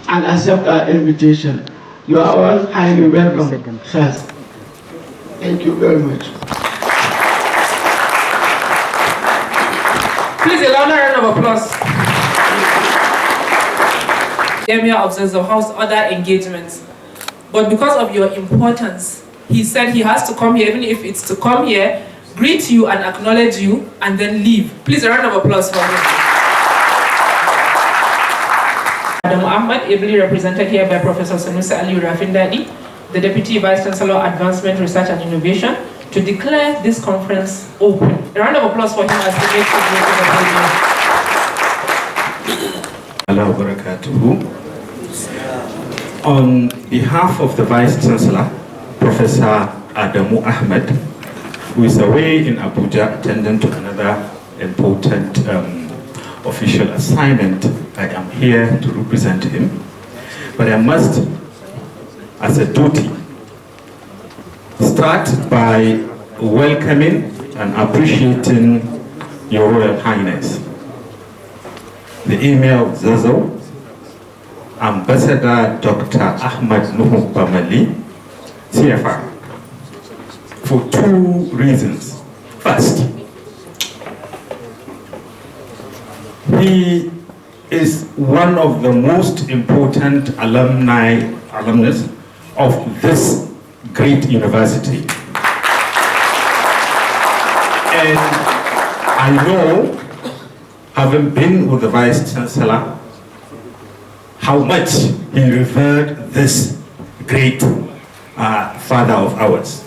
and accept our invitation. You are all highly welcome, sirs. Thank you very much. Please, a louder round of applause. Emir of Zazzau House other engagements. But because of your importance, he said he has to come here, even if it's to come here, greet you and acknowledge you, and then leave. Please, a round of applause for him. Ahmad, ably represented here by Professor Sanusi Ali Rafindadi, the Deputy Vice Chancellor, Advancement, Research and Innovation, to declare this conference open. A round of applause for him as he makes his way to the podium. On behalf of the Vice Chancellor, Professor Adamu Ahmed, who is away in Abuja attending to another important official assignment, I am here to represent him. But I must, as a duty, start by welcoming and appreciating Your Royal Highness, the Emir of Zazzau, Ambassador Dr. Ahmadu Bamali, CFR, for two reasons. First, he is one of the most important alumnus of this great university. And I know, having been with the Vice Chancellor, how much he revered this great father of ours.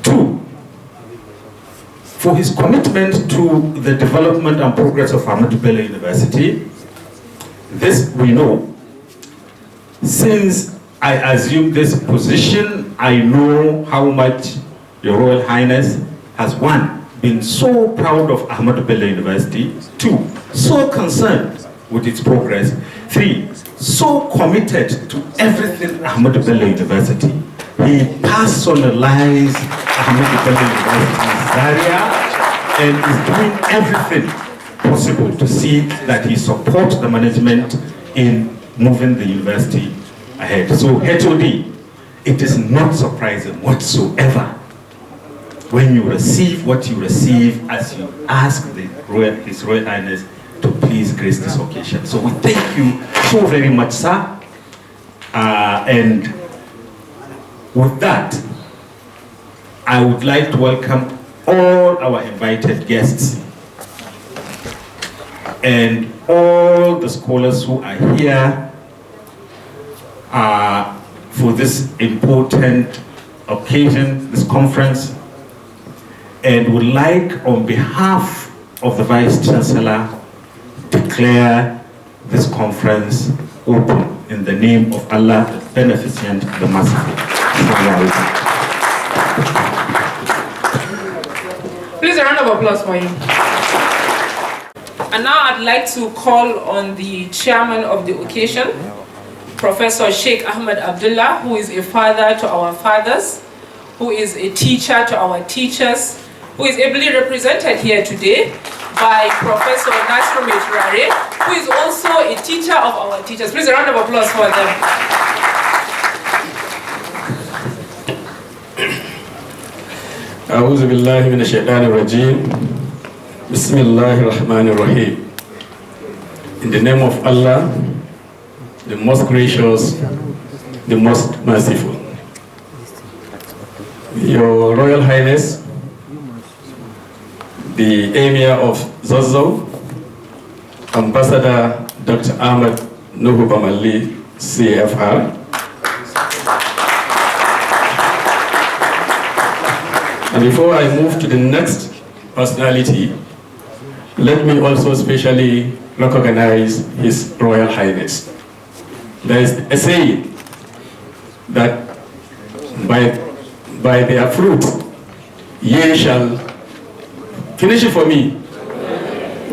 Two, for his commitment to the development and progress of Ahmadu Bello University. This we know. Since I assumed this position, I know how much Your Royal Highness has, one, been so proud of Ahmadu Bello University, two, so concerned with its progress, three, so committed to everything Ahmadu Bello University. He personalized Ahmadu Bello University in Zaria and is doing everything possible to see that he supports the management in moving the university ahead. So HOD, it is not surprising whatsoever when you receive what you receive as you ask His Royal Highness to please grace this occasion. So we thank you so very much, sir. And with that, I would like to welcome all our invited guests and all the scholars who are here for this important occasion, this conference, and would like, on behalf of the Vice Chancellor, declare this conference open in the name of Allah, the Beneficent, the Merciful. Please, a round of applause for him. And now I'd like to call on the chairman of the occasion, Professor Sheikh Ahmed Abdullah, who is a father to our fathers, who is a teacher to our teachers, who is ably represented here today by Professor Nasru Metrare, who is also a teacher of our teachers. Please, a round of applause for them. أعوذ بالله من الشيطان الرجيم. بسم الله الرحمن الرحيم. In the name of Allah, the most gracious, the most merciful. Your Royal Highness, the Emir of Zazzau, Ambassador Dr. Ahmad Nuhu Bamali, CFR, and before I move to the next personality, let me also specially recognize His Royal Highness. There is a saying that by their fruit ye shall, finish it for me,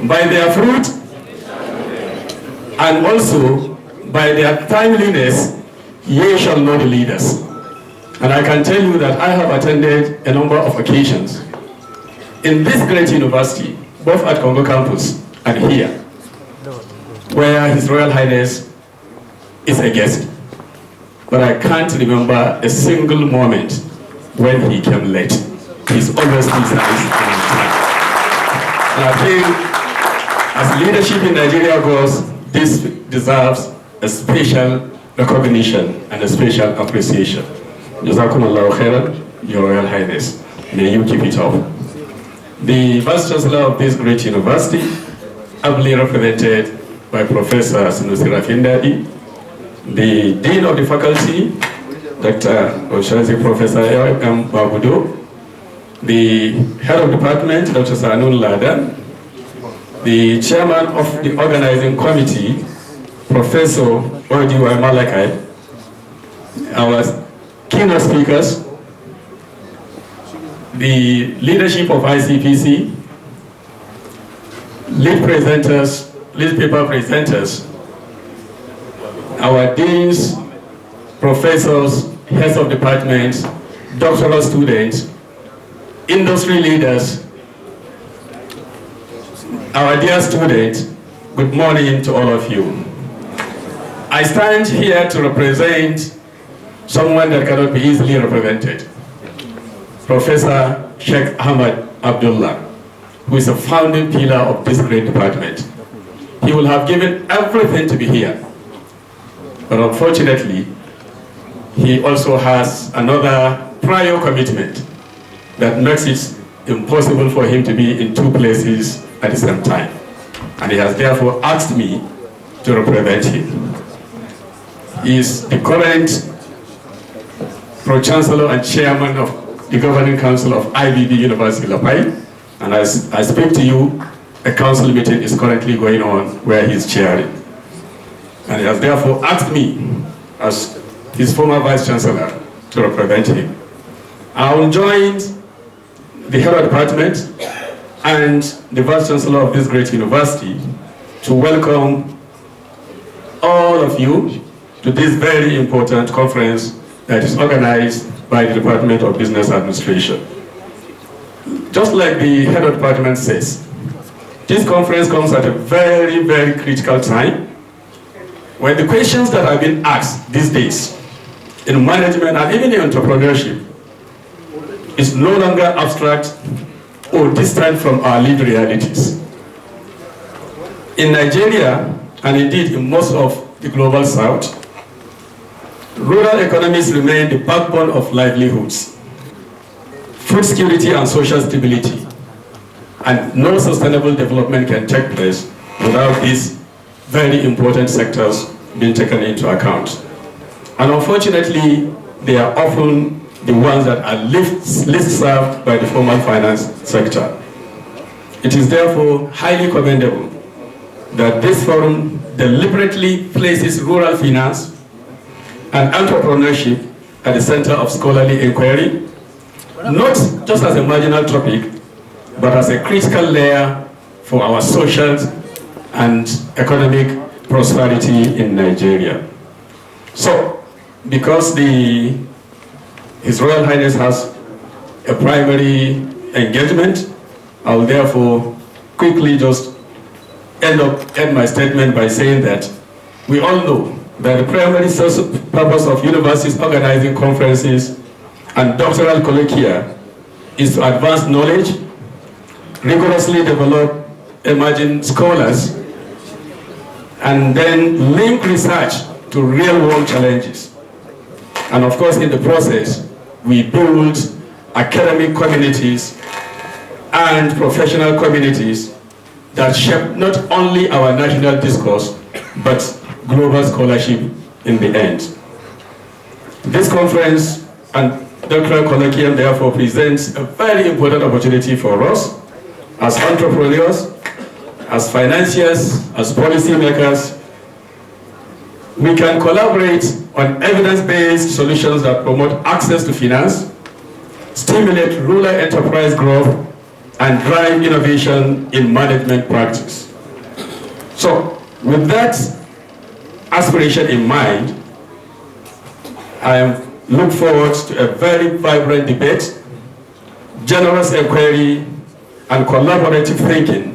by their fruit and also by their timeliness ye shall know the leaders. And I can tell you that I have attended a number of occasions in this great university, both at Congo campus and here, where His Royal Highness is a guest. But I can't remember a single moment when he came late. He's always precise and on time. And I think as leadership in Nigeria goes, this deserves a special recognition and a special appreciation. Jazakumullahu khairan, Your Royal Highness. May you keep it up. The Vice Chancellor of this great university, ably represented by Professor Sunusi Rafindadi, the Dean of the Faculty, Dr. Oshazi Professor M. Babudo, the Head of Department, Dr. Sanun Ladan, the Chairman of the Organizing Committee, Professor Odiwa Malakai, our keynote speakers, the leadership of ICPC, lead paper presenters, our deans, professors, heads of departments, doctoral students, industry leaders, our dear students, good morning to all of you. I stand here to represent someone that cannot be easily represented, Professor Sheikh Ahmad Abdullah, who is a founding pillar of this great department. He will have given everything to be here, but unfortunately, he also has another prior commitment that makes it impossible for him to be in two places at the same time. And he has therefore asked me to represent him. He is the current Pro-Chancellor and Chairman of the Governing Council of IBB University Lapai. And as I speak to you, a council meeting is currently going on where he is chairing. And he has therefore asked me, as his former Vice Chancellor, to represent him. I will join the Head of Department and the Vice Chancellor of this great university to welcome all of you to this very important conference that is organized by the Department of Business Administration. Just like the Head of Department says, this conference comes at a very, very critical time when the questions that have been asked these days in management and even in entrepreneurship is no longer abstract or distant from our lived realities. In Nigeria, and indeed in most of the global south, rural economies remain the backbone of livelihoods, food security and social stability, and no sustainable development can take place without these very important sectors being taken into account. And unfortunately, they are often the ones that are least served by the formal finance sector. It is therefore highly commendable that this forum deliberately places rural finance and entrepreneurship at the center of scholarly inquiry, not just as a marginal topic, but as a critical layer for our social and economic prosperity in Nigeria. So, because His Royal Highness has a primary engagement, I will therefore quickly just end my statement by saying that we all know that the primary purpose of universities organizing conferences and doctoral colloquia is to advance knowledge, rigorously develop emerging scholars, and then link research to real-world challenges. And of course, in the process, we build academic communities and professional communities that shape not only our national discourse, but global scholarship in the end. This conference and Doctoral Colloquium therefore presents a very important opportunity for us as entrepreneurs, as financiers, as policymakers. We can collaborate on evidence-based solutions that promote access to finance, stimulate rural enterprise growth, and drive innovation in management practice. So, with that aspiration in mind, I look forward to a very vibrant debate, generous inquiry, and collaborative thinking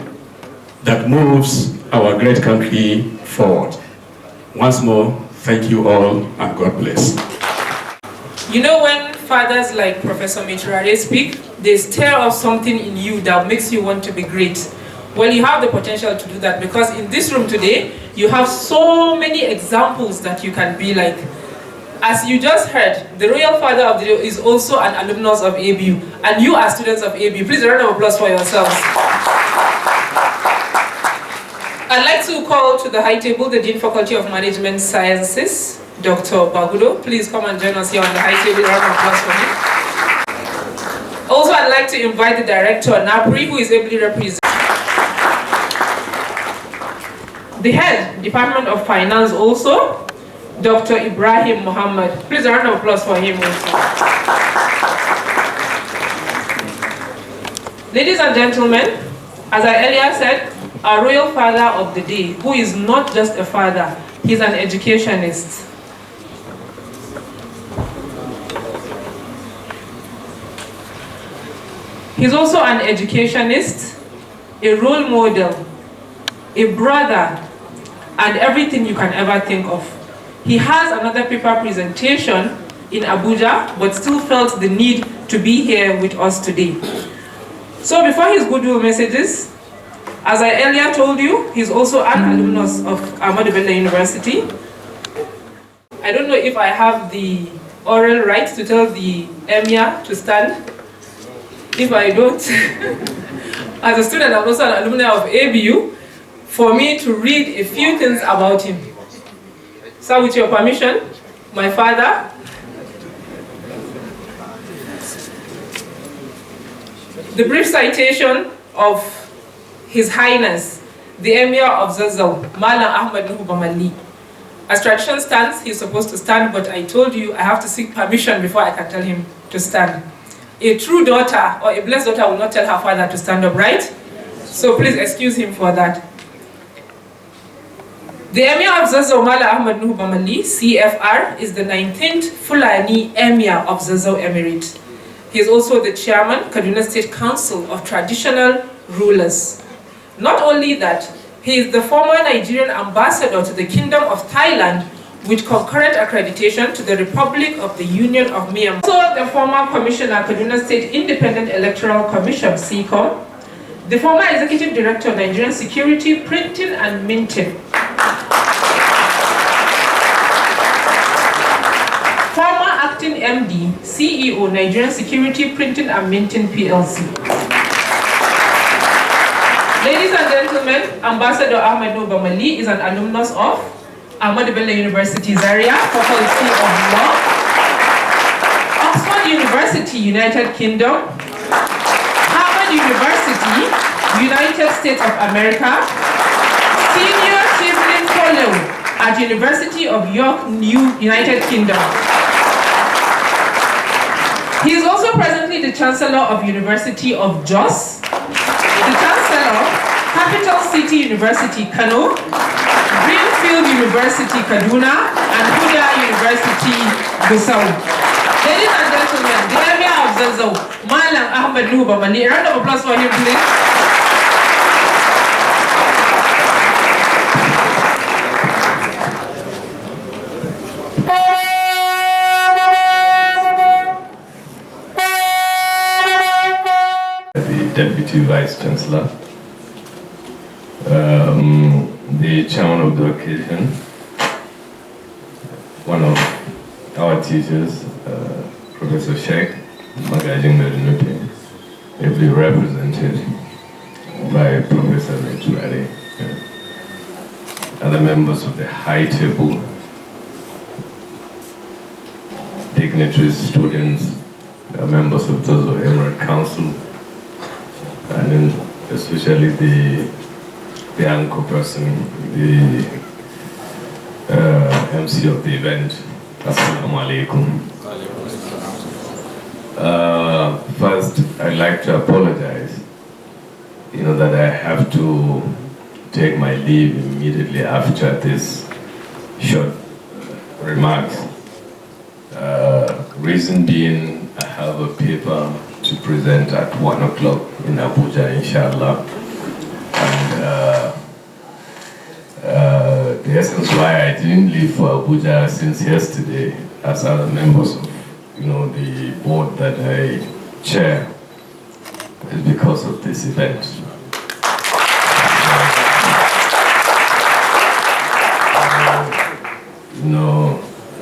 that moves our great country forward. Once more, thank you all and God bless. You know, when fathers like Professor Mitrare speak, they stir up something in you that makes you want to be great. Well, you have the potential to do that because in this room today, you have so many examples that you can be like. As you just heard, the royal father of the day is also an alumnus of ABU, and you are students of ABU. Please a round of applause for yourselves. I'd like to call to the high table the Dean Faculty of Management Sciences, Dr. Bagudo. Please come and join us here on the high table. A round of applause for him. Also, I'd like to invite the Director, NAPRI, who is ably represented. The Head, Department of Finance also, Dr. Ibrahim Muhammad. Please a round of applause for him also. Ladies and gentlemen, as I earlier said, our royal father of the day, who is not just a father, he's an educationist. He's also an educationist, a role model, a brother, and everything you can ever think of. He has another paper presentation in Abuja, but still felt the need to be here with us today. So before his goodwill messages, as I earlier told you, he's also an alumnus of Ahmadu Bello University. I don't know if I have the oral right to tell the emir to stand. If I don't, as a student, I'm also an alumni of ABU, for me to read a few things about him. So with your permission, my father, the brief citation of His Highness, the Emir of Zazzau, Malam Ahmadu. As tradition stands, he's supposed to stand, but I told you I have to seek permission before I can tell him to stand. A true daughter or a blessed daughter will not tell her father to stand up, right? So please excuse him for that. The Emir of Zazzau, Malam Ahmad Nuhu Bamali, CFR, is the 19th Fulani Emir of Zazzau Emirate. He is also the chairman, Kaduna State Council of Traditional Rulers. Not only that, he is the former Nigerian ambassador to the Kingdom of Thailand with concurrent accreditation to the Republic of the Union of Myanmar. Also the former commissioner, Kaduna State Independent Electoral Commission, CECOM, the former executive director of Nigerian Security, Printing and Minting. Former acting MD, CEO, Nigerian Security, Printing and Minting PLC. Ladies and gentlemen, Ambassador Ahmadu Bamali is an alumnus of Ahmadu Bello University, Zaria, Faculty of Law, Oxford University, United Kingdom, Harvard University, United States of America, Senior Chieftain Fellow at University of York, United Kingdom. He is also presently the Chancellor of University of Jos, the Chancellor, Capital City University, Kano, Greenfield University, Kaduna, and Huda University, Gusau. Ladies and gentlemen, the Emir of Zazzau, Malam Ahmad Nuhu Bamali. A round of applause for him, please. Deputy Vice Chancellor, the chairman of the occasion, one of our teachers, Professor Sheikh Magajing Medinupi, ably represented by Professor Mitrare, other members of the high table, dignitaries, students, members of the Emirate Council, and then especially the anchor person, the MC of the event. Assalamu alaikum. First, I'd like to apologize, that I have to take my leave immediately after this short remarks. Reason being, I have a paper to present at 1 o'clock in Abuja, inshallah. And why I didn't leave for Abuja since yesterday, as other members of, the board that I chair, is because of this event.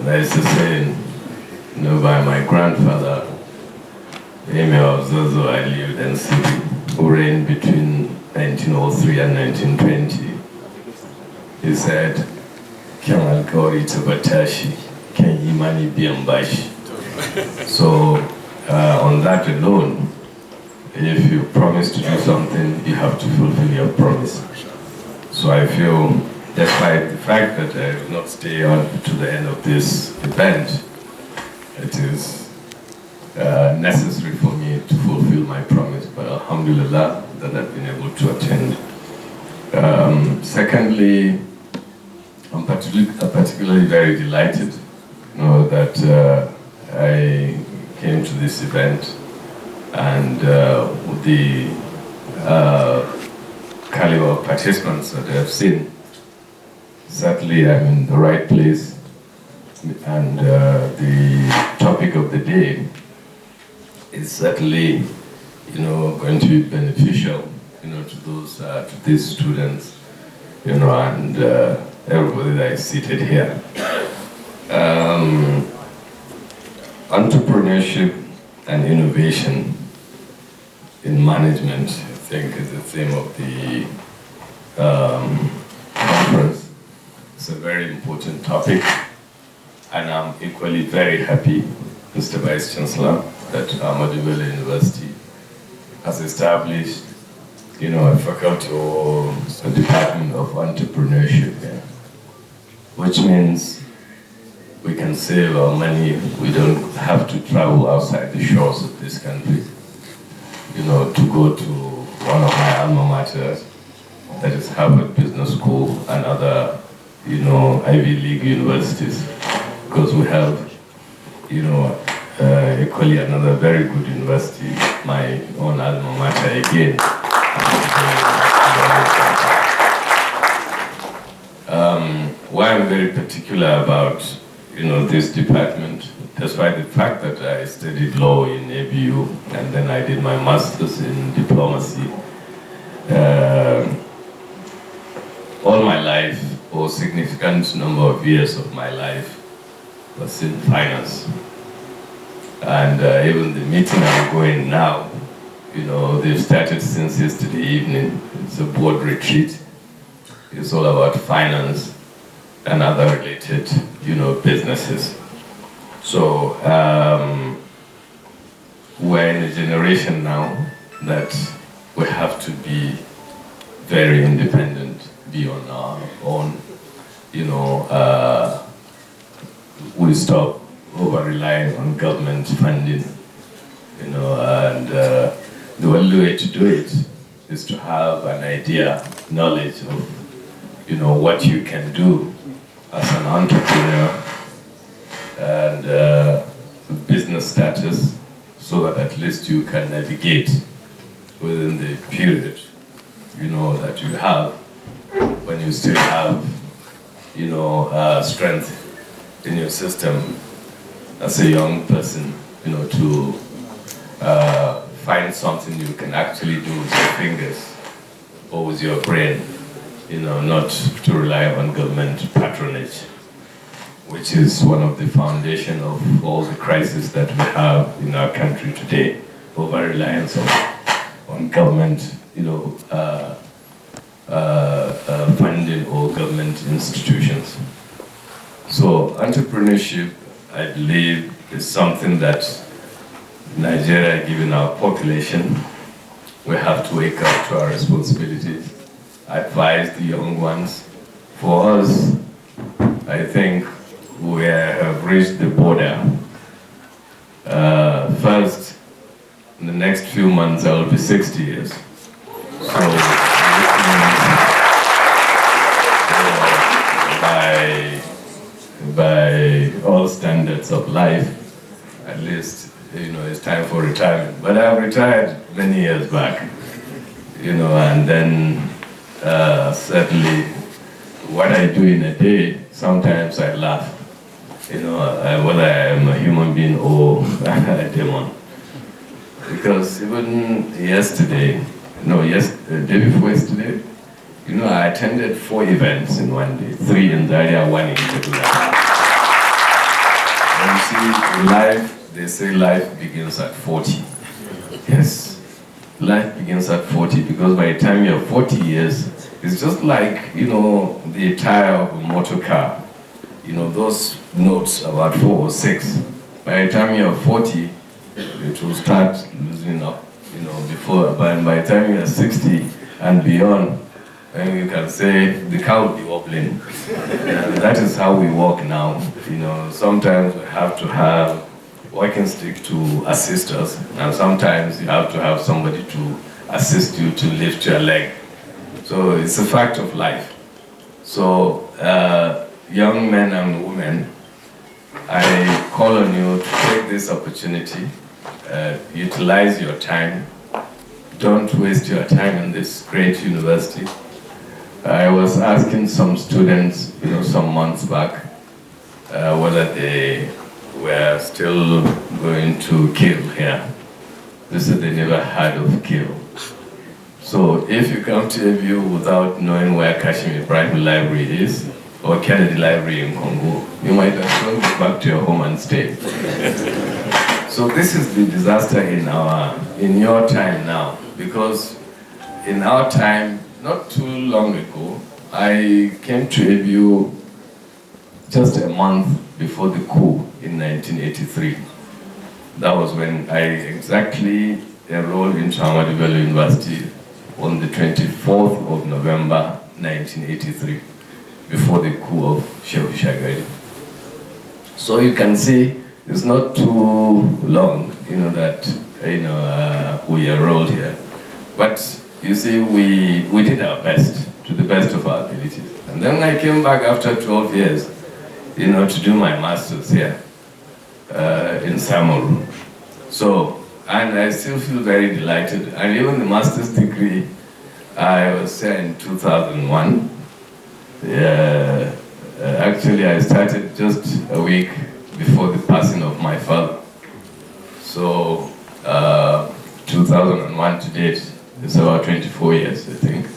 There's a saying, by my grandfather, Emir of Zozo Aliyu Densibi, who reigned between 1903 and 1920. He said, "Kyan alkawari tabatashi, kyan imani biyan bashi." So, on that alone, if you promise to do something, you have to fulfill your promise. So I feel, despite the fact that I will not stay on to the end of this event, it is necessary for me to fulfill my promise, but alhamdulillah that I've been able to attend. Secondly, I'm particularly very delighted that I came to this event, and the caliber of participants that I have seen, certainly I'm in the right place, and the topic of the day is certainly, going to be beneficial, to those, to these students, and everybody that is seated here. Entrepreneurship and innovation in management, I think, is the theme of the conference. It's a very important topic, and I'm equally very happy, Mr. Vice Chancellor, that Ahmadu Bello University has established, a faculty or a department of entrepreneurship here, which means we can save our money. We don't have to travel outside the shores of this country, to go to one of my alma maters, that is Harvard Business School and other, Ivy League universities, because we have, equally another very good university, my own alma mater again. Why I'm very particular about, this department, despite the fact that I studied law in ABU and then I did my master's in diplomacy, all my life, or significant number of years of my life, was in finance. And even the meeting I'm going now, they've started since yesterday evening. It's a board retreat. It's all about finance and other related, businesses. So we're in a generation now that we have to be very independent, be on our own, we stop over-relying on government funding, and the only way to do it is to have an idea, knowledge of, what you can do as an entrepreneur and business status, so that at least you can navigate within the period, that you have when you still have, strength in your system as a young person, to find something you can actually do with your fingers or with your brain, not to rely on government patronage, which is one of the foundation of all the crises that we have in our country today, over-reliance on government, funding or government institutions. So entrepreneurship, I believe, is something that Nigeria, given our population, we have to wake up to our responsibilities, advise the young ones. For us, I think we have reached the border. First, in the next few months, I will be 60 years. So, by all standards of life, at least, it's time for retirement. But I've retired many years back, and then certainly what I do in a day sometimes I laugh, whether I am a human being or a demon. Because even yesterday, day before yesterday, I attended 4 events in one day, 3 in Zaria, 1 in Kaduna. And you see, life, they say life begins at 40. Yes, life begins at 40, because by the time you're 40 years, it's just like, the tire of a motor car. Those notes about 4 or 6. By the time you're 40, it will start losing up, by the time you're 60 and beyond, and you can say the car will be wobbling. That is how we walk now. Sometimes we have to have walking stick to assist us, and sometimes you have to have somebody to assist you to lift your leg. So it's a fact of life. So young men and women, I call on you to take this opportunity, utilize your time. Don't waste your time in this great university. I was asking some students, some months back, whether they were still going to kill here. They said they never heard of kill. So if you come to ABU without knowing where Kashmir Private Library is, or Kennedy Library in Congo, you might as well go back to your home and stay. So this is the disaster in your time now, because in our time, not too long ago, I came to ABU just a month before the coup in 1983. That was when I exactly enrolled into Ahmadu Bello University on the 24th of November 1983, before the coup of Sheikh Shagari. So you can see it's not too long, that we enrolled here. But you see, we did our best, to the best of our abilities. And then I came back after 12 years, to do my master's here in Samaru. So, and I still feel very delighted. And even the master's degree, I was here in 2001. Actually, I started just a week before the passing of my father. So, 2001 to date, it's about 24 years, I think.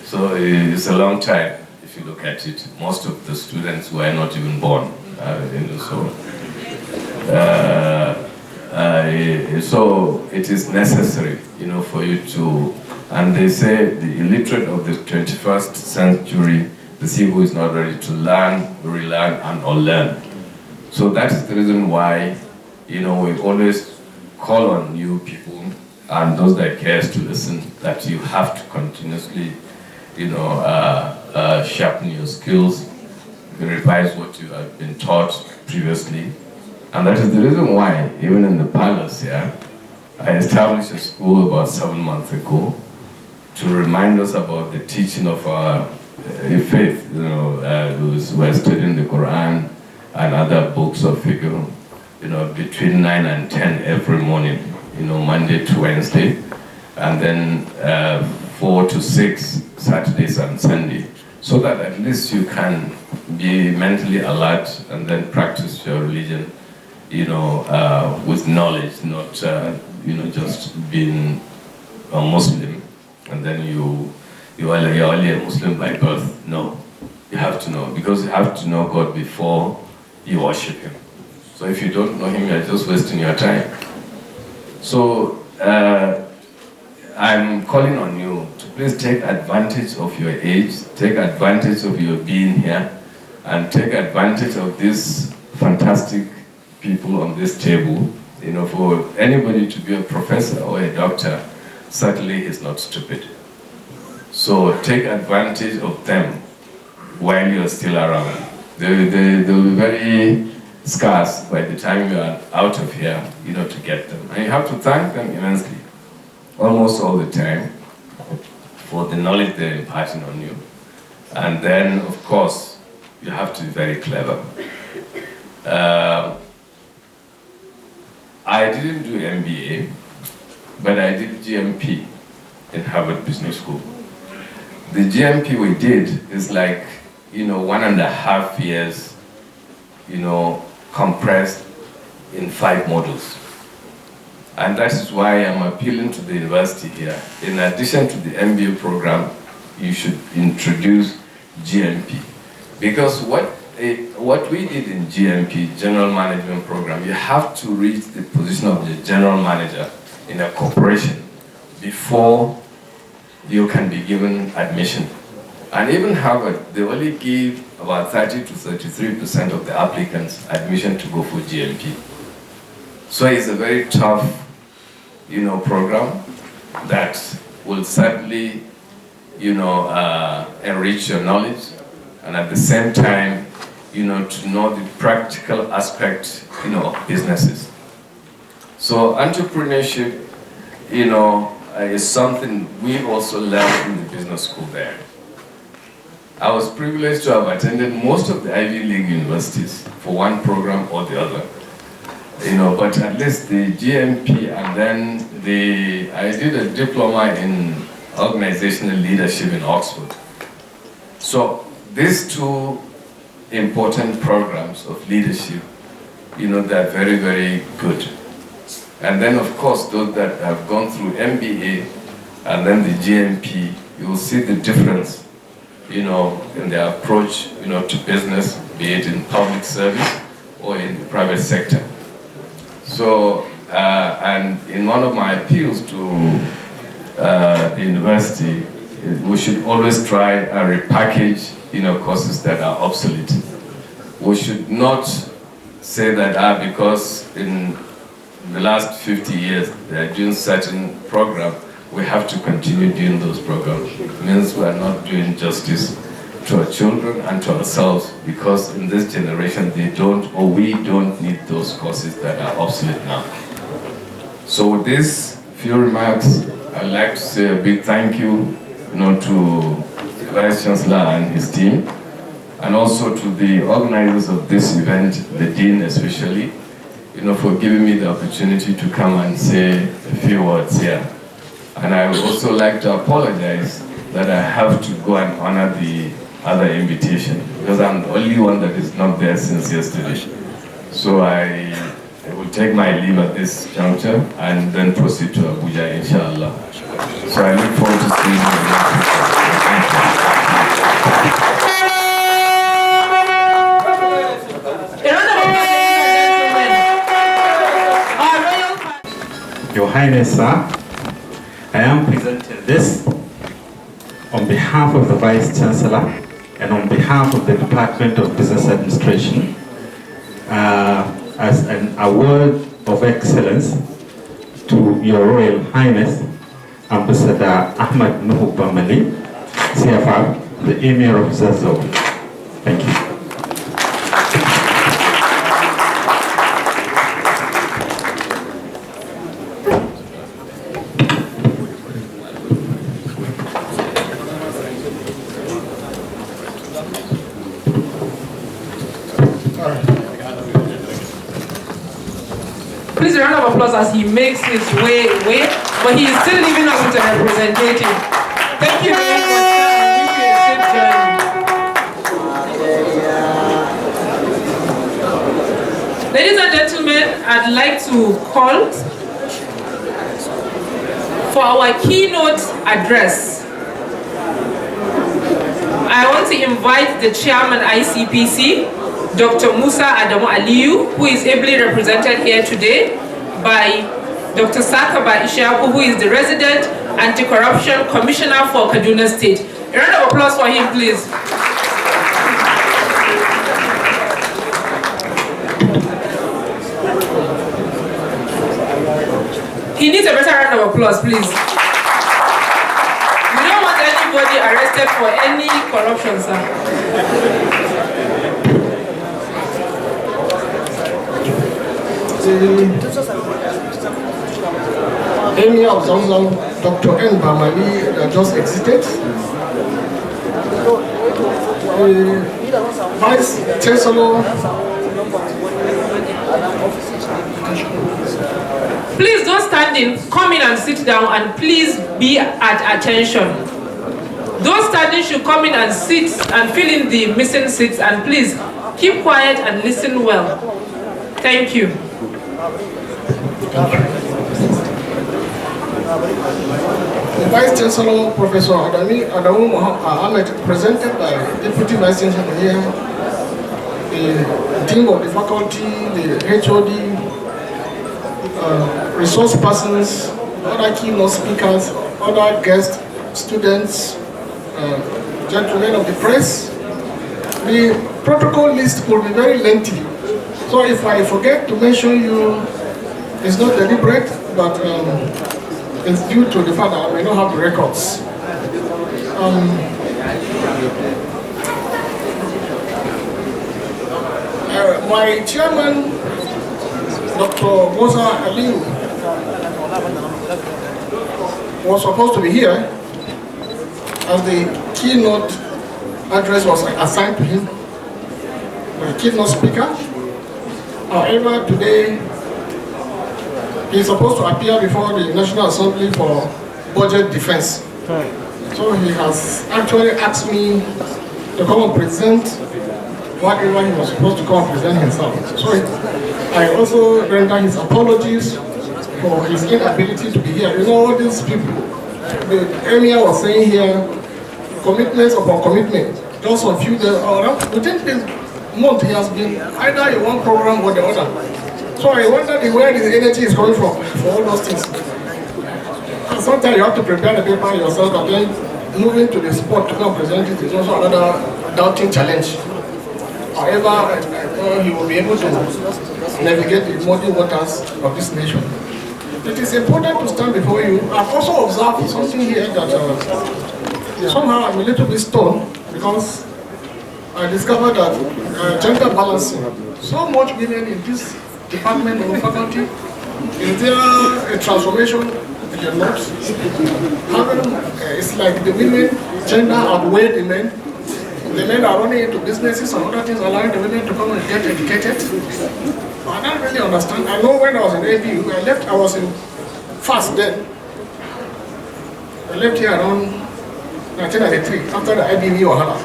So it's a long time if you look at it. Most of the students were not even born, so it is necessary, for you to, and they say the illiterate of the 21st century, the he who is not ready to learn, relearn, and unlearn. So that is the reason why, we always call on you people and those that cares to listen, that you have to continuously, sharpen your skills, revise what you have been taught previously. And that is the reason why, even in the palace here, I established a school about 7 months ago to remind us about the teaching of our faith, those who are studying the Quran and other books of fiqh, between 9 and 10 every morning, Monday to Wednesday, and then 4 to 6 Saturdays and Sunday, so that at least you can be mentally alert and then practice your religion, with knowledge, not, just being a Muslim, and then you're only a Muslim by birth. No, you have to know, because you have to know God before you worship Him. So if you don't know Him, you're just wasting your time. So I'm calling on you to please take advantage of your age, take advantage of your being here, and take advantage of these fantastic people on this table. For anybody to be a professor or a doctor, certainly is not stupid. So take advantage of them while you're still around. They'll be very scarce by the time you are out of here, to get them. And you have to thank them immensely, almost all the time, for the knowledge they're imparting on you. And then, of course, you have to be very clever. I didn't do MBA, but I did GMP in Harvard Business School. The GMP we did is like 1.5 years, compressed in 5 modules. And that is why I'm appealing to the university here. In addition to the MBA program, you should introduce GMP. Because what we did in GMP, General Management Program, you have to reach the position of the general manager in a corporation before you can be given admission. And even Harvard, they only give about 30 to 33% of the applicants admission to go for GMP. So it's a very tough, program that will certainly, enrich your knowledge, and at the same time, to know the practical aspect, of businesses. So entrepreneurship, is something we also learned in the business school there. I was privileged to have attended most of the Ivy League universities for one program or the other. But at least the GMP, and then I did a diploma in organizational leadership in Oxford. So these 2 important programs of leadership, they're very, very good. And then of course, those that have gone through MBA and then the GMP, you will see the difference, in their approach, to business, be it in public service or in the private sector. So, and in one of my appeals to the university, we should always try and repackage, courses that are obsolete. We should not say that, because in the last 50 years they are doing certain program, we have to continue doing those programs. It means we are not doing justice to our children and to ourselves, because in this generation we don't need those courses that are obsolete now. So with these few remarks, I'd like to say a big thank you, to the Vice Chancellor and his team, and also to the organizers of this event, the Dean especially, for giving me the opportunity to come and say a few words here. And I would also like to apologize that I have to go and honor the other invitation, because I'm the only one that is not there since yesterday. So I will take my leave at this juncture and then proceed to Abuja, inshallah. So I look forward to seeing you. Your Highness, sir, I am presenting this on behalf of the Vice Chancellor and on behalf of the Department of Business Administration as an award of excellence to Your Royal Highness Ambassador Ahmadu Bamali, CFR, the Emir of Zazzau. Thank you. Please, a round of applause as he makes his way away, but he is still leaving us with a representative. Thank you very much, sir, and wish you a safe journey. Ladies and gentlemen, I'd like to call for our keynote address. I want to invite the chairman ICPC, Dr. Musa Adamu Aliyu, who is ably represented here today by Dr. Sakaba Ishaku, who is the resident anti-corruption commissioner for Kaduna State. A round of applause for him, please. He needs a better round of applause, please. We don't want anybody arrested for any corruption, sir. The Emir of Zazzau, Dr. N. Bamali, just exited. Vice Chancellor. Please don't stand in, come in and sit down, and please be at attention. Those standing should come in and sit and fill in the missing seats, and please keep quiet and listen well. Thank you. The Vice Chancellor, Professor Adamu Ahmed, presented by Deputy Vice Chancellor here, the Dean of the Faculty, the HOD, resource persons, other keynote speakers, other guests, students, gentlemen of the press. The protocol list will be very lengthy. So if I forget to mention you, it's not deliberate, but it's due to the fact that I may not have the records. My chairman, Dr. Musa Aliu, was supposed to be here as the keynote address was assigned to him, the keynote speaker. However, today he's supposed to appear before the National Assembly for budget defense. So he has actually asked me to come and present whatever he was supposed to come and present himself. So I also render his apologies for his inability to be here. You know, all these people, the Emir was saying here, commitments upon commitment. Just a few days, within this month, he has been either in one program or the other. So I wonder where the energy is coming from for all those things. Sometimes you have to prepare the paper yourself, and then moving to the spot to come present it is also another doubting challenge. However, I he will be able to navigate the muddy waters of this nation. It is important to stand before you. I've also observed something here that somehow I'm a little bit stoned, because I discovered that gender balancing, so much women in this department or faculty, is there a transformation in the norms? It's like the women gender outweigh the men. The men are running into businesses and other things, allowing the women to come and get educated. I don't really understand. I know when I was in ABU, I was in fast then. I left here around 1993, after the IBB Wahala.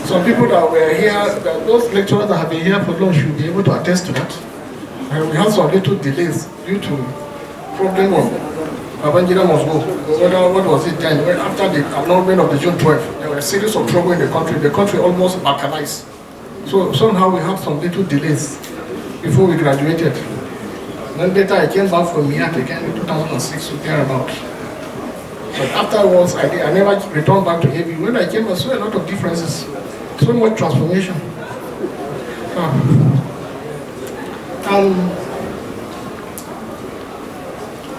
Some people that were here, those lecturers that have been here for long should be able to attest to that. And we had some little delays due to problem of Babangida must go. What was it then? After the annulment of the June 12th, there were a series of trouble in the country. The country almost balkanized. So somehow we had some little delays before we graduated. Then later I came back from Miat again in 2006 to care about. But afterwards, I never returned back to ABU. When I came, I saw a lot of differences. So much transformation.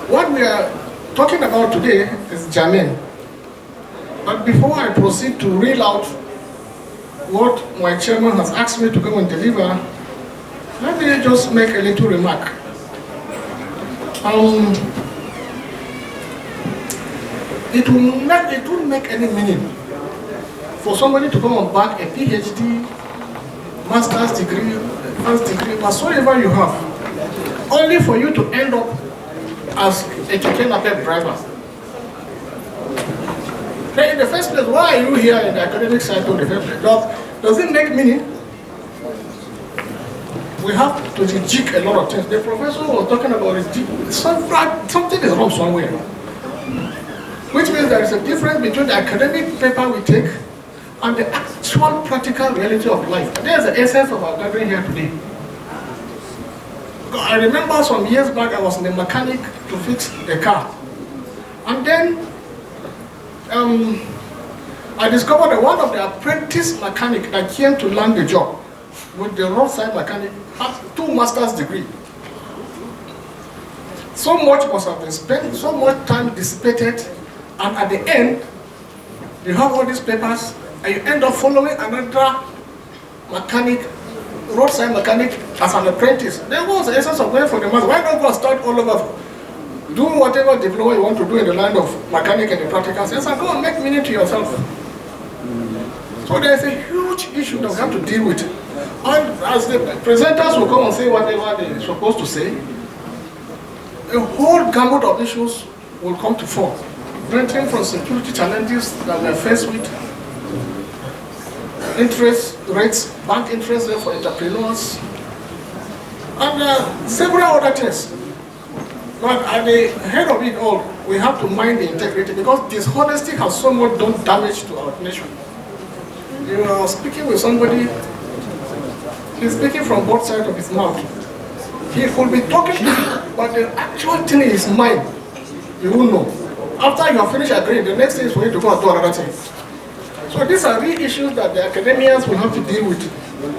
What we are talking about today is Jamin. But before I proceed to reel out what my chairman has asked me to come and deliver, let me just make a little remark. It won't make any meaning for somebody to come and back a PhD, master's degree, first degree, whatsoever you have, only for you to end up as a keke napep driver. Then in the first place, why are you here in the academic cycle in the first place? Does it make meaning? We have to rejig a lot of things. The professor was talking about something is wrong somewhere. Which means there is a difference between the academic paper we take and the actual practical reality of life. There's the essence of our gathering here today. I remember some years back I was in the mechanic to fix a car. And then I discovered that one of the apprentice mechanic that came to learn the job with the roadside mechanic had 2 master's degrees. So much must have been spent, so much time dissipated, and at the end, you have all these papers, and you end up following another mechanic, roadside mechanic, as an apprentice. There was the essence of going for the master. Why not go and start all over? Do whatever diploma you want to do in the line of mechanic and the practical sense, and go and make meaning to yourself. So there is a huge issue that we have to deal with. And as the presenters will come and say whatever they're supposed to say, a whole gamut of issues will come to fore. ranging from security challenges that we are faced with, interest rates, bank interest rate for entrepreneurs, and several other things. But at the head of it all, we have to mind the integrity, because dishonesty has so much done damage to our nation. You are speaking with somebody, he's speaking from both sides of his mouth. He could be talking, but the actual thing in his mind, you won't know. After you have finished agreeing, the next thing is for you to go and do another thing. So these are real issues that the academians will have to deal with,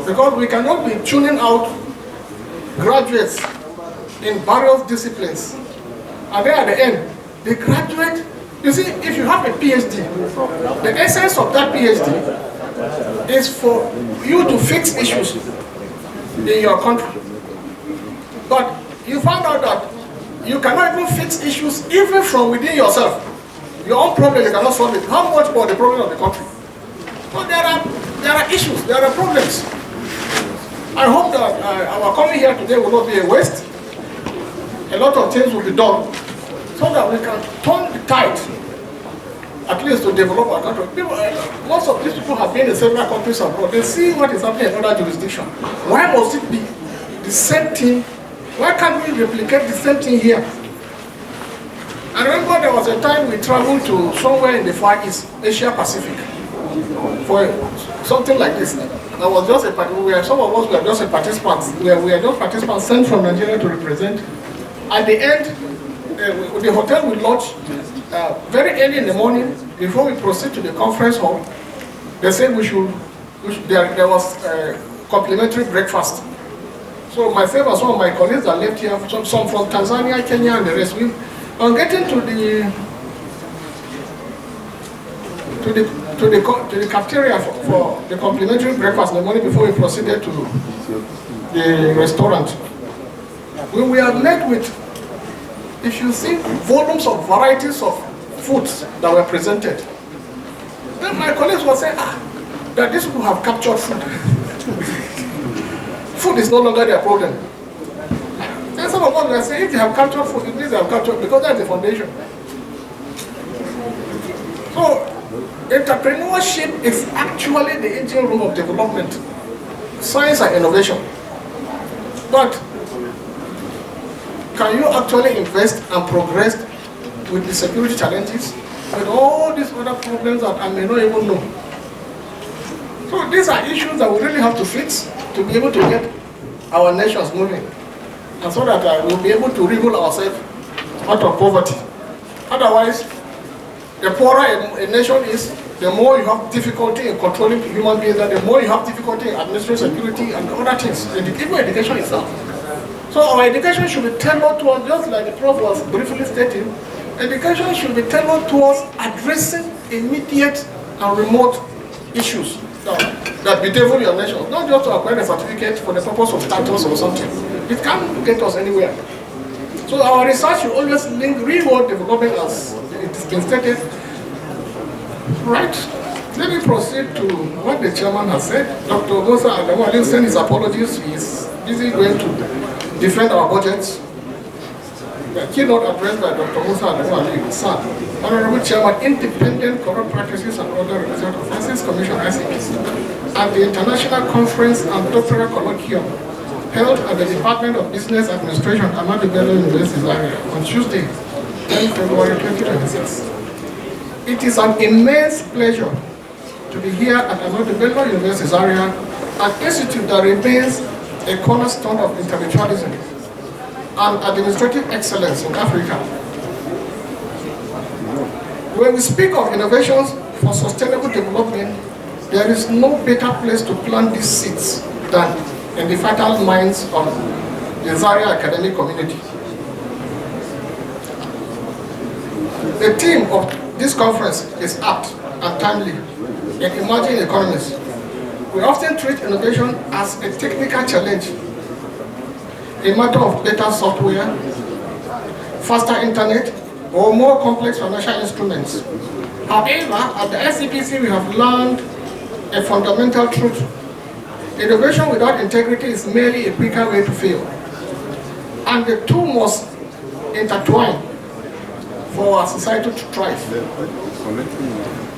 because we cannot be tuning out graduates in various disciplines. And then at the end, the graduate, you see, if you have a PhD, the essence of that PhD is for you to fix issues in your country. But you find out that you cannot even fix issues even from within yourself. Your own problem, you cannot solve it. How much more the problem of the country? But there are issues, there are problems. I hope that our coming here today will not be a waste. A lot of things will be done so that we can turn the tide, at least to develop our country. Most of these people have been in several countries abroad. They see what is happening in other jurisdictions. Why must it be the same thing? Why can't we replicate the same thing here? I remember there was a time we traveled to somewhere in the Far East, Asia Pacific, for something like this. There was just some of us were just participants. We are just participants sent from Nigeria to represent. At the end, the hotel we lodged very early in the morning. Before we proceed to the conference hall, they said there was complimentary breakfast. So myself and some of my colleagues that left here, some from Tanzania, Kenya, and the rest, on getting to the cafeteria for the complimentary breakfast in the morning before we proceeded to the restaurant, we were met with, if you see, volumes of varieties of foods that were presented. Then my colleagues were saying, that these people have captured food. Food is no longer their problem. Then some of us were saying, if they have captured food, it means they have captured, because that's the foundation. So, entrepreneurship is actually the engine room of development, science and innovation. But can you actually invest and progress with the security challenges, with all these other problems that I may not even know? So these are issues that we really have to fix to be able to get our nations moving, and so that we'll be able to wriggle ourselves out of poverty. Otherwise, the poorer a nation is, the more you have difficulty in controlling human beings, and the more you have difficulty in administering security and other things, even education itself. So our education should be tailored towards, just like the Prof was briefly stating, education should be tailored towards addressing immediate and remote issues that bedevil your nation, not just to acquire a certificate for the purpose of status or something. It can't get us anywhere. So our research should always link real-world development, as it has been stated. Right. Let me proceed to what the chairman has said. Dr. Musa Ahmadu sent his apologies. He is busy going to defend our budgets. The keynote address by Dr. Musa Ahmadu, son, Honorable Chairman, Independent Corrupt Practices and Other Related Offenses Commission, ICPC, at the International Conference and Doctoral Colloquium held at the Department of Business Administration, Ahmadu Bello University, Zaria, on Tuesday, 10 February 2026. It is an immense pleasure to be here at Ahmadu Bello University, Zaria, an institute that remains a cornerstone of intellectualism and administrative excellence in Africa. When we speak of innovations for sustainable development, there is no better place to plant these seeds than in the fertile minds of the Zaria academic community. The theme of this conference is apt and timely in emerging economies. We often treat innovation as a technical challenge, a matter of better software, faster internet, or more complex financial instruments. However, at the SCPC, we have learned a fundamental truth. Innovation without integrity is merely a quicker way to fail. And the two must intertwine. for our society to thrive.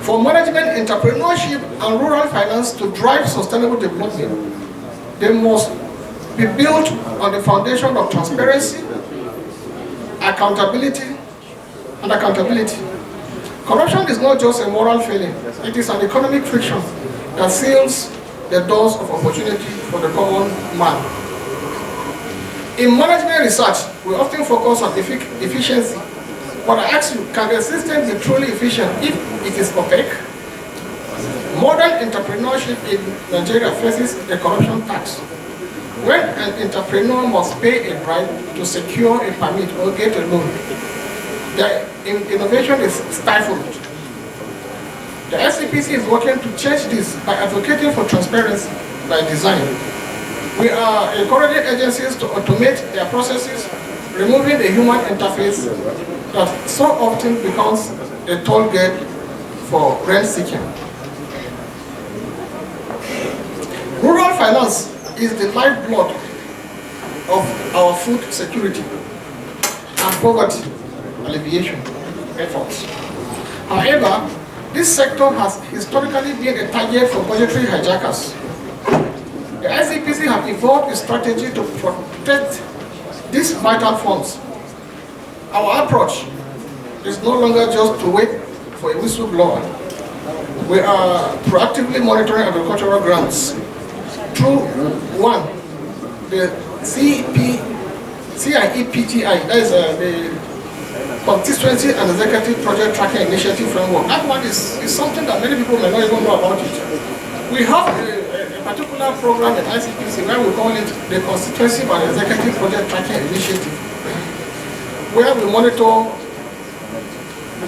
For management, entrepreneurship, and rural finance to drive sustainable development, they must be built on the foundation of transparency, accountability. Corruption is not just a moral failing, it is an economic friction that seals the doors of opportunity for the common man. In management research, we often focus on efficiency, but I ask you, can the system be truly efficient if it is opaque? Modern entrepreneurship in Nigeria faces a corruption tax. When an entrepreneur must pay a bribe to secure a permit or get a loan, the innovation is stifled. The SCPC is working to change this by advocating for transparency by design. We are encouraging agencies to automate their processes, removing the human interface that so often becomes a toll gate for rent seeking. Rural finance is the lifeblood of our food security and poverty alleviation efforts. However, this sector has historically been a target for budgetary hijackers. The ICPC have evolved a strategy to protect these vital funds. Our approach is no longer just to wait for a whistleblower. We are proactively monitoring agricultural grants through one, the CIEPTI, that is the Constituency and Executive Project Tracking Initiative Framework. That one is something that many people may not even know about it. We have a particular program at ICPC where we call it the Constituency and Executive Project Tracking Initiative, where we monitor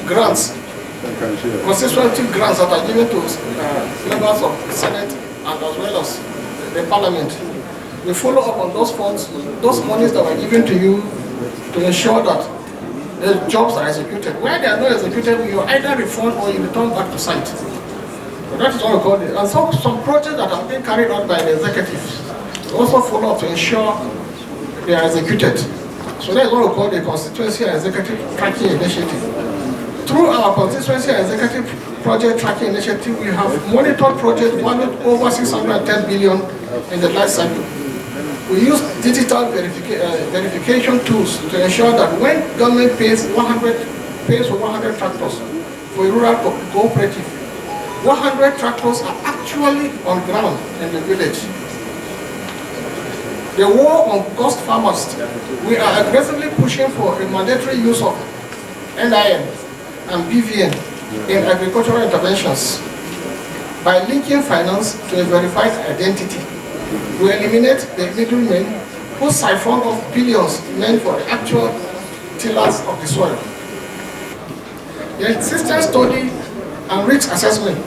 grants, constituency grants that are given to members of the Senate and as well as the Parliament. We follow up on those funds, those monies that were given to you to ensure that the jobs are executed. Where they are not executed, you either refund or you return back to site. So that is what we call it. And so some projects that are being carried out by the executives also follow up to ensure they are executed. So that is what we call the Constituency and Executive Tracking Initiative. Through our Constituency and Executive Project Tracking Initiative, we have monitored projects valued over 610 billion in the life cycle. We use digital verification tools to ensure that when government pays for 100 tractors for a rural cooperative, 100 tractors are actually on ground in the village. The war on ghost farmers, we are aggressively pushing for a mandatory use of NIN and BVN in agricultural interventions by linking finance to a verified identity. We eliminate the middlemen who siphon off billions meant for the actual tillers of the soil. The system study and risk assessment.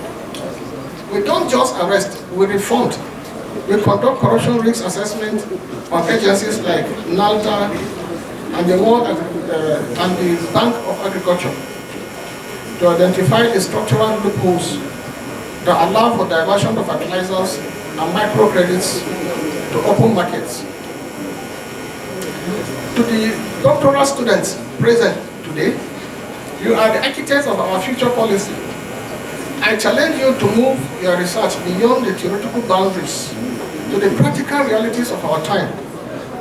We don't just arrest, we reform. We conduct corruption risk assessment on agencies like NALTA and the Bank of Agriculture to identify the structural loopholes that allow for diversion of fertilizers and microcredits to open markets. To the doctoral students present today, you are the architects of our future policy. I challenge you to move your research beyond the theoretical boundaries to the practical realities of our time.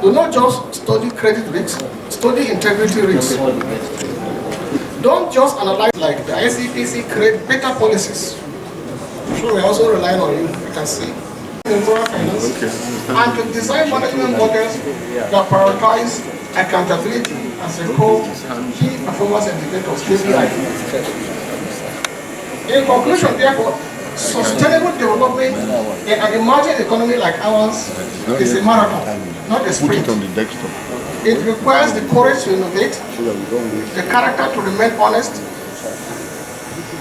Do not just study credit risks, study integrity risks. Don't just analyze like the ICPC create better policies. So we're also relying on you, you can see. Finance, and to design management models that prioritize accountability as a core key performance indicators, KPI. In conclusion, therefore, sustainable development in an emerging economy like ours is a marathon, not a sprint. It requires the courage to innovate, the character to remain honest.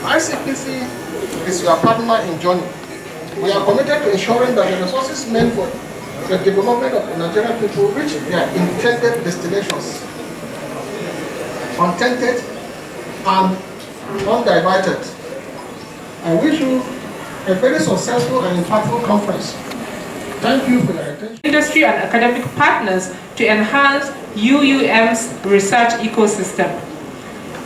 ICPC is your partner in journey. We are committed to ensuring that the resources meant for the development of the Nigerian people reach their intended destinations, untainted and undivided. I wish you a very successful and impactful conference. Thank you for your attention. Industry and academic partners to enhance UUM's research ecosystem.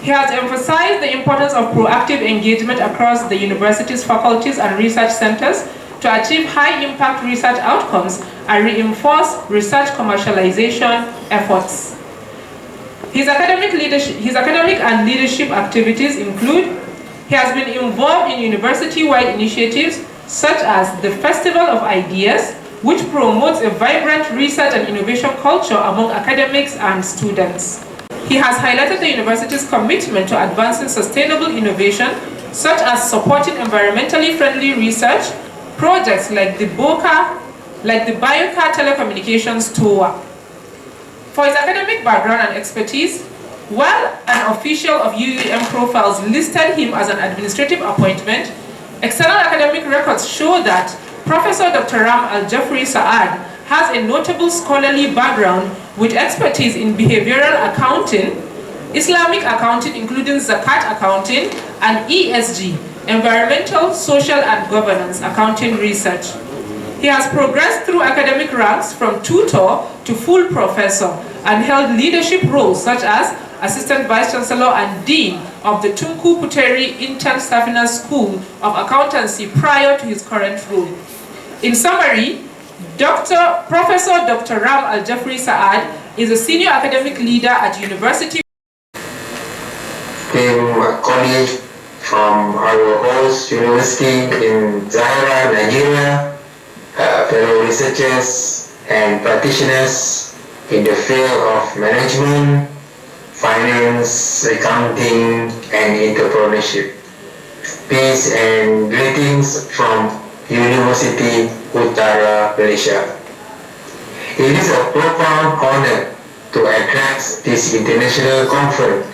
He has emphasized the importance of proactive engagement across the university's faculties and research centers to achieve high-impact research outcomes and reinforce research commercialization efforts. His academic and leadership activities include: he has been involved in university-wide initiatives such as the Festival of Ideas, which promotes a vibrant research and innovation culture among academics and students. He has highlighted the university's commitment to advancing sustainable innovation, such as supporting environmentally friendly research, projects like the Biocar Telecommunications Tower. For his academic background and expertise, while an official of UUM profiles listed him as an administrative appointment, external academic records show that Professor Dr. Ram Al-Jafri Saad has a notable scholarly background with expertise in behavioral accounting, Islamic accounting including zakat accounting, and ESG, environmental, social, and governance accounting research. He has progressed through academic ranks from tutor to full professor and held leadership roles such as Assistant Vice Chancellor and Dean of the Tunku Puteri Intern Staffina School of Accountancy prior to his current role. In summary, Professor Dr. Ram Al-Jafri Saad is a senior academic leader at University. Colleagues from our host university in Zaria, Nigeria, fellow researchers and practitioners in the field of management, finance, accounting, and entrepreneurship. Peace and greetings from University Utara, Malaysia. It is a profound honor to address this international conference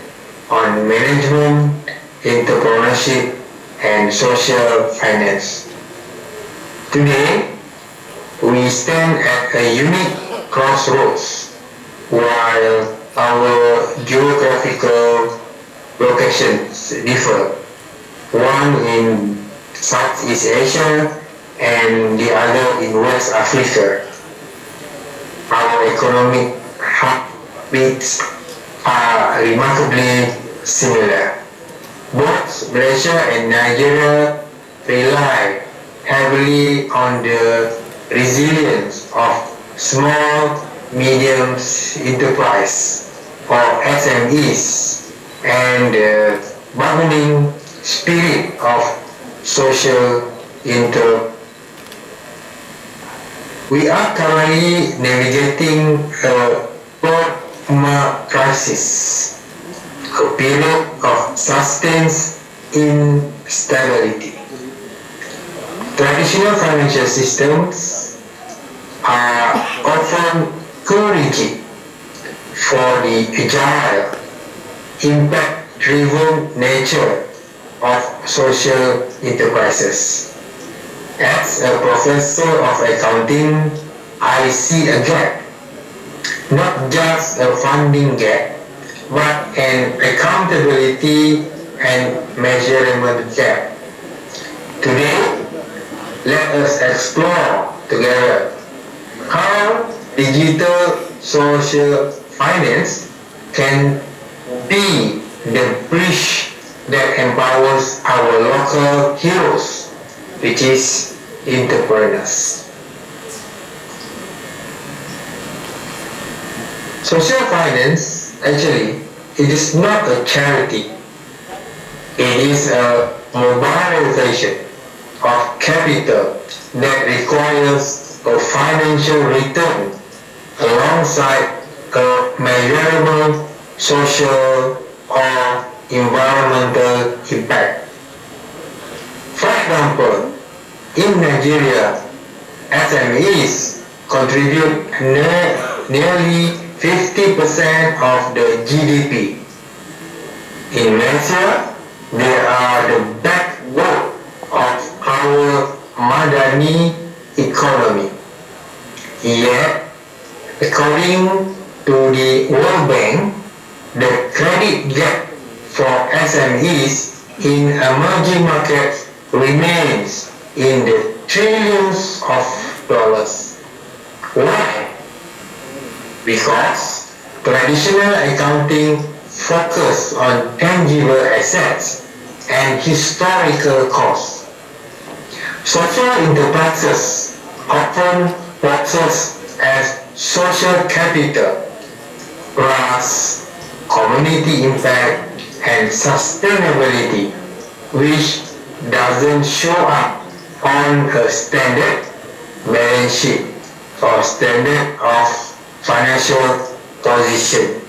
on management, entrepreneurship, and social finance. Today, we stand at a unique crossroads. While our geographical locations differ, one in Southeast Asia and the other in West Africa, our economic heartbeats are remarkably similar. Both Malaysia and Nigeria rely heavily on the resilience of small, medium enterprise or SMEs and the bargaining spirit of social enterprise. We are currently navigating a post-market crisis, a period of sustained instability. Traditional financial systems are often too rigid for the agile, impact-driven nature of social enterprises. As a professor of accounting, I see a gap, not just a funding gap, but an accountability and measurement gap. Today, let us explore together how digital social finance can be the bridge that empowers our local heroes, which is entrepreneurs. Social finance, actually, it is not a charity. It is a mobilization of capital that requires a financial return alongside a measurable social or environmental impact. For example, in Nigeria, SMEs contribute nearly 50% of the GDP. In Malaysia, they are the backbone of our Madani economy. Yet, according to the World Bank, the credit gap for SMEs in emerging markets remains in the trillions of dollars. Why? Because traditional accounting focus on tangible assets and historical costs. Social enterprises often possess as social capital, plus community impact and sustainability, which doesn't show up on a standard balance sheet or standard of financial position.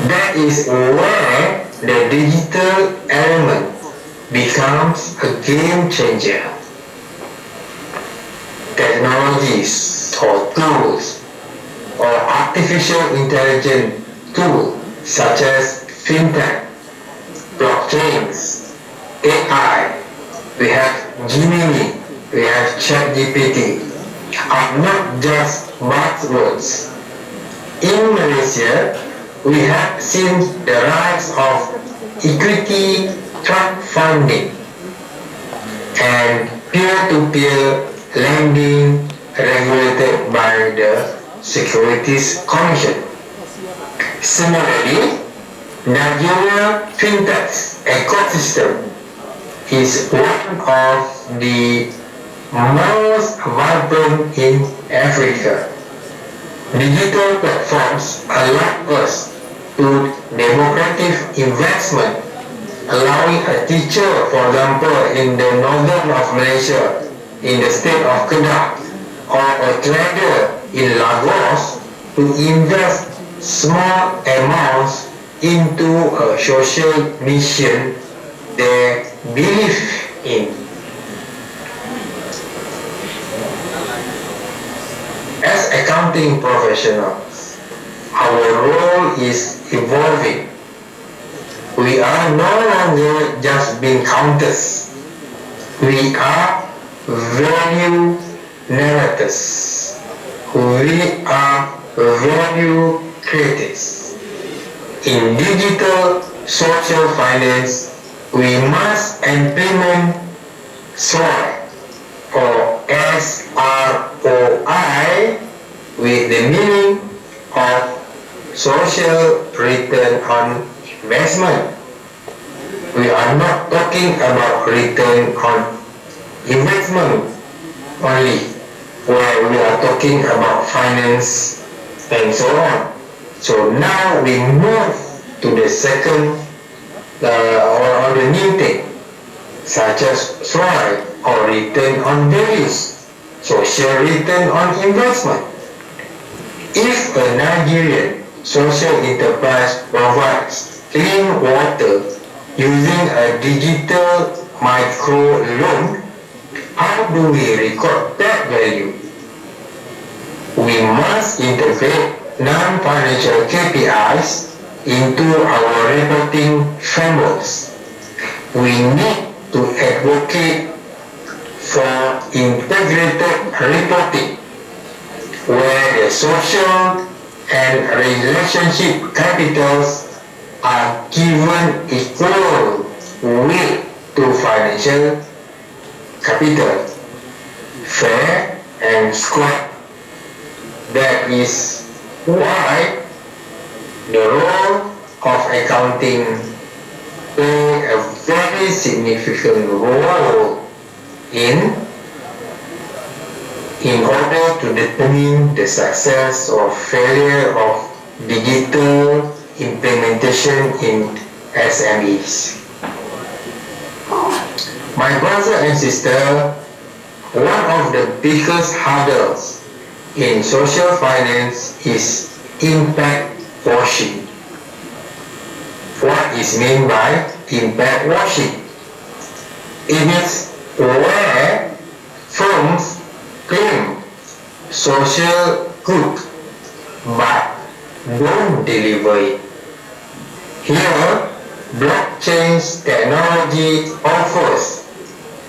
That is where the digital element becomes a game changer. Technologies or tools or artificial intelligence tools such as fintech, blockchains, AI, we have Gemini, we have ChatGPT, are not just buzzwords. In Malaysia, we have seen the rise of equity crowdfunding and peer-to-peer lending regulated by the Securities Commission. Similarly, Nigeria fintech ecosystem is one of the most vibrant in Africa. Digital platforms allow us to democratic investment, allowing a teacher, for example, in the northern of Malaysia, in the state of Kedah, or a trader in Lagos to invest small amounts into a social mission they believe in. As accounting professionals, our role is evolving. We are no longer just being counters. We are value narrators. We are value creators. In digital social finance, we must implement SROI or SROI with the meaning of social return on investment. We are not talking about return on investment only, where we are talking about finance and so on. So now we move to the second or the new thing, such as SROI or return on values, social return on investment. If a Nigerian social enterprise provides clean water using a digital micro loan, how do we record that value? We must integrate non-financial KPIs into our reporting frameworks. We need to advocate for integrated reporting, where the social and relationship capitals are given equal weight to financial capital, fair and square. That is why the role of accounting play a very significant role in order to determine the success or failure of digital implementation in SMEs. My brother and sister, one of the biggest hurdles in social finance is impact washing. What is meant by impact washing? It is where firms claim social good but don't deliver it. Here, blockchain technology offers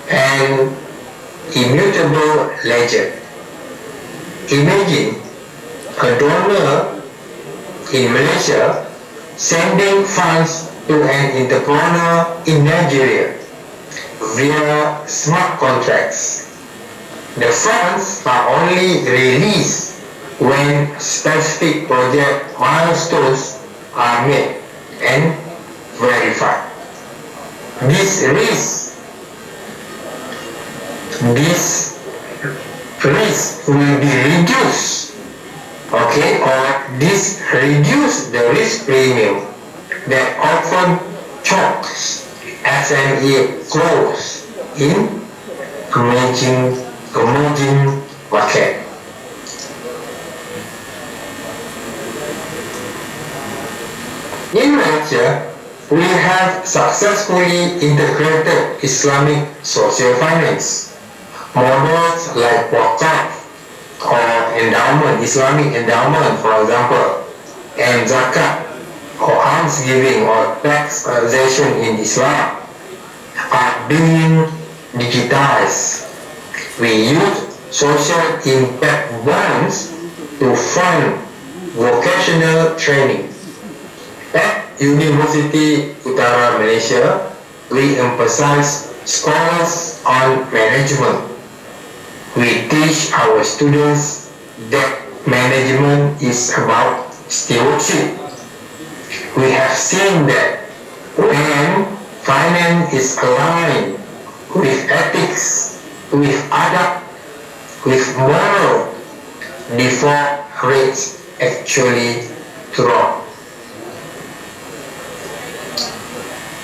an immutable ledger. Imagine a donor in Malaysia sending funds to an entrepreneur in Nigeria via smart contracts. The funds are only released when specific project milestones are met and verified. This risk will be reduced, okay, or this reduce the risk premium that often chokes SME growth in emerging market. In Malaysia, we have successfully integrated Islamic social finance. Models like wakaf or endowment, Islamic endowment for example, and zakat or almsgiving or taxation in Islam are being digitized. We use social impact bonds to fund vocational training. At University Utara Malaysia, we emphasize scholars on management. We teach our students that management is about stewardship. We have seen that when finance is aligned with ethics, with adab, with moral, default rates actually drop.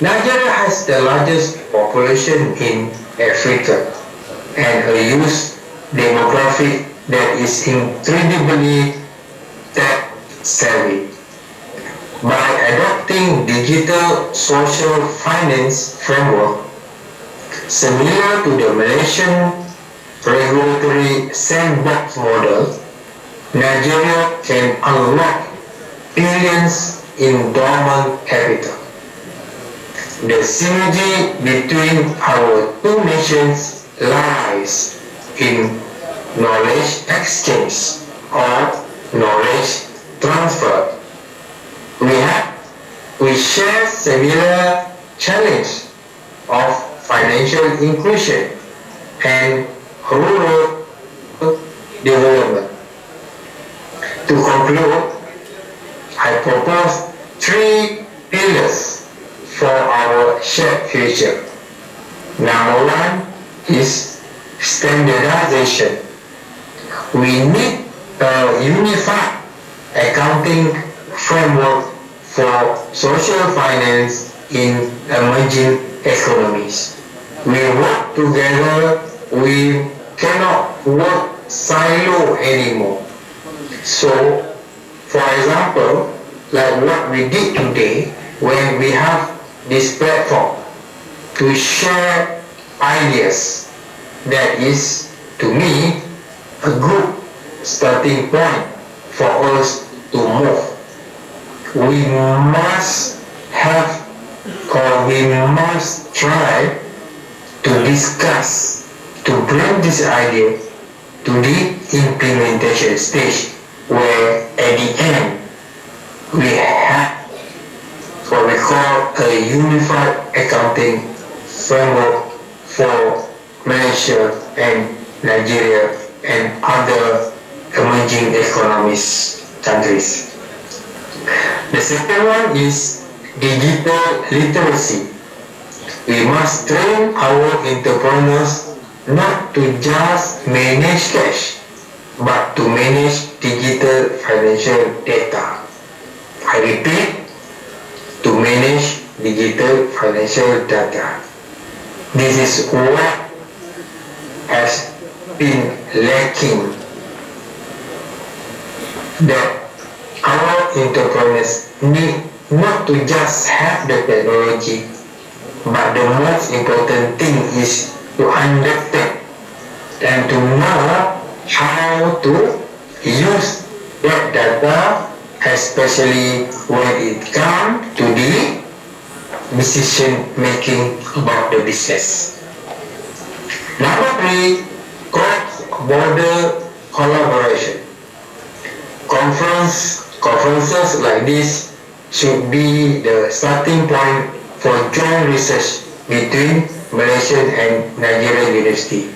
Nigeria has the largest population in Africa and a youth demographic that is incredibly tech-savvy. By adopting digital social finance framework similar to the Malaysian regulatory sandbox model, Nigeria can unlock billions in dormant capital. The synergy between our two nations lies in knowledge exchange or knowledge transfer. We share similar challenge of financial inclusion and rural development. To conclude, I propose 3 pillars for our shared future. Number 1 is standardization. We need a unified accounting framework for social finance in emerging economies. We work together, we cannot work silo anymore. So, for example, like what we did today, when we have this platform to share ideas, that is, to me, a good starting point for us to move. We must try to discuss, to bring this idea to the implementation stage, where at the end we have what we call a unified accounting framework for Malaysia and Nigeria and other emerging economies countries. The second one is digital literacy. We must train our entrepreneurs not to just manage cash, but to manage digital financial data. I repeat, to manage digital financial data. This is what has been lacking, that our entrepreneurs need not to just have the technology, but the most important thing is to understand and to know how to use that data, especially when it comes to the decision making about the business. Number 3, cross-border collaboration. Conferences like this should be the starting point for joint research between Malaysian and Nigerian university.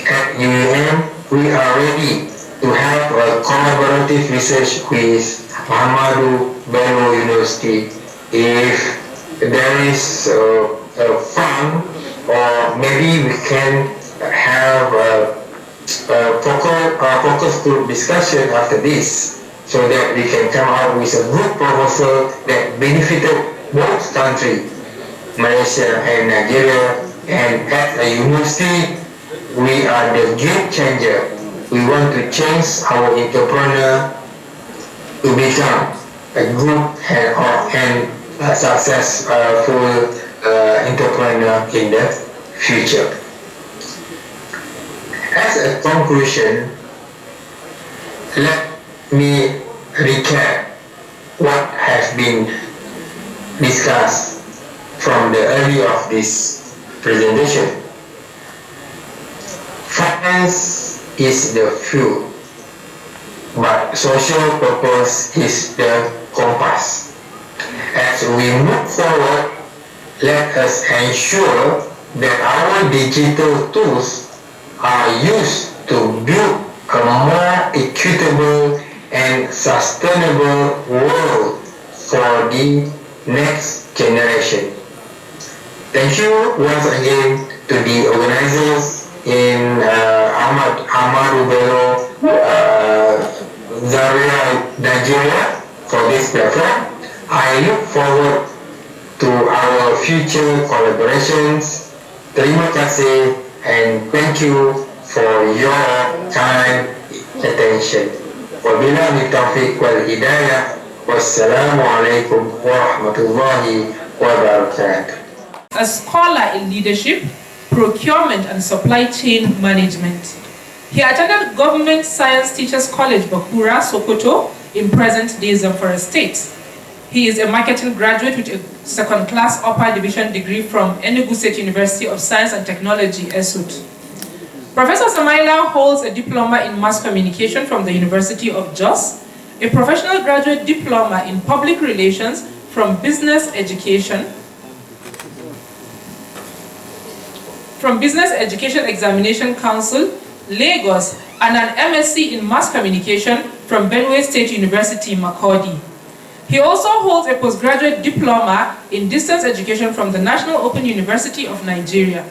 At UAM, we are ready to have a collaborative research with Ahmadu, Bello University. If there is a fund, or maybe we can have a focus group discussion after this, so that we can come out with a good proposal that benefited both countries, Malaysia and Nigeria. And at a university, we are the game changer. We want to change our entrepreneur to become a good and successful entrepreneur in the future. As a conclusion, let me recap what has been discussed from the early of this presentation. Finance is the fuel, but social purpose is the compass. As we move forward, let us ensure that our digital tools are used to build a more equitable and sustainable world for the next generation. Thank you once again to the organizers in Ahmadu Bello, Zaria, Nigeria for this platform. I look forward to our future collaborations. Terima kasih and thank you for your time attention. Wabillahi taufiq wal hidayah. Wassalamualaikum warahmatullahi wabarakatuh. A scholar in leadership, procurement and supply chain management. He attended Government Science Teachers College, Bakura, Sokoto, in present-day Zamfara State. He is a marketing graduate with a second-class upper division degree from Enugu State University of Science and Technology, ESUT. Professor Samaila holds a diploma in mass communication from the University of Jos, a professional graduate diploma in public relations from Business Education Examination Council, Lagos, and an MSc in mass communication from Benue State University, Makurdi. He also holds a postgraduate diploma in distance education from the National Open University of Nigeria.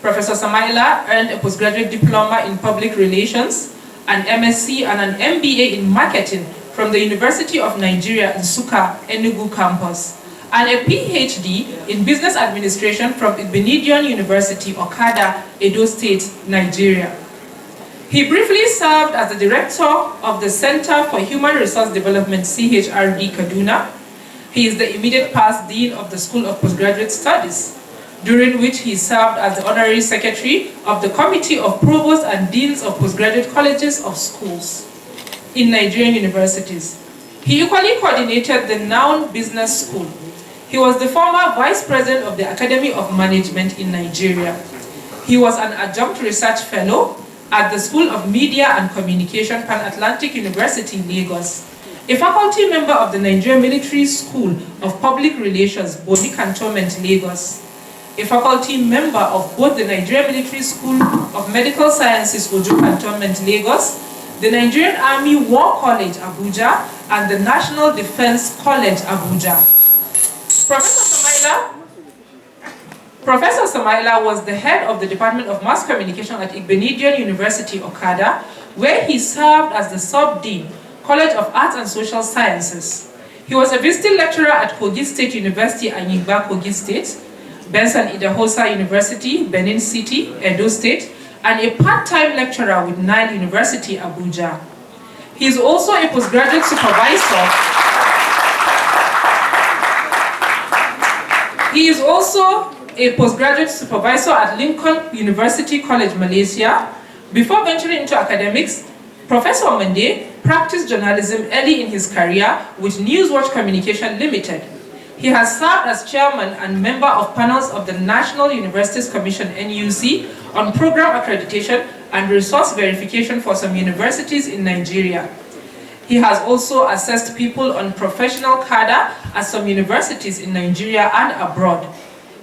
Professor Samaila earned a postgraduate diploma in public relations, an MSc and an MBA in marketing from the University of Nigeria, Nsukka, Enugu campus, and a PhD in business administration from Igbinidion University, Okada, Edo State, Nigeria. He briefly served as the director of the Center for Human Resource Development, CHRD, Kaduna. He is the immediate past dean of the School of Postgraduate Studies, during which he served as the honorary secretary of the Committee of Provosts and Deans of Postgraduate Colleges of Schools in Nigerian universities. He equally coordinated the Noun Business School. He was the former vice president of the Academy of Management in Nigeria. He was an adjunct research fellow at the School of Media and Communication, Pan-Atlantic University, Lagos, a faculty member of the Nigerian Military School of Public Relations, Boni Cantonment, Lagos, a faculty member of both the Nigerian Military School of Medical Sciences, Ojo Cantonment, Lagos, the Nigerian Army War College, Abuja, and the National Defense College, Abuja. Professor Samaila was the head of the Department of Mass Communication at Igbinidion University, Okada, where he served as the sub-dean, College of Arts and Social Sciences. He was a visiting lecturer at Kogi State University, Anyigba, Kogi State, Benson Idahosa University, Benin City, Edo State, and a part-time lecturer with Nile University, Abuja. He is also a postgraduate supervisor. He is also a postgraduate supervisor at Lincoln University College, Malaysia. Before venturing into academics, Professor Mende practiced journalism early in his career with Newswatch Communication Limited. He has served as chairman and member of panels of the National Universities Commission, NUC, on program accreditation and resource verification for some universities in Nigeria. He has also assessed people on professional cadre at some universities in Nigeria and abroad.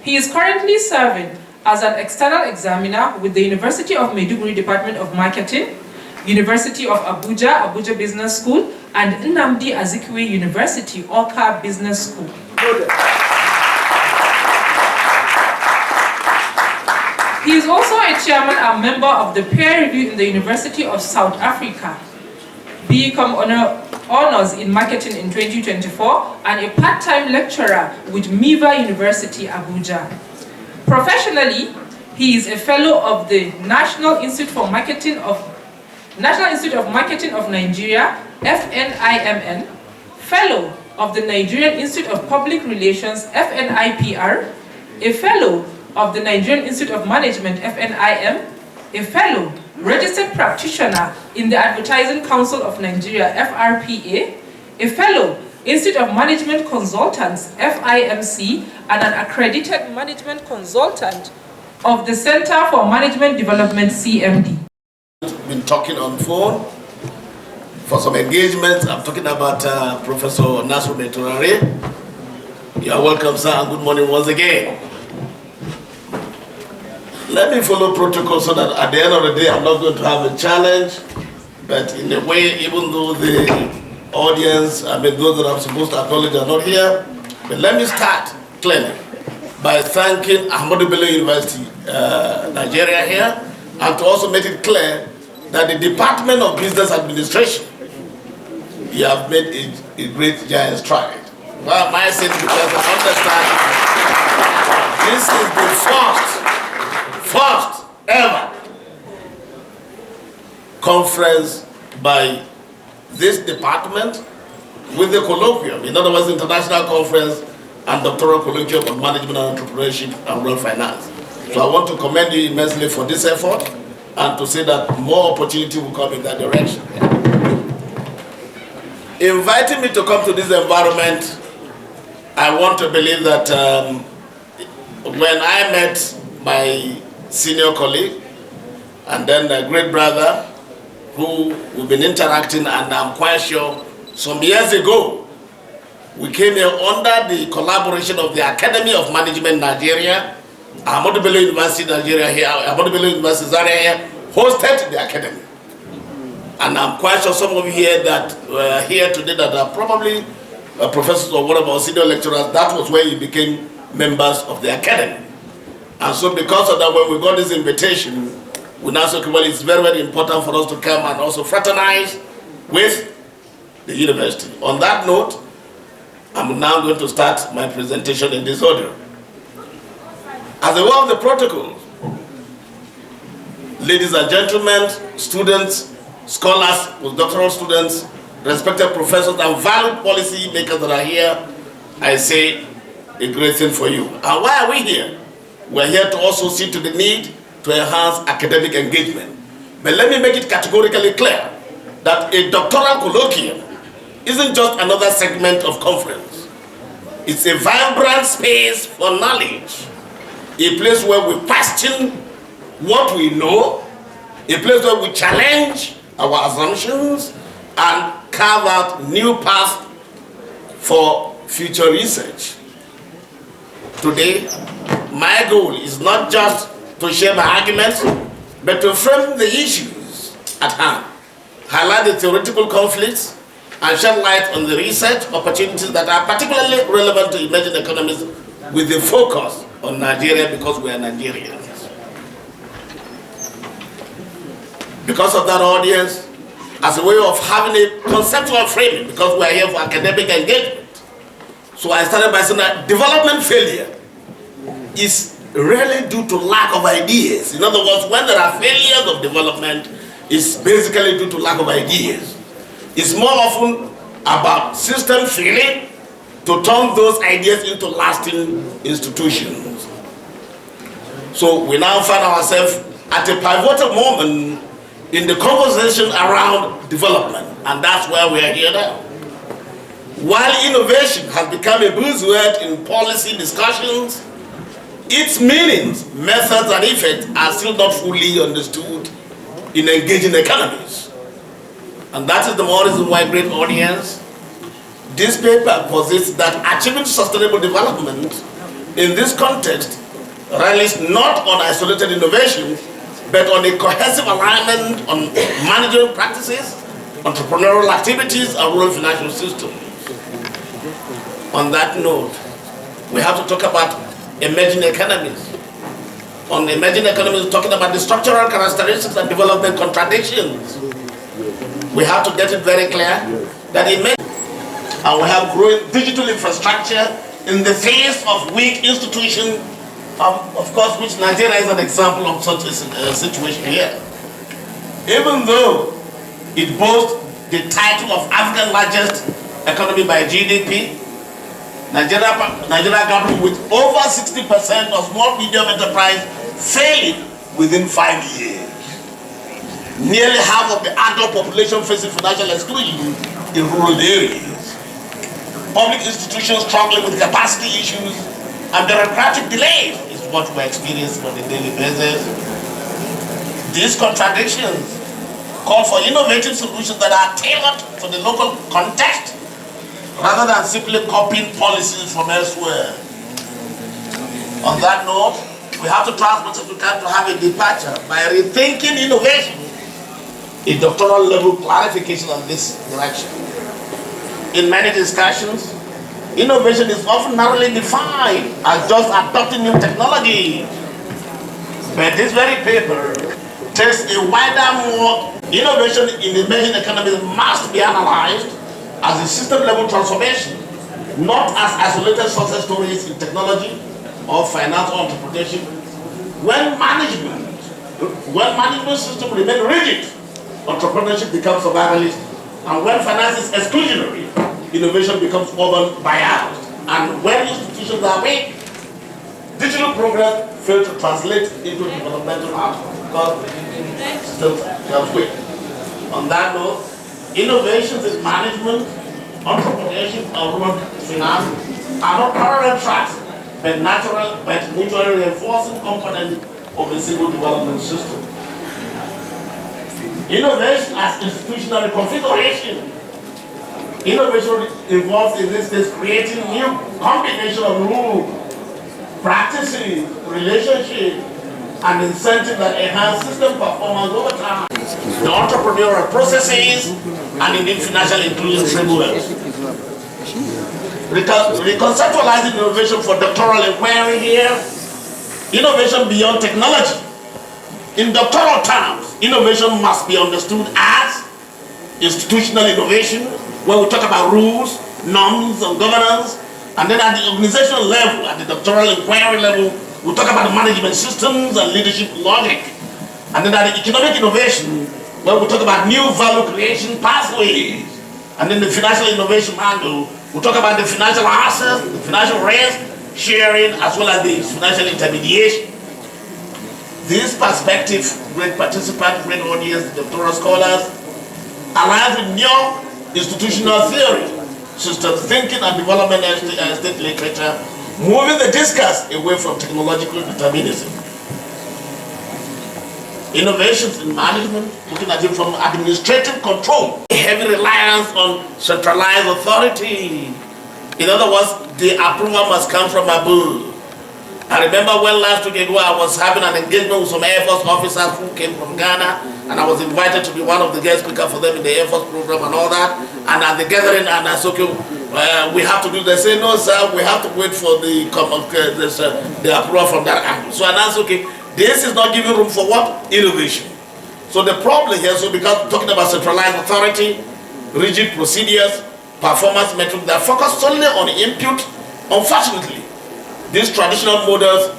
He is currently serving as an external examiner with the University of Maiduguri Department of Marketing University of Abuja, Abuja Business School, and Nnamdi Azikiwe University, Awka Business School. He is also a chairman and member of the peer review in the University of South Africa, become honors in marketing in 2024, and a part-time lecturer with Miva University, Abuja. Professionally, he is a fellow of the National Institute of Marketing of Nigeria, FNIMN, fellow of the Nigerian Institute of Public Relations, FNIPR, a fellow of the Nigerian Institute of Management, FNIM, a fellow, registered practitioner in the Advertising Council of Nigeria, FRPA, a fellow, Institute of Management Consultants, FIMC, and an accredited management consultant of the Center for Management Development, CMD. Been talking on phone for some engagements. I'm talking about Professor Nasru Meturare. You are welcome, sir, and good morning once again. Let me follow protocol so that at the end of the day, I'm not going to have a challenge, but in a way, even though the audience, those that I'm supposed to acknowledge are not here, but let me start clearly by thanking Ahmadu Bello University, Nigeria here, and to also make it clear that the Department of Business Administration, you have made a great giant stride. Well, my saying because I understand this is the first ever conference by this department with the colloquium, in other words, International Conference and Doctoral Colloquium of Management and Entrepreneurship and Rural Finance. So I want to commend you immensely for this effort and to say that more opportunity will come in that direction. Inviting me to come to this environment, I want to believe that when I met my senior colleague and then a great brother who we've been interacting, and I'm quite sure some years ago we came here under the collaboration of the Academy of Management Nigeria, Ahmadu Bello University Nigeria here, Ahmadu Bello University Zaria here, hosted the academy. And I'm quite sure some of you here that were here today that are probably professors or one of our senior lecturers, that was where you became members of the academy. And so because of that, when we got this invitation, we now said, well, it's very, very important for us to come and also fraternize with the university. On that note, I'm now going to start my presentation in this order. As a one of the protocols, ladies and gentlemen, students, scholars, postdoctoral students, respected professors, and valued policy makers that are here, I say a great thing for you. And why are we here? We're here to also see to the need to enhance academic engagement. But let me make it categorically clear that a doctoral colloquium isn't just another segment of conference. It's a vibrant space for knowledge, a place where we question what we know, a place where we challenge our assumptions and carve out new paths for future research. Today, my goal is not just to share my arguments, but to frame the issues at hand, highlight the theoretical conflicts, and shed light on the research opportunities that are particularly relevant to emerging economies with a focus on Nigeria because we are Nigerians. Because of that audience, as a way of having a conceptual framing, because we are here for academic engagement. So I started by saying that development failure is rarely due to lack of ideas. In other words, when there are failures of development, it's basically due to lack of ideas. It's more often about system failing to turn those ideas into lasting institutions. So we now find ourselves at a pivotal moment in the conversation around development, and that's where we are here now. While innovation has become a buzzword in policy discussions, its meanings, methods, and effects are still not fully understood in engaging economies. And that is the more reason why, great audience, this paper posits that achieving sustainable development in this context relies not on isolated innovation, but on a cohesive alignment on management practices, entrepreneurial activities, and rural financial system. On that note, we have to talk about emerging economies. On emerging economies, we're talking about the structural characteristics and development contradictions. We have to get it very clear that and we have growing digital infrastructure in the face of weak institutions, of course, which Nigeria is an example of such a situation here. Even though it boasts the title of Africa's largest economy by GDP, Nigeria government with over 60% of small medium enterprise failing within 5 years. Nearly half of the adult population facing financial exclusion in rural areas. Public institutions struggling with capacity issues and bureaucratic delays is what we're experiencing on a daily basis. These contradictions call for innovative solutions that are tailored to the local context rather than simply copying policies from elsewhere. On that note, we have to try as much as we can to have a departure by rethinking innovation, a doctoral level clarification on this direction. In many discussions, innovation is often narrowly defined as just adopting new technology. But this very paper takes a wider, more innovation in emerging economies must be analyzed as a system-level transformation, not as isolated success stories in technology or finance or entrepreneurship. When management systems remain rigid, entrepreneurship becomes survivalist, and when finance is exclusionary, innovation becomes urban biased. And when institutions are weak, digital progress fails to translate into developmental outcomes because systems are weak. On that note, innovations in management, entrepreneurship, and rural finance are not parallel tracks, but natural, but mutually reinforcing components of a single development system. Innovation as institutional configuration. Innovation involves, in this case, creating new combination of rules, practices, relationships, and incentives that enhance system performance over time. The entrepreneurial processes and indeed financial inclusion frameworks. Reconceptualizing innovation for doctoral inquiry here. Innovation beyond technology. In doctoral terms, innovation must be understood as institutional innovation, where we talk about rules, norms, and governance, and then at the organizational level, at the doctoral inquiry level, we talk about management systems and leadership logic. And then at the economic innovation, where we talk about new value creation pathways. And then the financial innovation angle, we talk about the financial assets, the financial risk sharing, as well as the financial intermediation. This perspective, great participants, great audience, doctoral scholars, aligns with new institutional theory, systems thinking and development state literature, moving the discourse away from technological determinism. Innovations in management, looking at it from administrative control, heavy reliance on centralized authority. In other words, the approval must come from above. I remember when last week ago I was having an engagement with some Air Force officers who came from Ghana, and I was invited to be one of the guest speakers for them in the Air Force program and all that. And at the gathering, and I said, okay, we have to do this. They say, no, sir, we have to wait for the approval from that angle. So I asked, okay, this is not giving room for what? Innovation. So the problem here, so because we're talking about centralized authority, rigid procedures, performance metrics that focus solely on input, unfortunately, these traditional models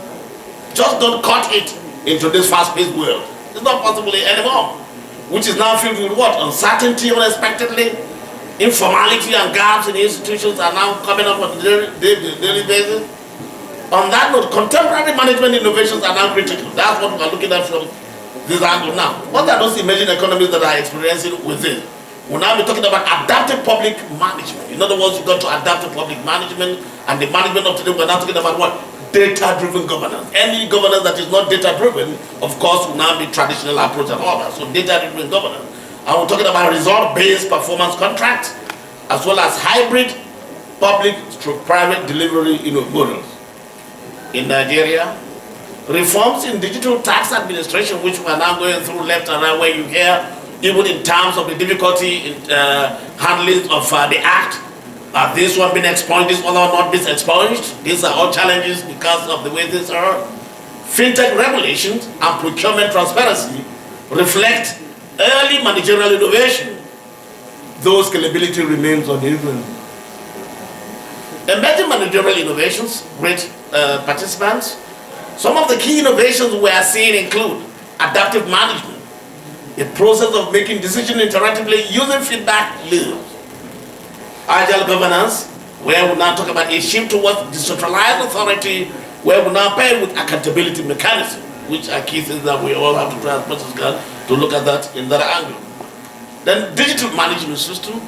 just don't cut it into this fast-paced world. It's not possible anymore, which is now filled with what? Uncertainty unexpectedly, informality and gaps in institutions are now coming up on a daily basis. On that note, contemporary management innovations are now critical. That's what we're looking at from this angle now. What are those emerging economies that are experiencing within? We'll now be talking about adaptive public management. In other words, you've got to adapt to public management, and the management of today, we're now talking about what? Data-driven governance. Any governance that is not data-driven, of course, will now be traditional approach and all that. So data-driven governance. And we're talking about result-based performance contracts, as well as hybrid public-private delivery models. In Nigeria, reforms in digital tax administration, which we are now going through left and right, where you hear, even in terms of the difficulty in handling of the act, this one being expunged, this one not being expunged. These are all challenges because of the way things are. Fintech regulations and procurement transparency reflect early managerial innovation, though scalability remains uneven. Emerging managerial innovations, great participants. Some of the key innovations we are seeing include adaptive management, a process of making decisions interactively using feedback loops. Agile governance, where we now talk about a shift towards decentralized authority, where we now pair with accountability mechanism, which are key things that we all have to try as much as can to look at that in that angle. Then digital management system,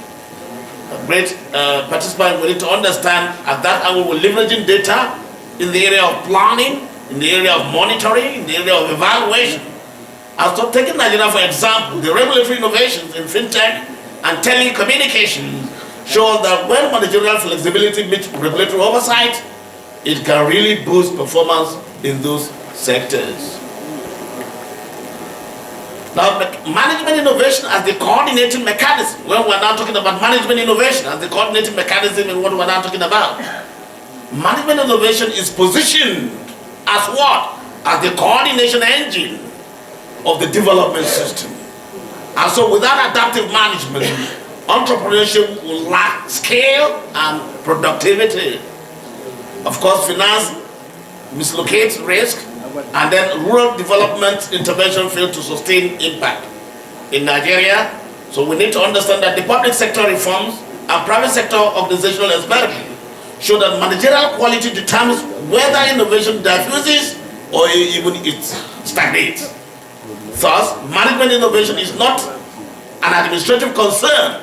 a great participant, we need to understand at that angle we're leveraging data in the area of planning, in the area of monitoring, in the area of evaluation. And so taking Nigeria for example, the regulatory innovations in fintech and telecommunications shows that when managerial flexibility meets regulatory oversight, it can really boost performance in those sectors. Now, management innovation as the coordinating mechanism, when we're now talking about management innovation as the coordinating mechanism in what we're now talking about, management innovation is positioned as what? As the coordination engine of the development system. And so without adaptive management, entrepreneurship will lack scale and productivity. Of course, finance mislocates risk, and then rural development intervention fail to sustain impact in Nigeria. So we need to understand that the public sector reforms and private sector organizational experiment show that managerial quality determines whether innovation diffuses or even it stagnates. Thus, management innovation is not an administrative concern.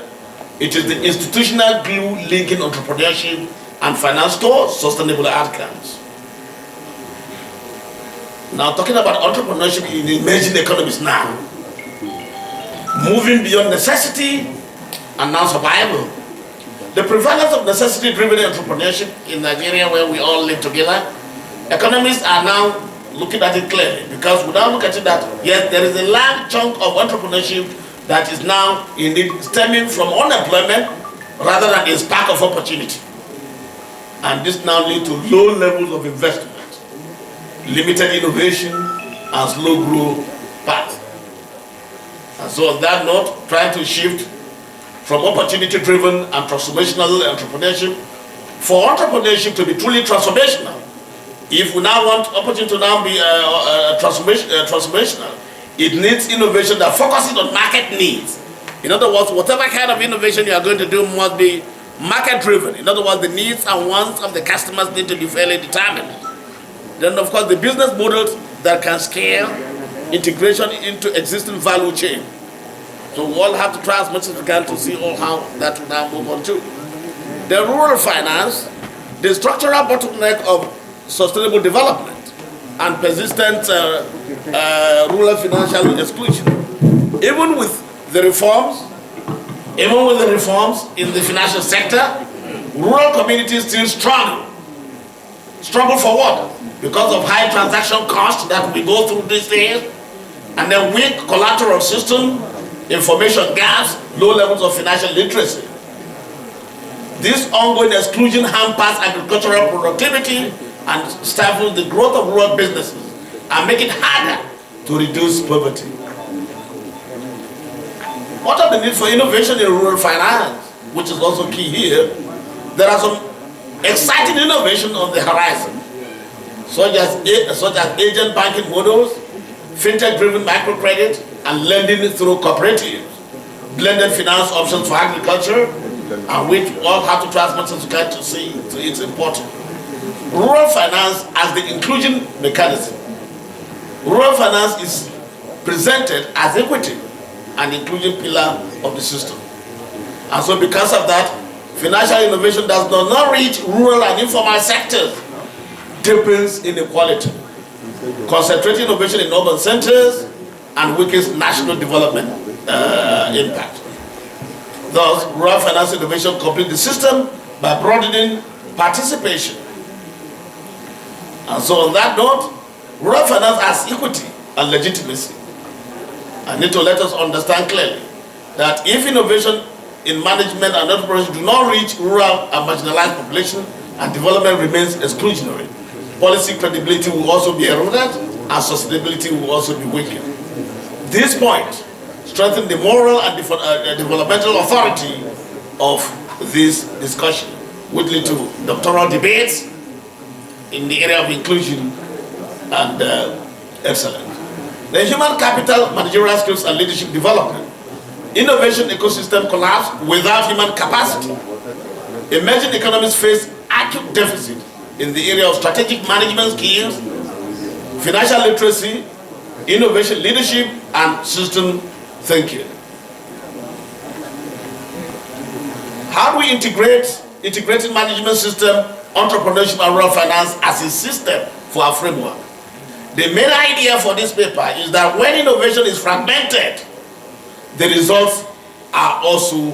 It is the institutional glue linking entrepreneurship and finance to sustainable outcomes. Now, talking about entrepreneurship in emerging economies now, moving beyond necessity and now survival. The prevalence of necessity-driven entrepreneurship in Nigeria, where we all live together, economists are now looking at it clearly, because we now look at it that, yes, there is a large chunk of entrepreneurship that is now indeed stemming from unemployment rather than a spark of opportunity. And this now leads to low levels of investment, limited innovation, and slow growth path. And so on that note, trying to shift from opportunity-driven and transformational entrepreneurship, for entrepreneurship to be truly transformational, if we now want opportunity to now be transformational, it needs innovation that focuses on market needs. In other words, whatever kind of innovation you are going to do must be market-driven. In other words, the needs and wants of the customers need to be fairly determined. Then, of course, the business models that can scale integration into existing value chain. So we all have to try as much as we can to see how that will now move on to. The rural finance, the structural bottleneck of sustainable development and persistent rural financial exclusion. Even with the reforms in the financial sector, rural communities still struggle. Struggle for what? Because of high transaction costs that we go through these days, and then weak collateral system, information gaps, low levels of financial literacy. This ongoing exclusion hampers agricultural productivity and stifles the growth of rural businesses and make it harder to reduce poverty. What are the needs for innovation in rural finance, which is also key here? There are some exciting innovations on the horizon, such as agent banking models, fintech-driven microcredit, and lending through cooperatives, blended finance options for agriculture, and which all have to try as much as we can to see it's important. Rural finance as the inclusion mechanism. Rural finance is presented as equity and inclusion pillar of the system. And so because of that, financial innovation does not reach rural and informal sectors, deepens inequality, concentrating innovation in urban centers, and weakens national development impact. Thus, rural finance innovation completes the system by broadening participation. And so on that note, Rural finance has equity and legitimacy. I need to let us understand clearly that if innovation in management and entrepreneurship do not reach rural and marginalized population and development remains exclusionary, policy credibility will also be eroded and sustainability will also be weakened. This point strengthens the moral and developmental authority of this discussion, which lead to doctoral debates in the area of inclusion and excellence. The human capital, managerial skills and leadership development. Innovation ecosystem collapse without human capacity. Emerging economies face acute deficit in the area of strategic management skills, financial literacy, innovation leadership, and system thinking. How do we integrate integrated management system, entrepreneurship, and rural finance as a system for our framework? The main idea for this paper is that when innovation is fragmented, the results are also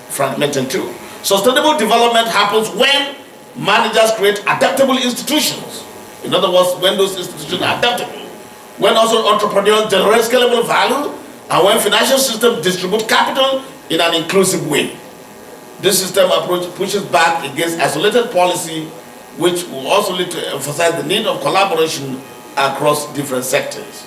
fragmented too. Sustainable development happens when managers create adaptable institutions. In other words, when those institutions are adaptable, when also entrepreneurs generate scalable value, and when financial systems distribute capital in an inclusive way. This system approach pushes back against isolated policy, which will also lead to emphasize the need of collaboration across different sectors.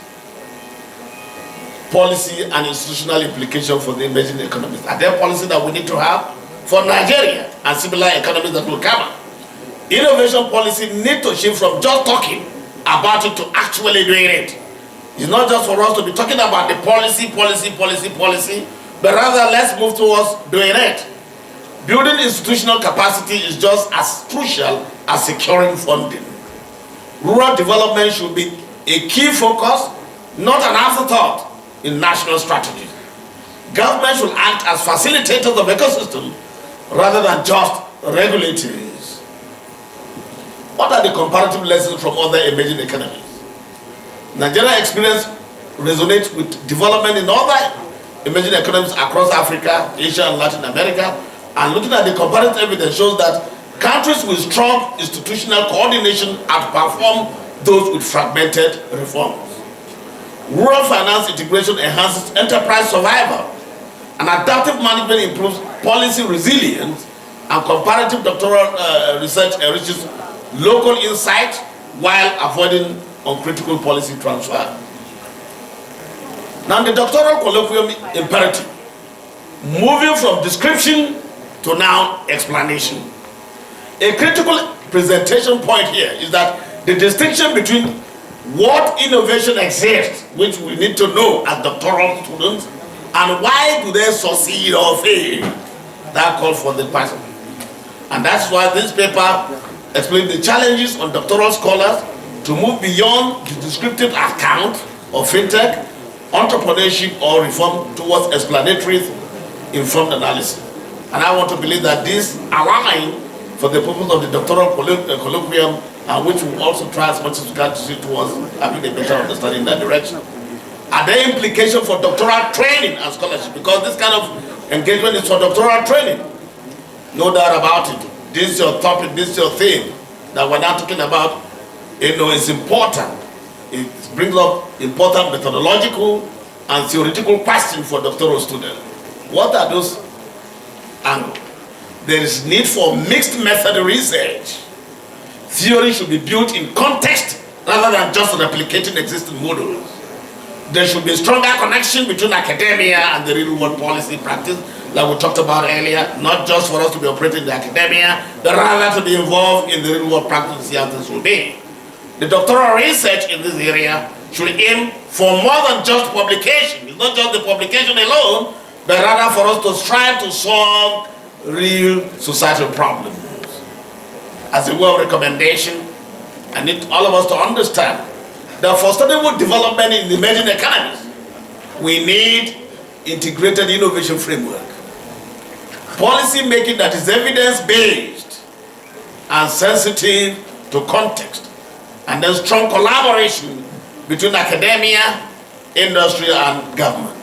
Policy and institutional implication for the emerging economies. Are there policies that we need to have for Nigeria and similar economies that will come up? Innovation policy need to shift from just talking about it to actually doing it. It's not just for us to be talking about the policy, but rather let's move towards doing it. Building institutional capacity is just as crucial as securing funding. Rural development should be a key focus, not an afterthought in national strategies. Government should act as facilitators of ecosystem rather than just regulators. What are the comparative lessons from other emerging economies? Nigeria experience resonates with development in other emerging economies across Africa, Asia, and Latin America, and looking at the comparative evidence shows that countries with strong institutional coordination outperform those with fragmented reforms. Rural finance integration enhances enterprise survival, and adaptive management improves policy resilience, and comparative doctoral research enriches local insight while avoiding uncritical policy transfer. Now the doctoral colloquium imperative, moving from description to now explanation. A critical presentation point here is that the distinction between what innovation exists, which we need to know as doctoral students, and why do they succeed or fail, that calls for the person. And that's why this paper explains the challenges on doctoral scholars to move beyond the descriptive account of fintech, entrepreneurship, or reform towards explanatory, informed analysis. And I want to believe that this aligns for the purpose of the doctoral colloquium, and which will also try as much as we can to see towards having a better understanding in that direction. Are there implications for doctoral training and scholarship? Because this kind of engagement is for doctoral training. No doubt about it. This is your topic, this is your theme that we're now talking about. You know, it's important. It brings up important methodological and theoretical questions for doctoral students. What are those angles? There is need for mixed method research. Theory should be built in context rather than just replicating existing models. There should be a stronger connection between academia and the real world policy practice, like we talked about earlier, not just for us to be operating in the academia, but rather to be involved in the real world practice and see how things will be. The doctoral research in this area should aim for more than just publication. It's not just the publication alone, but rather for us to strive to solve real societal problems. As a way of recommendation, I need all of us to understand that for sustainable development in the emerging economies, we need integrated innovation framework. Policy making that is evidence-based and sensitive to context, and then strong collaboration between academia, industry, and government.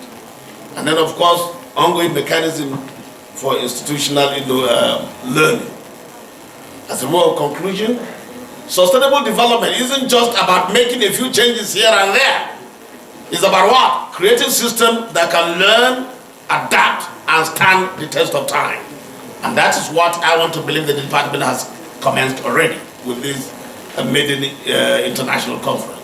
And then, of course, ongoing mechanism for institutional learning. As a way of conclusion, Sustainable development isn't just about making a few changes here and there. It's about what? Creating systems that can learn, adapt, and stand the test of time. And that is what I want to believe the department has commenced already with this Maiden International Conference.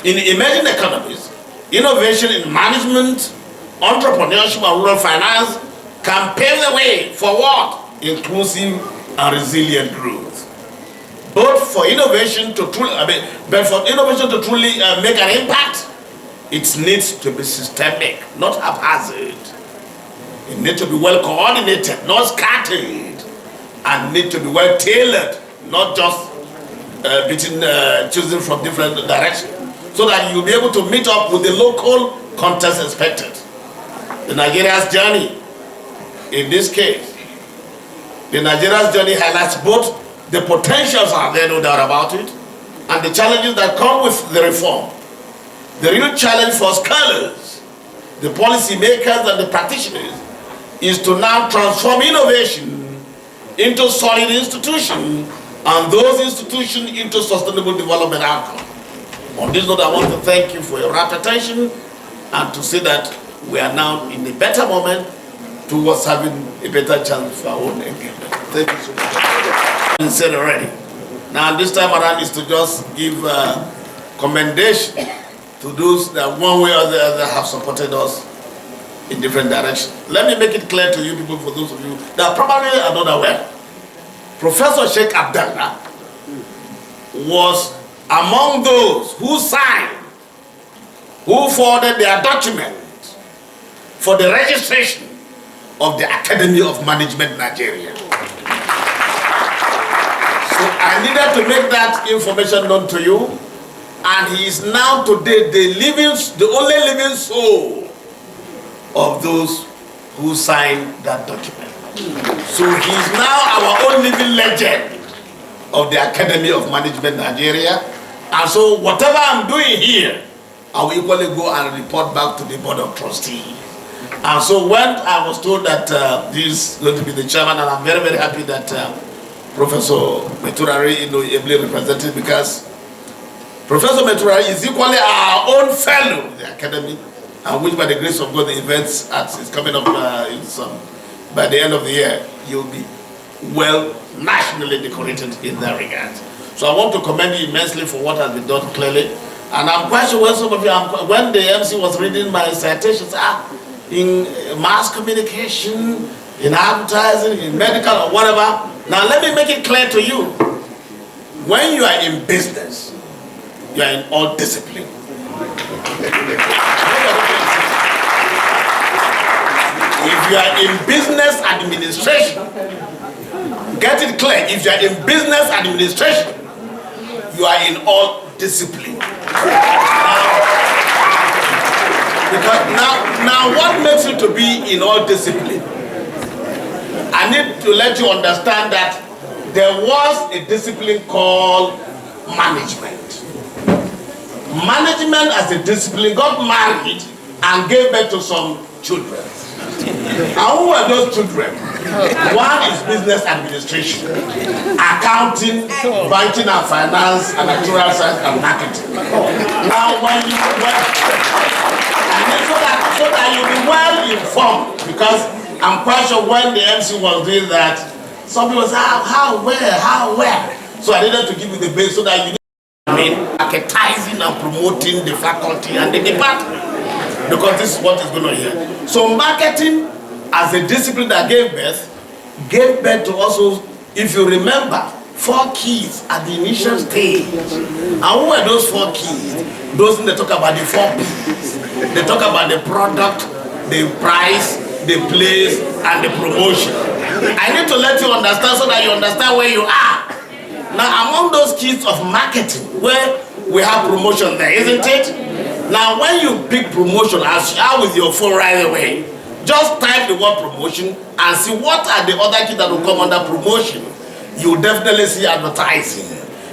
In emerging economies, innovation in management, entrepreneurship, and rural finance can pave the way for what? Inclusive and resilient growth. But for innovation to truly, make an impact, it needs to be systemic, not haphazard. It needs to be well coordinated, not scattered, and need to be well tailored, not just choosing from different directions, so that you'll be able to meet up with the local context expected. The Nigeria's journey, in this case, the Nigeria's journey highlights both the potentials are there, no doubt about it, and the challenges that come with the reform. The real challenge for scholars, the policy makers, and the practitioners is to now transform innovation into solid institutions, and those institutions into sustainable development outcomes. On this note, I want to thank you for your rapt attention and to say that we are now in a better moment towards having a better chance for our own engagement. Thank you so much. I said already. Now this time around is to just give commendation to those that one way or the other have supported us in different directions. Let me make it clear to you people, for those of you that probably are not aware. Professor Sheikh Abdullah was among those who signed, who forwarded their document for the registration of the Academy of Management Nigeria. So I needed to make that information known to you, and he is now today the only living soul of those who signed that document. So he is now our own living legend of the Academy of Management Nigeria. And so whatever I'm doing here, I will equally go and report back to the Board of Trustees. And so when I was told that this is going to be the chairman, and I'm very, very happy that Professor Meturari ably represented, because Professor Meturari is equally our own fellow in the Academy, and which by the grace of God the events is coming up by the end of the year, you'll be well nationally decorated in that regard. So I want to commend you immensely for what has been done clearly. And I'm quite sure when some of you, when the MC was reading my citations, in mass communication, in advertising, in medical or whatever. Now let me make it clear to you. When you are in business, you are in all discipline. If you are in business administration, get it clear, if you are in business administration, you are in all discipline. Because now what makes you to be in all discipline? I need to let you understand that there was a discipline called management. Management as a discipline got married and gave birth to some children. And who were those children? One is business administration, accounting, banking and finance, and natural science and marketing. Now so that you'll be well informed, because I'm quite sure when the MC was doing that, some people say, how, where? So I needed to give you the base so that you know, advertising and promoting the faculty and the department, because this is what is going on here. So marketing as a discipline that gave birth to also, if you remember, 4 keys at the initial stage. And who were those 4 keys? Those they talk about the 4 P's. They talk about the product, the price, the place, and the promotion. I need to let you understand so that you understand where you are. Now, among those keys of marketing, where we have promotion there, isn't it? Now, when you pick promotion, as you are with your phone right away, just type the word promotion and see what are the other keys that will come under promotion. You definitely see advertising.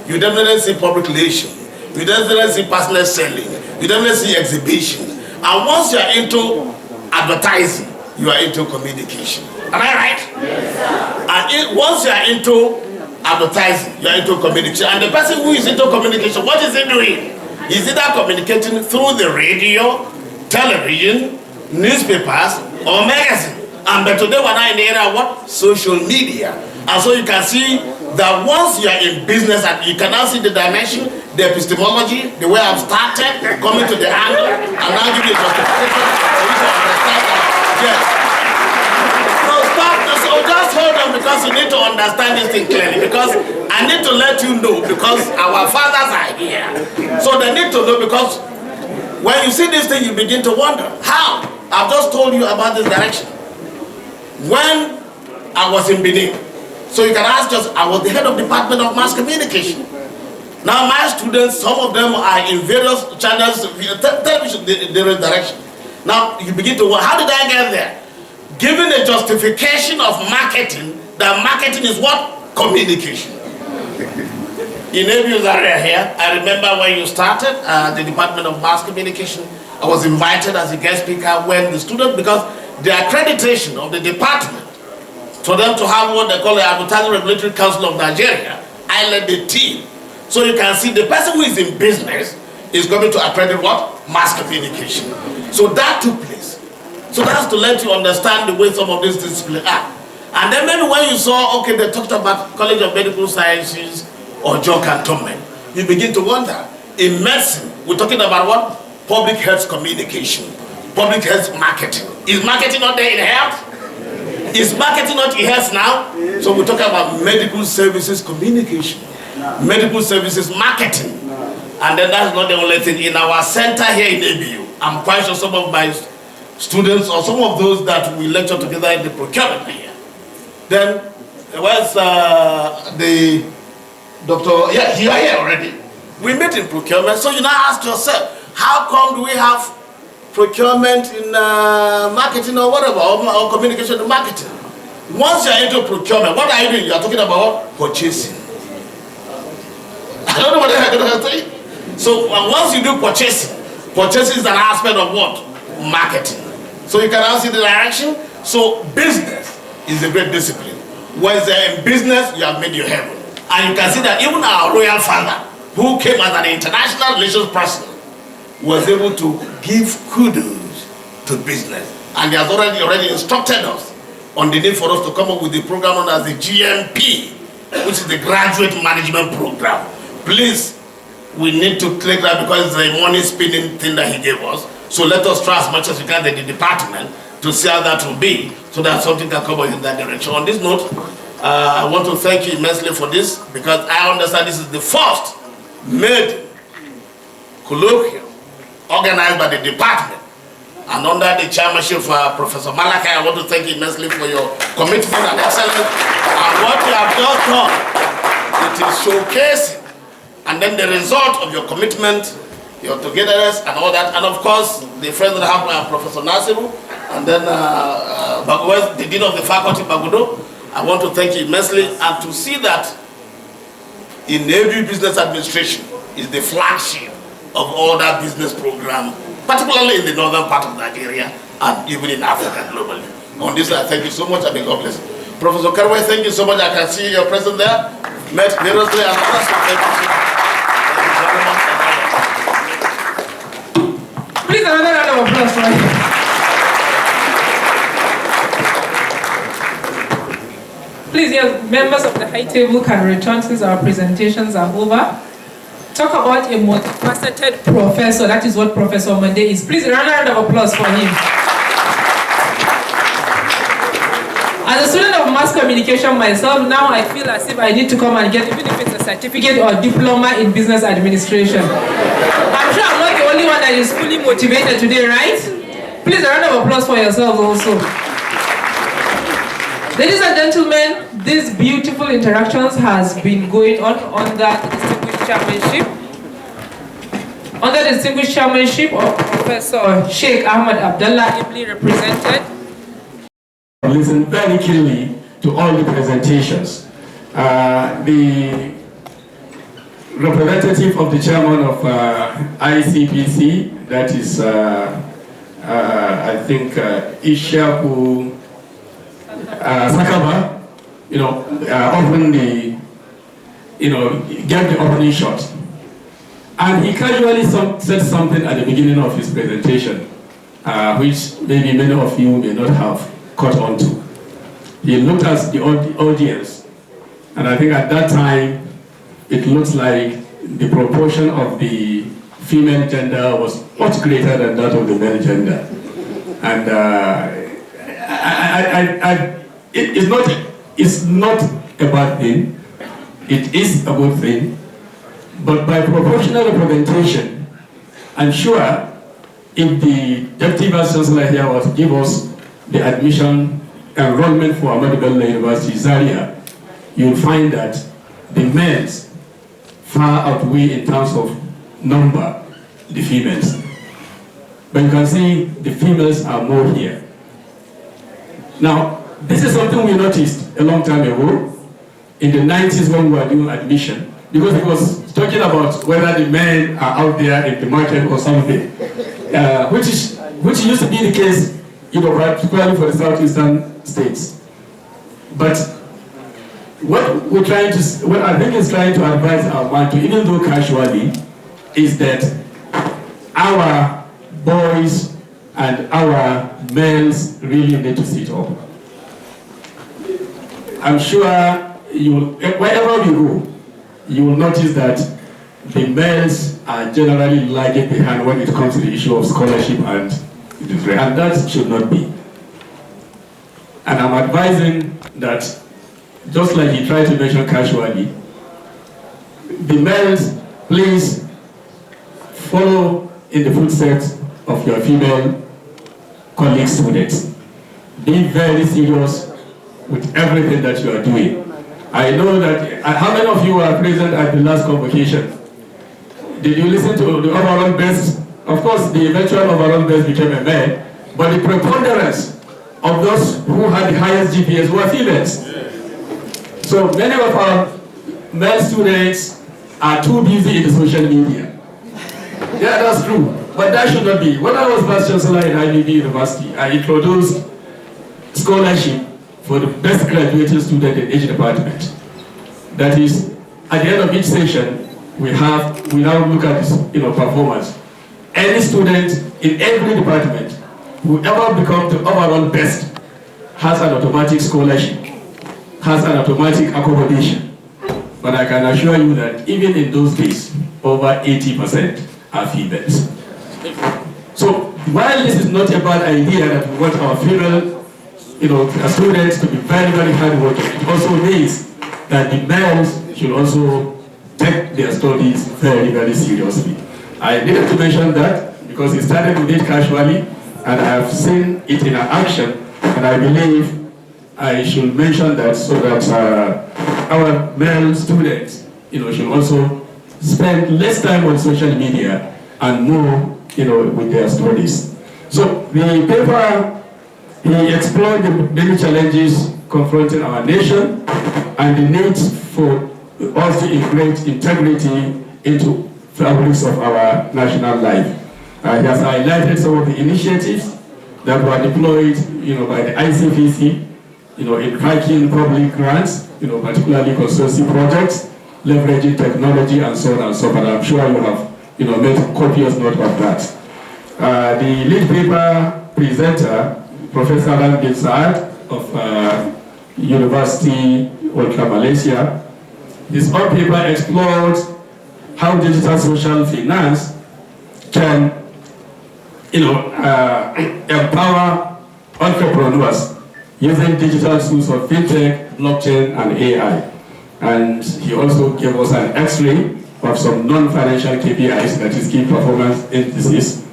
You definitely see public relations. You definitely see personal selling. You definitely see exhibition. And once you are into advertising, you are into communication. Am I right? Yes, sir. And once you are into advertising, you're into communication. And the person who is into communication, what is he doing? Is either communicating through the radio, television, newspapers, or magazine. And but today we're now in the area of what? Social media. And so you can see that once you are in business, and you can now see the dimension, the epistemology, the way I've started, coming to the angle, and now give you a justification for you to understand that, yes. So stop this, so just hold on, because you need to understand this thing clearly, because I need to let you know, because our fathers are here. So they need to know, because when you see this thing, you begin to wonder, how? I've just told you about this direction. When I was in Benin, so you can ask us, I was the head of Department of Mass Communication. Now my students, some of them are in various channels, television, the direction. Now you begin to wonder, how did I get there? Given a justification of marketing, that marketing is what? Communication. In Zaria here, I remember when you started the Department of Mass Communication, I was invited as a guest speaker when the students, because the accreditation of the department, for them to have what they call the Advertising Regulatory Council of Nigeria, I led the team. So you can see the person who is in business is going to accredit what? Mass communication. So that took place. So that's to let you understand the way some of these disciplines are. And then maybe when you saw, okay, they talked about College of Medical Sciences or John Cantonment, you begin to wonder. In medicine, we're talking about what? Public health communication, public health marketing. Is marketing not there in health? Is marketing not in health now? So we're talking about medical services communication, medical services marketing. And then that's not the only thing. In our center here in ABU, I'm quite sure some of my students or some of those that we lecture together in the procurement here. Then where's the doctor? Yeah, you are here already. We met in procurement. So you now ask yourself, how come do we have procurement in marketing or whatever, or communication and marketing? Once you're into procurement, what are you doing? You're talking about purchasing. I don't know what I'm going to say. So once you do purchasing, purchasing is an aspect of what? Marketing. So you can now see the direction. So business is a great discipline. Once you're in business, you have made your heaven. And you can see that even our royal father, who came as an international relations person, was able to give kudos to business. And he has already instructed us on the need for us to come up with the program known as the GMP, which is the Graduate Management Program. Please, we need to take that because it's a money spinning thing that he gave us. So let us try as much as we can at the department to see how that will be, so that something can come in that direction. On this note, I want to thank you immensely for this, because I understand this is the first made colloquium organized by the department and under the chairmanship of Professor Malachi. I want to thank you immensely for your commitment and excellence. And what you have just done, it is showcasing, and then the result of your commitment, your togetherness and all that. And of course, the friends that I have, Professor Nasiru, and then the Dean of the Faculty, Bagudo. I want to thank you immensely, and to see that in every business administration is the flagship of all that business program, particularly in the northern part of Nigeria and even in Africa globally. On this, I thank you so much, and may God bless you. Professor Karwe, thank you so much. I can see your presence there. Met variously and others. Thank you so much. Please, another round of applause for him. Please, yes, members of the high table can return since our presentations are over. Talk about a multifaceted professor. That is what Professor Mande is. Please, a round of applause for him. As a student of mass communication myself, now I feel as if I need to come and get, even if it's a certificate or diploma in business administration. I'm sure I'm not the only one that is fully motivated today, right? Please, a round of applause for yourselves also. Ladies and gentlemen, these beautiful interactions has been going on under the distinguished chairmanship. Under the distinguished chairmanship of Professor Sheikh Ahmad Abdullah, ably represented. Listen very keenly to all the presentations. The representative of the chairman of ICPC, that is, I think, Ishaku Sakaba, opened the gave the opening shot. And he casually said something at the beginning of his presentation, which maybe many of you may not have caught on to. He looked at the audience, and I think at that time, it looks like the proportion of the female gender was much greater than that of the male gender. And it's not a bad thing. It is a good thing. But by proportional representation, I'm sure if the Deputy Vice Chancellor here was to give us the admission enrollment for Ahmadu Bello University, Zaria, you'll find that the males far outweigh in terms of number the females. But you can see the females are more here. Now, this is something we noticed a long time ago, in the 90s when we were doing admission, because it was talking about whether the men are out there in the market or something, which used to be the case, particularly for the southeastern states. But what I think is trying to advise our man to, even though casually, is that our boys and our males really need to sit up. I'm sure wherever we go, you will notice that the males are generally lagging behind when it comes to the issue of scholarship and that should not be. And I'm advising that, just like he tried to mention casually, the males, please follow in the footsteps of your female colleague students. Be very serious with everything that you are doing. I know that, how many of you were present at the last convocation? Did you listen to the overall best? Of course, the eventual overall best became a man, but the preponderance of those who had the highest GPAs were females. So many of our male students are too busy in the social media. Yeah, that's true, but that should not be. When I was Vice Chancellor in IBB University, I introduced scholarship for the best graduating student in each department. That is, at the end of each session, we now look at this, performance. Any student in every department, whoever becomes the overall best, has an automatic scholarship, has an automatic accommodation. But I can assure you that even in those days, over 80% are females. So while this is not a bad idea that we want our female students to be very, very hardworking, it also means that the males should also take their studies very, very seriously. I needed to mention that because he started with it casually, and I have seen it in action, and I believe I should mention that so that our male students, should also spend less time on social media and more, with their studies. So the paper, he explored the many challenges confronting our nation and the need for us to integrate integrity into fabrics of our national life. He has highlighted some of the initiatives that were deployed, by the ICPC, in cracking public grants, particularly consortium projects, leveraging technology and so on and so forth. I'm sure you have, made copious note of that. The lead paper presenter, Professor Alan bin Saad of University Ultra Malaysia, his own paper explored how digital social finance can, empower entrepreneurs using digital tools of fintech, blockchain, and AI. And he also gave us an X-ray of some non-financial KPIs, that is key performance indices,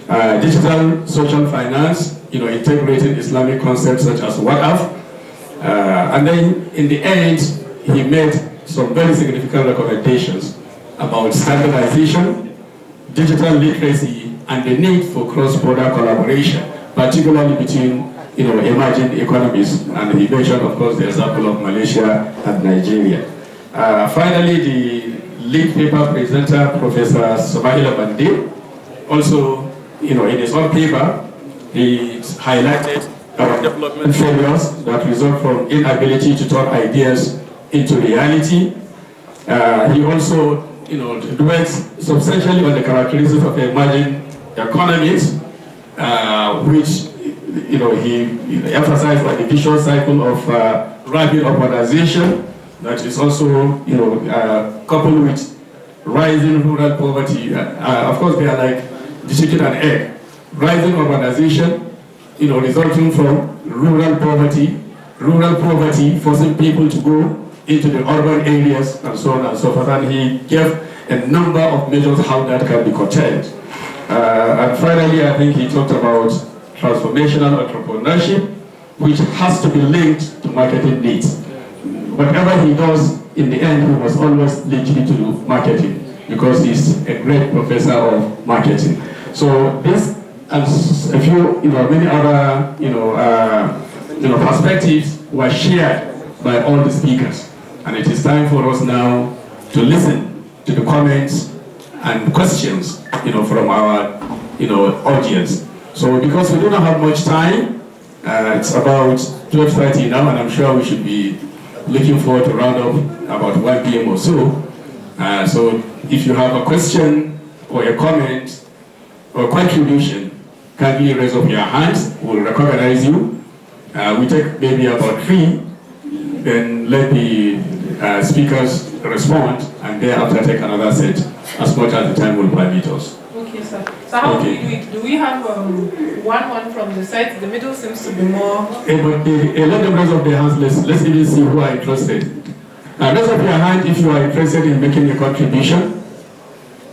digital social finance, integrating Islamic concepts such as Waqf. And then in the end, he made some very significant recommendations about standardization, digital literacy, and the need for cross-border collaboration, particularly between emerging economies. And he mentioned, of course, the example of Malaysia and Nigeria. Finally, the lead paper presenter, Professor Somaila Bande, also, in his own paper, he highlighted our development failures that result from inability to turn ideas into reality. He also, dwells substantially on the characteristics of emerging economies, which, he emphasized on the vicious cycle of rapid urbanization that is also, coupled with rising rural poverty. Of course, they are like the chicken and egg. Rising urbanization, resulting from rural poverty forcing people to go into the urban areas and so on and so forth. And he gave a number of measures how that can be curtailed. And finally, I think he talked about transformational entrepreneurship, which has to be linked to marketing needs. Whatever he does, in the end, he must always link it to marketing, because he's a great professor of marketing. So this and a few, many other, perspectives were shared by all the speakers. And it is time for us now to listen to the comments and questions, from our, audience. So because we do not have much time, it's about 12:30 now, and I'm sure we should be looking forward to round up about 1 p.m. or so. So if you have a question or a comment or contribution, kindly raise up your hands. We'll recognize you. We take maybe about 3, then let the speakers respond, and thereafter take another set, as much as the time will permit us. Okay, sir. So how do we do it? Do we have one from the side? The middle seems to be more... But let them raise up their hands. Let's even see who are interested. Raise up your hand if you are interested in making a contribution.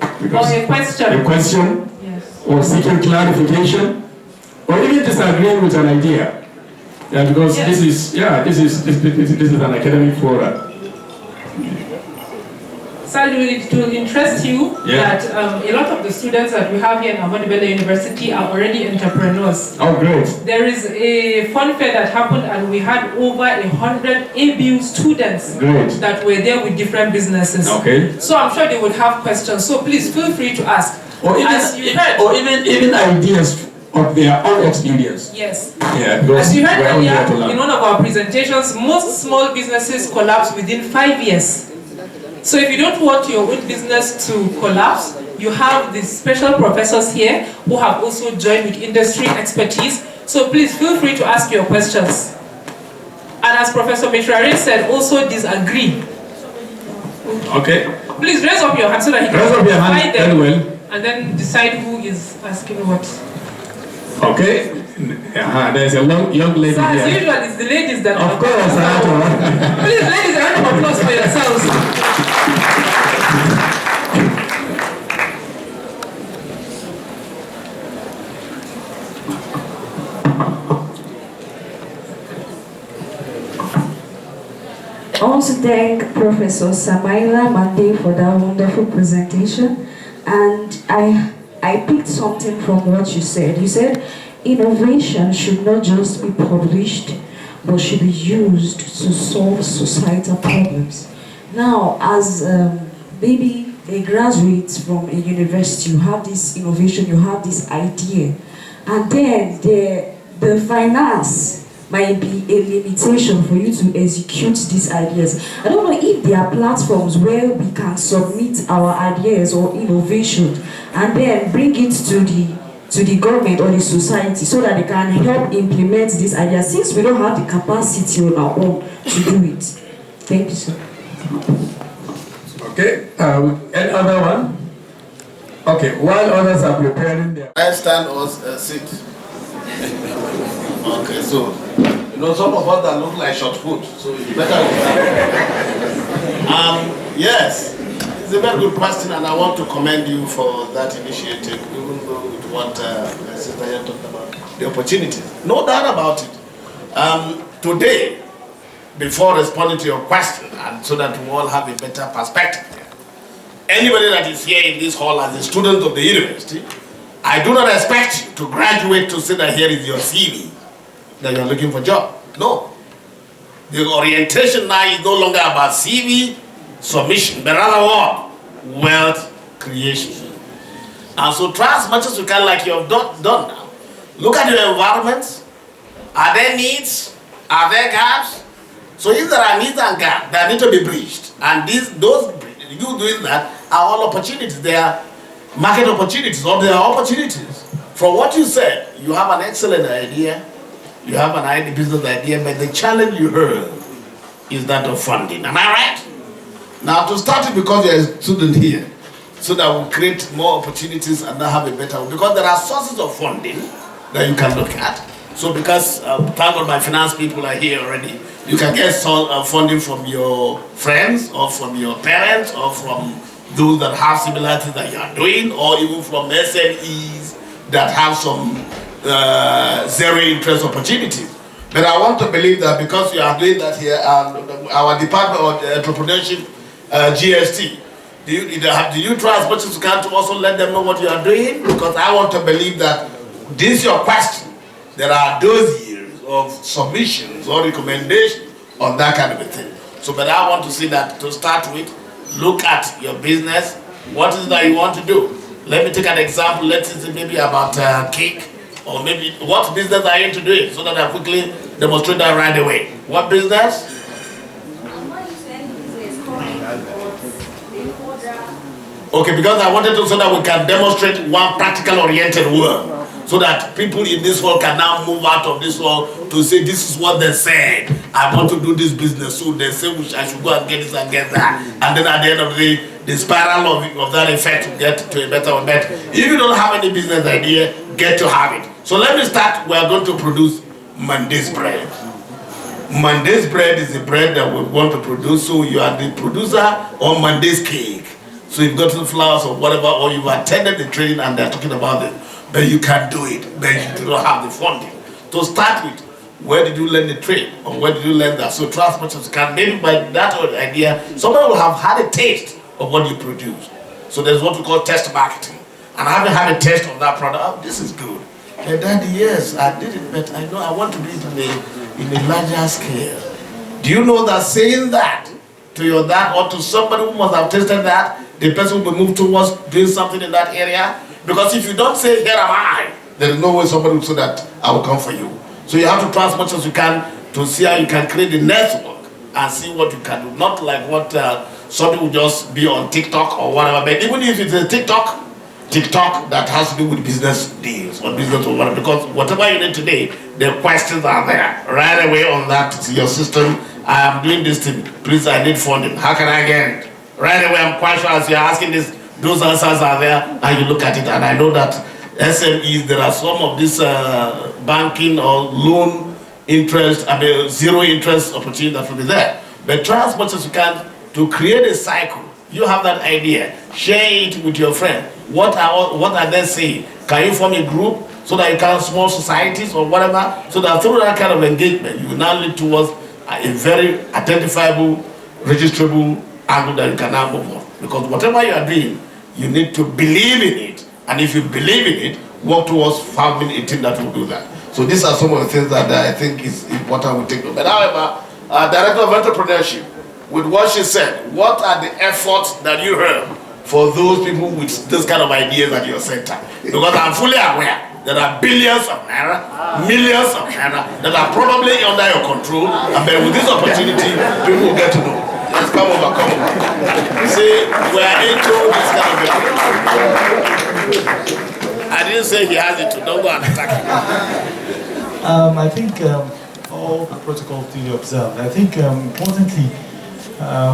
Or a question. A question. Yes. Or seeking clarification. Or even disagreeing with an idea. Yeah, because yes. this is an academic forum. Sir, it will interest you that a lot of the students that we have here in Ahmadu Bello University are already entrepreneurs. Oh, great. There is a fun fair that happened, and we had over 100 ABU students that were there with different businesses. Okay. So I'm sure they would have questions. So please feel free to ask. Or even ideas of their own experience. Yes. Yeah, as you heard earlier in one of our presentations, most small businesses collapse within 5 years. So if you don't want your own business to collapse, you have these special professors here who have also joined with industry expertise. So please feel free to ask your questions. And as Professor Mitrare said, also disagree. Okay. Please raise up your hand so that he can find them and then decide who is asking what. Okay. There's a young lady so here. As usual, it's the ladies that of course, please, ladies, a round of applause for yourselves. I want to thank Professor Samaila Mande for that wonderful presentation, and I picked something from what you said. You said innovation should not just be published, but should be used to solve societal problems. Now, as maybe a graduate from a university, you have this innovation, you have this idea, and then the finance might be a limitation for you to execute these ideas. I don't know if there are platforms where we can submit our ideas or innovation and then bring it to the government or the society so that they can help implement these ideas, since we don't have the capacity on our own to do it. Thank you, sir. Okay, any other one? Okay, while others are preparing their... I stand or sit. Okay, so, some of us that look like short foot, so it's better with that. Yes, it's a very good question, and I want to commend you for that initiative, even though with what my sister here talked about, the opportunities. No doubt about it. Today, before responding to your question, and so that we all have a better perspective, anybody that is here in this hall as a student of the university, I do not expect you to graduate to say that here is your CV, that you're looking for a job. No. The orientation now is no longer about CV submission, but rather what? Wealth creation. And so try as much as you can, like you have done now. Look at your environments. Are there needs? Are there gaps? So if there are needs and gaps that need to be bridged, and those You doing that are all opportunities. They are market opportunities, or there are opportunities. From what you said, you have an excellent idea, you have an idea, business idea, but the challenge you heard is that of funding. Am I right? Now, to start it, because you're a student here, so that we'll create more opportunities and have a better one. Because there are sources of funding that you can look at. So because thank God my finance people are here already, you can get some funding from your friends or from your parents or from those that have similarities that you are doing, or even from SMEs that have some zero interest opportunities. But I want to believe that because you are doing that here, our Department of Entrepreneurship, GST, do you try as much as you can to also let them know what you are doing? Because I want to believe that this is your question. There are those years of submissions or recommendations on that kind of a thing. So, but I want to see that to start with, look at your business. What is it that you want to do? Let me take an example. Let's say maybe about cake, or maybe what business are you into doing, so that I quickly demonstrate that right away. What business? Okay, because I wanted to so that we can demonstrate one practical oriented work, so that people in this world can now move out of this world to say this is what they said. I want to do this business, so they say I should go and get this and get that. And then at the end of the day, the spiral of that effect to get to a better one. But if you don't have any business idea, get to have it. So let me start. We are going to produce Monday's bread. Monday's bread is the bread that we want to produce. So you are the producer on Monday's cake. So you've got the flowers or whatever, or you've attended the training and they're talking about it. But you can do it, but you do not have the funding. To start with, where did you learn the trade? Or where did you learn that? So try as much as you can. Maybe by that idea, somebody will have had a taste of what you produce. So there's what we call test marketing. And having had a taste of that product, oh, this is good. And Daddy, yes, I did it, but I know I want to do it in a larger scale. Do you know that saying that to your dad or to somebody who must have tasted that, the person will move towards doing something in that area? Because if you don't say, here am I, there is no way somebody will say that I will come for you. So you have to try as much as you can to see how you can create the network and see what you can do. Not like what somebody will just be on TikTok or whatever. But even if it's a TikTok that has to do with business deals or business or whatever, because whatever you need today, the questions are there right away on that your system. I am doing this thing. Please, I need funding. How can I get it? Right away, I'm quite sure as you're asking this, those answers are there, and you look at it. And I know that SMEs, there are some of this banking or loan interest, zero interest opportunity that will be there. But try as much as you can to create a cycle. You have that idea, share it with your friend. What are they saying? Can you form a group so that you can small societies or whatever, so that through that kind of engagement, you will now lead towards a very identifiable, registrable angle that you can now move on. Because whatever you are doing, you need to believe in it. And if you believe in it, work towards forming a team that will do that. So these are some of the things that I think is important we take note. But however, Director of Entrepreneurship, with what she said, what are the efforts that you heard for those people with this kind of ideas at your center? Because I'm fully aware there are billions of naira, millions of naira that are probably under your control, and then with this opportunity, people will get to know. Let's come over, come over. See, we are into this kind of thing. I didn't say he has it too, don't go and attack him. I think all the protocols to be observed. I think importantly,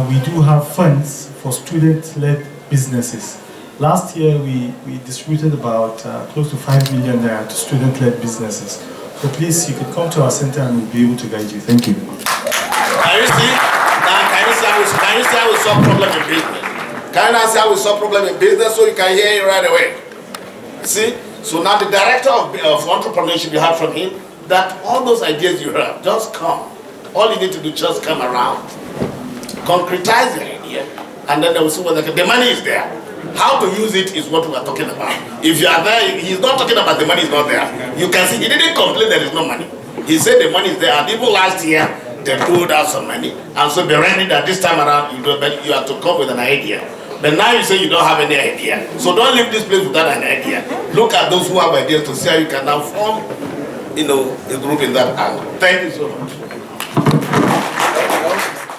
we do have funds for student-led businesses. Last year, we distributed about close to 5 million naira to student-led businesses. So please, you could come to our center and we'll be able to guide you. Thank you. Can you see? Now, can you see how we solve problem in business? Can you see how we solve problem in business so you can hear it right away? See? So now the director of entrepreneurship, you heard from him, that all those ideas you heard, just come. All you need to do, just come around, concretize the idea, and then they will see what the money is there. How to use it is what we are talking about. If you are there, he's not talking about the money is not there. You can see, he didn't complain there is no money. He said the money is there, and even last year, they pulled out some money. And so be ready that this time around, you have to come with an idea. But now you say you don't have any idea. So don't leave this place without an idea. Look at those who have ideas to see how you can now form, a group in that angle. Thank you so much.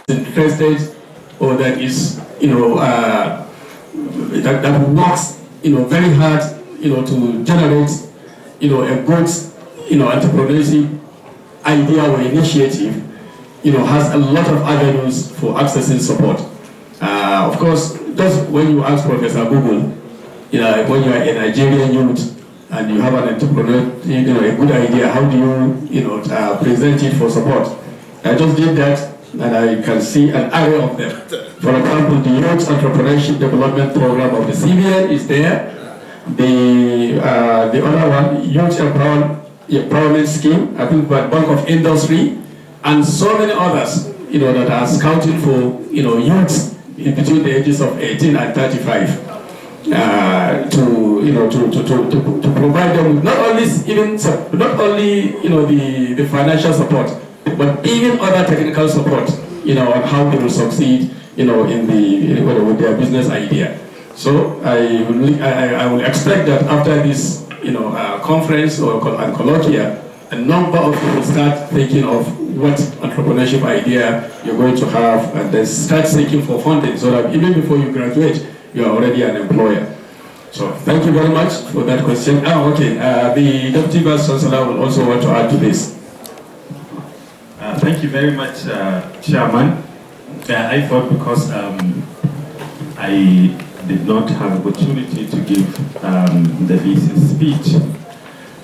The first stage, or that is, that works, very hard, to generate, a good, entrepreneurship idea or initiative, has a lot of avenues for accessing support. Of course, just when you ask Professor Google, when you are a Nigerian youth and you have an entrepreneur, a good idea, how do you, present it for support? I just did that, and I can see an array of them. For example, the Youth Entrepreneurship Development Program of the CBN is there. The other one, Youth Empowerment Scheme, I think by Bank of Industry, and so many others, that are scouting for, youths between the ages of 18 and 35. To provide them with not only the financial support, but even other technical support, on how they will succeed, with their business idea. So I will expect that after this, conference or colloquia, a number of people start thinking of what entrepreneurship idea you're going to have, and then start seeking for funding, so that even before you graduate, you are already an employer. So thank you very much for that question. Okay. The Deputy Vice Chancellor will also want to add to this. Thank you very much, Chairman. I thought because I did not have opportunity to give the VC's speech,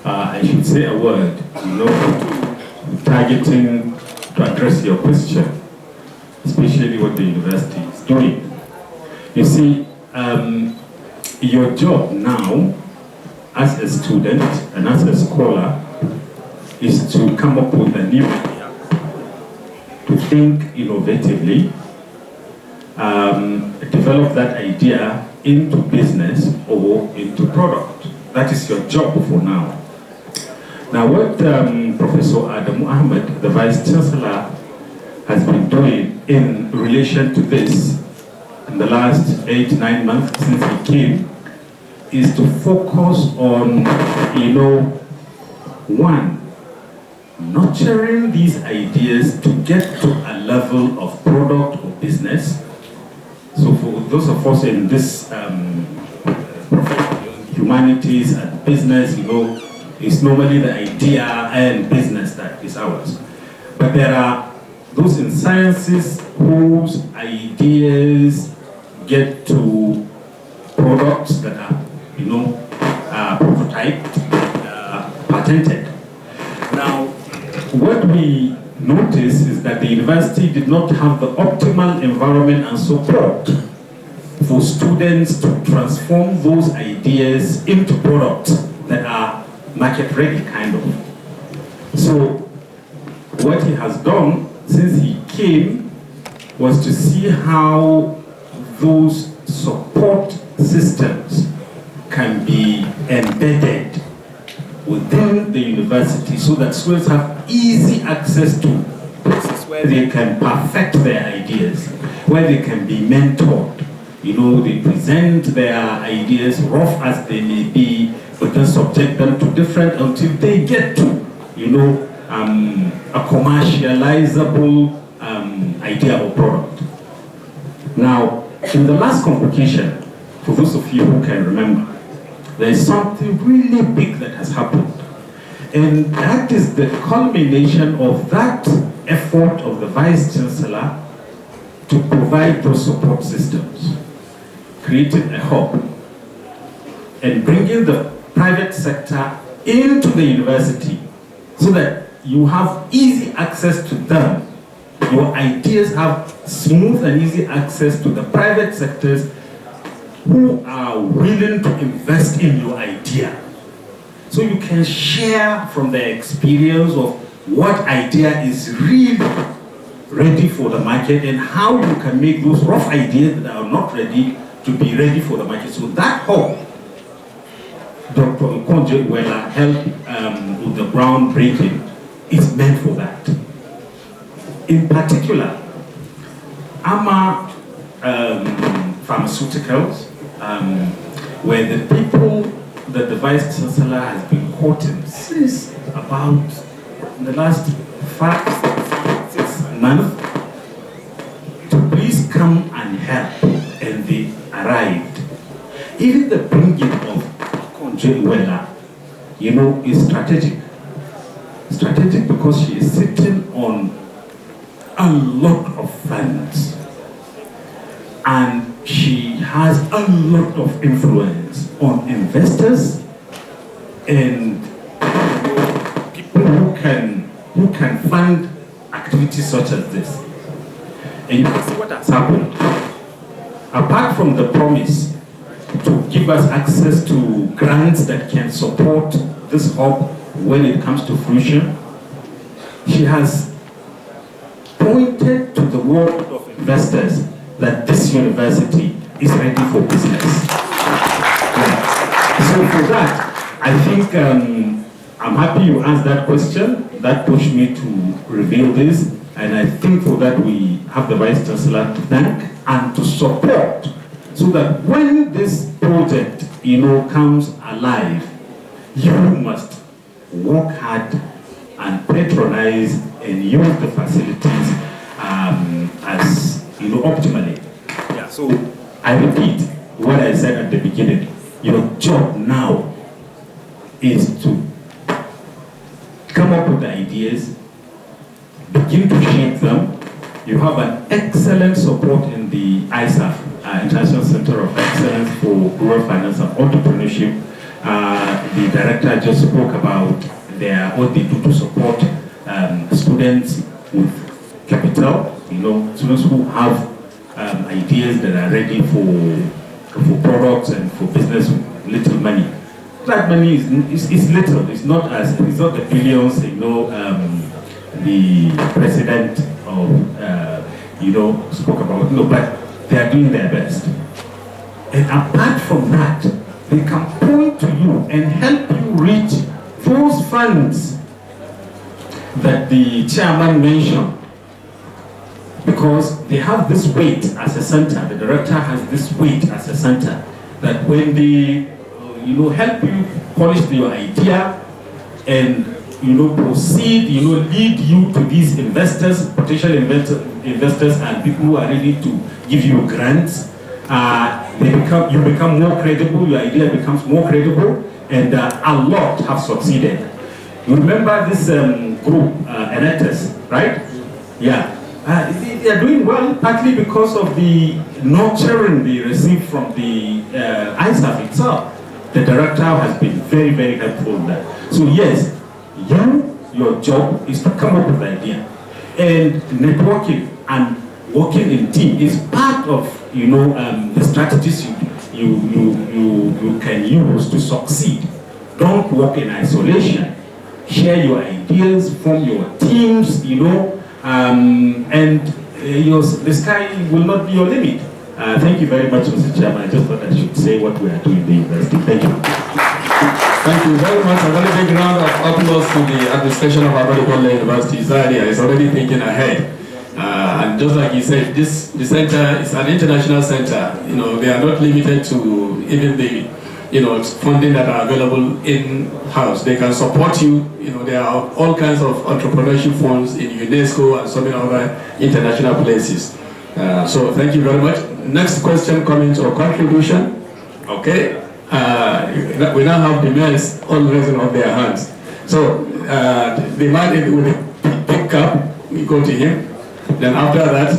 I should say a word, targeting to address your question, especially what the university is doing. You see, your job now as a student and as a scholar is to come up with a new idea, to think innovatively, develop that idea into business or into product. That is your job for now. Now what Professor Ahmadu, the Vice Chancellor, has been doing in relation to this in the last 8-9 months since he came is to focus on, one, nurturing these ideas to get to a level of product or business. So for those of us in this humanities and business, it's normally the idea and business that is ours. But there are those in sciences whose ideas get to products that are, prototyped, patented. Now, what we notice is that the university did not have the optimal environment and support for students to transform those ideas into products that are market ready, kind of. So, what he has done since he came was to see how those support systems can be embedded within the university so that students have easy access to places where they can perfect their ideas, where they can be mentored. They present their ideas, rough as they may be, but then subject them to different until they get to, a commercializable idea or product. Now, in the last convocation, for those of you who can remember, there is something really big that has happened. And that is the culmination of that effort of the Vice Chancellor to provide those support systems, creating a hub, and bringing the private sector into the university so that you have easy access to them. Your ideas have smooth and easy access to the private sectors who are willing to invest in your idea. So you can share from their experience of what idea is really ready for the market and how you can make those rough ideas that are not ready to be ready for the market. So that hub, Dr. Okonjo Iweala helped with the groundbreaking, is meant for that. In particular, AMA Pharmaceuticals, where the people that the Vice Chancellor has been quoting since about the last 5-6 months to please come help, and they arrived. Even the bringing of Konjo-Iweala, you know, is strategic. Strategic because she is sitting on a lot of funds, and she has a lot of influence on investors and people who can fund activities such as this. And you can see what has happened. Apart from the promise to give us access to grants that can support this hub when it comes to fruition, she has pointed to the world of investors that this university is ready for business. Yeah. So for that, I think I'm happy you asked that question. That pushed me to reveal this, and I think for that we have the Vice Chancellor to thank and to support, so that when this project, you know, comes alive, you must work hard and patronize and use the facilities as, you know, optimally. Yeah. So I repeat what I said at the beginning. Your job now is to come up with the ideas, begin to shape them. You have an excellent support in the ISAF, International Center of Excellence for Rural Finance and Entrepreneurship. The director just spoke about what they do to support students with capital, you know, students who have ideas that are ready for products and for business with little money. That money is little. It's not the billions, you know, the president of you know, spoke about. No, but they are doing their best. And apart from that, they can point to you and help you reach those funds that the chairman mentioned, because they have this weight as a center. The director has this weight as a center, that when they, you know, help you polish your idea and, you know, proceed, you know, lead you to these investors, potential investors and people who are ready to give you grants, you become more credible, your idea becomes more credible, and a lot have succeeded. You remember this group, Enetes, right? Yeah. They are doing well, partly because of the nurturing they received from the ISAF itself. The director has been very, very helpful in that. So yes, your job is to come up with an idea. And networking and working in team is part of, you know, the strategies you can use to succeed. Don't work in isolation. Share your ideas, form your teams, you know, and the sky will not be your limit. Thank you very much, Mr. Chairman. I just thought I should say what we are doing in the university. Thank you. Thank you very much. A very big round of applause to the administration of Ahmadu University. Zaria is already thinking ahead. And just like he said, the center is an international center. You know, they are not limited to even the, you know, funding that are available in-house. They can support you. You know, there are all kinds of entrepreneurship funds in UNESCO and so many other international places. So thank you very much. Next question, comment or contribution. Okay. We now have the mayors all raising up their hands. So the man with the big cup, we go to him. Then after that,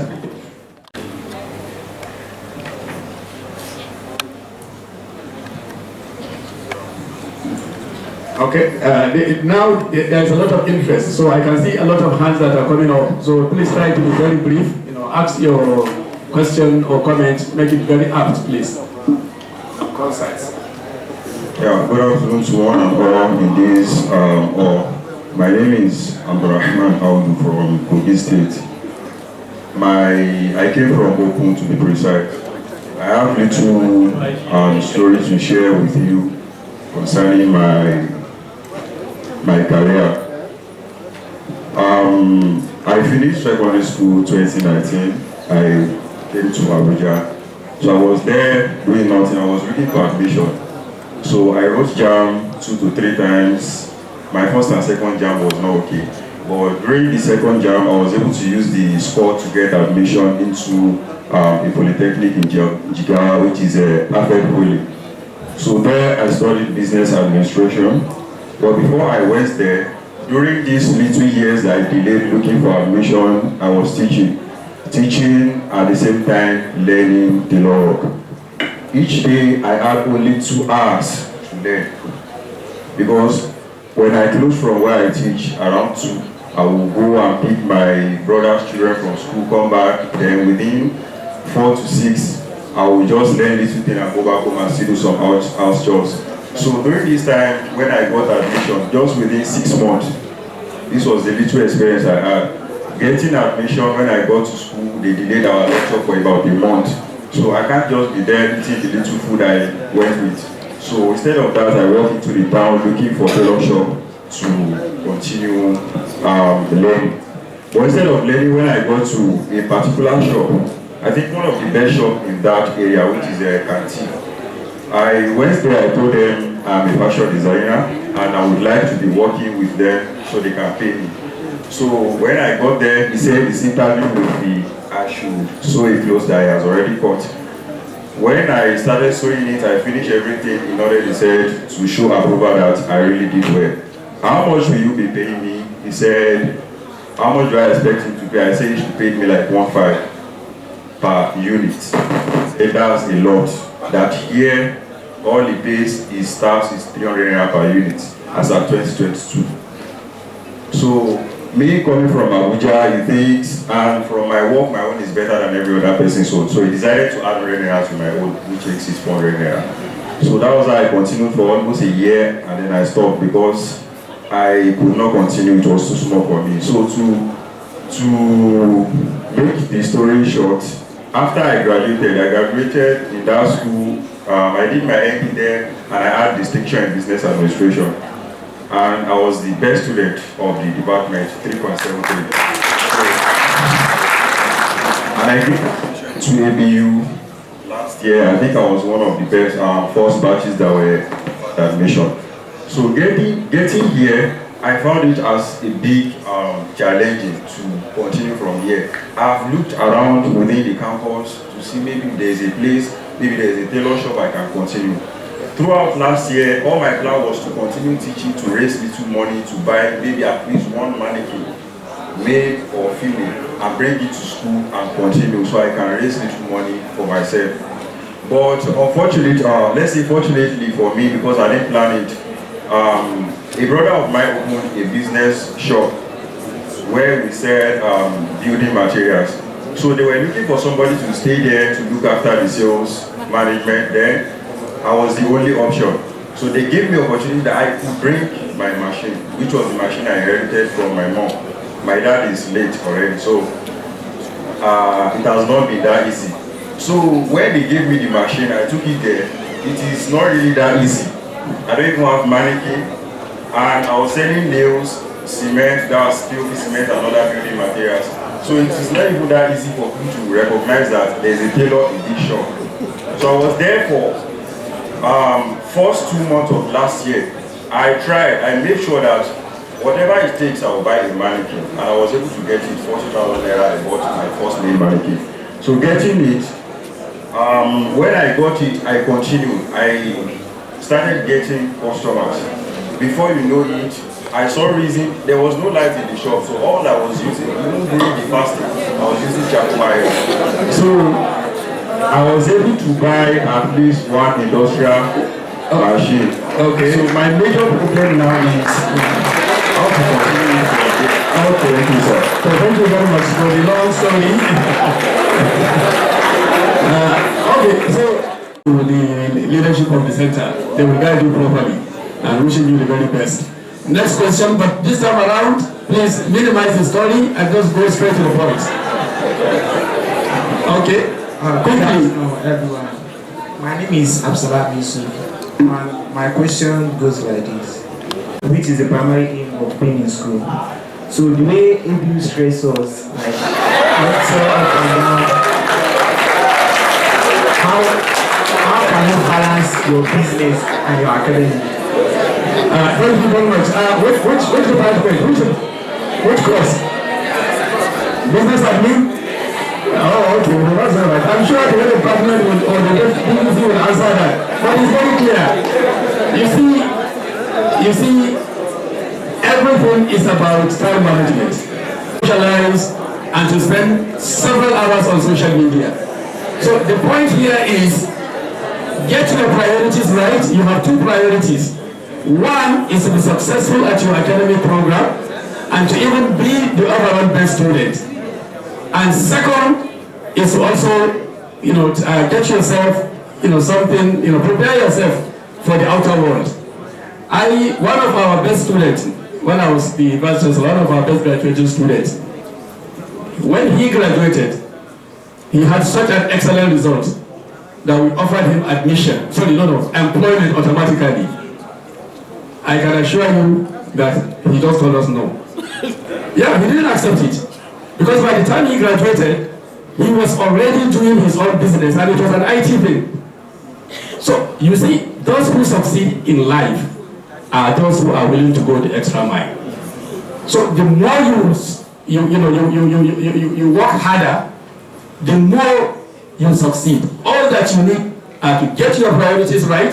okay, now there's a lot of interest, so I can see a lot of hands that are coming up. So please try to be very brief. You know, ask your question or comment, make it very apt, please. Concise. Yeah, good afternoon to one and all in this. My name is Ahmadu from Kogi State. I came from Okun, to be precise. I have little stories to share with you concerning my career. I finished secondary school 2019. I came to Abuja. So I was there doing nothing. I was looking for admission. So I wrote JAM 2 to 3 times. My first and second JAM was not okay. But during the second jam, I was able to use the score to get admission into a polytechnic in Jigawa, which is a perfect poly. So there I studied business administration. But before I went there, during these little years that I delayed looking for admission, I was teaching. Teaching at the same time learning the law. Each day I had only 2 hours to learn. Because when I close from where I teach, around 2, I will go and pick my brother's children from school, come back, then within 4 to 6, I will just learn little thing and go back home and still do some house chores. So during this time, when I got admission, just within 6 months, this was the little experience I had. Getting admission when I got to school, they delayed our lecture for about a month. So I can't just be there eating the little food I went with. So instead of that, I went into the town looking for tailor shop to continue learning. But instead of learning, when I got to a particular shop, I think one of the best shops in that area, which is a canteen, I went there, I told them I'm a fashion designer and I would like to be working with them so they can pay me. So when I got there, he said this interview with me, I should sew a clothes that he has already cut. When I started sewing it, I finished everything in order, he said, to show approval that I really did well. How much will you be paying me? He said, how much do I expect him to pay? I said he should pay me like 1.5 per unit. If that's a lot. That here, all he pays is staff is 300 naira per unit as of 2022. So, me coming from Abuja, he thinks, and from my work, my own is better than every other person's own. So he decided to add 100 naira to my own, which makes it 400 naira. So that was how I continued for almost a year, and then I stopped because I could not continue, it was too small for me. So to make the story short, after I graduated in that school. I did my MD there, and I had distinction in business administration. And I was the best student of the department, 3.73. And I did to ABU last year. I think I was one of the best first batches that were admission. So getting here, I found it as a big challenging to continue from here. I've looked around within the campus to see maybe there's a place, maybe there's a tailor shop I can continue. Throughout last year, all my plan was to continue teaching, to raise little money, to buy maybe at least one mannequin, male or female, and bring it to school and continue so I can raise little money for myself. But unfortunately, let's say fortunately for me, because I didn't plan it, a brother of mine opened a business shop where we sell building materials. So they were looking for somebody to stay there to look after the sales management. Then I was the only option. So they gave me opportunity that I could bring my machine, which was the machine I inherited from my mom. My dad is late already, so it has not been that easy. So when they gave me the machine, I took it there. It is not really that easy. I don't even have mannequin. And I was selling nails, cement, that was POP cement and other building materials. So it is not even that easy for people to recognize that there is a tailor in this shop. So I was there for first 2 months of last year. I made sure that whatever it takes, I will buy a mannequin. And I was able to get it, 40,000 naira. I bought my first male mannequin. So getting it, when I got it, I continued. I started getting customers. Before you know it, I saw reason there was no light in the shop, so all I was using, even during the fasting, I was using charcoal iron. So I was able to buy at least one industrial machine. Okay. So my major problem now is how to continue. Okay, thank you, sir. So thank you very much for the long story. Okay, so the leadership of the center, they will guide you properly. And wishing you the very best. Next question, but this time around, please minimize the story and just go straight to the point. Okay. Quickly. Everyone. My name is Absalam Yusuf. And my question goes like this. Which is the primary aim of being in school? So the way ABU stress us, like up and down, how can you balance your business and your academic? Thank you very much. Which department? Which course? Business admin? Oh, okay, well, that's all right. I'm sure the head department will, or the DPC will answer that. But it's very clear. You see, everything is about time management. Socialize and to spend several hours on social media. So the point here is, get your priorities right. You have two priorities. One is to be successful at your academic program and to even be the overall best student. And second is to also, get yourself, something, prepare yourself for the outer world. One of our best students, when I was the vice chancellor, one of our best graduating students, when he graduated, he had such an excellent result that we offered him employment automatically. I can assure you that he just told us no. Yeah, he didn't accept it. Because by the time he graduated, he was already doing his own business, and it was an IT thing. So, you see, those who succeed in life are those who are willing to go the extra mile. So the more you work harder, the more you succeed. All that you need are to get your priorities right.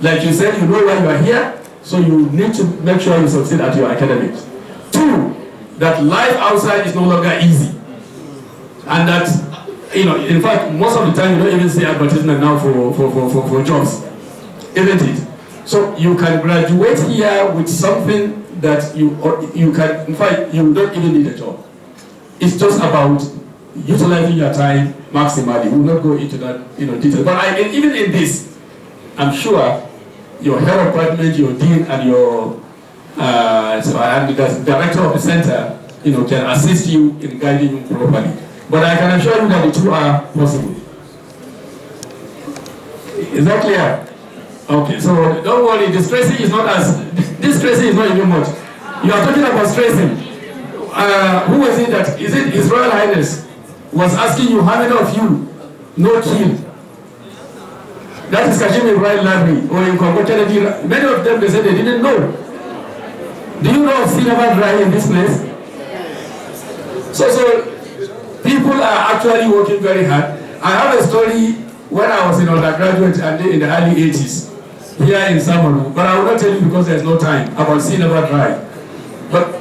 Like you said, you know why you are here, so you need to make sure you succeed at your academics. Two, that life outside is no longer easy. And that, in fact, most of the time you don't even see advertisement now for jobs, isn't it? So you can graduate here with something that you can, in fact, you don't even need a job. It's just about utilizing your time maximally. We'll not go into that, detail. But even in this, I'm sure your head of department, your dean, and your and the director of the center, can assist you in guiding you properly. But I can assure you that the two are possible. Is that clear? Okay, so don't worry, the stressing is not even much. You are talking about stressing. Who was it that, is it His Royal Highness was asking you how many of you no kill? That is Kashmir Ibrahim Library or in Congo Kennedy. Many of them, they said they didn't know. Do you know of Cinema Dry in this place? So people are actually working very hard. I have a story when I was in undergraduate and in the early 80s here in Samaru, but I will not tell you because there's no time, about Cinema Dry. But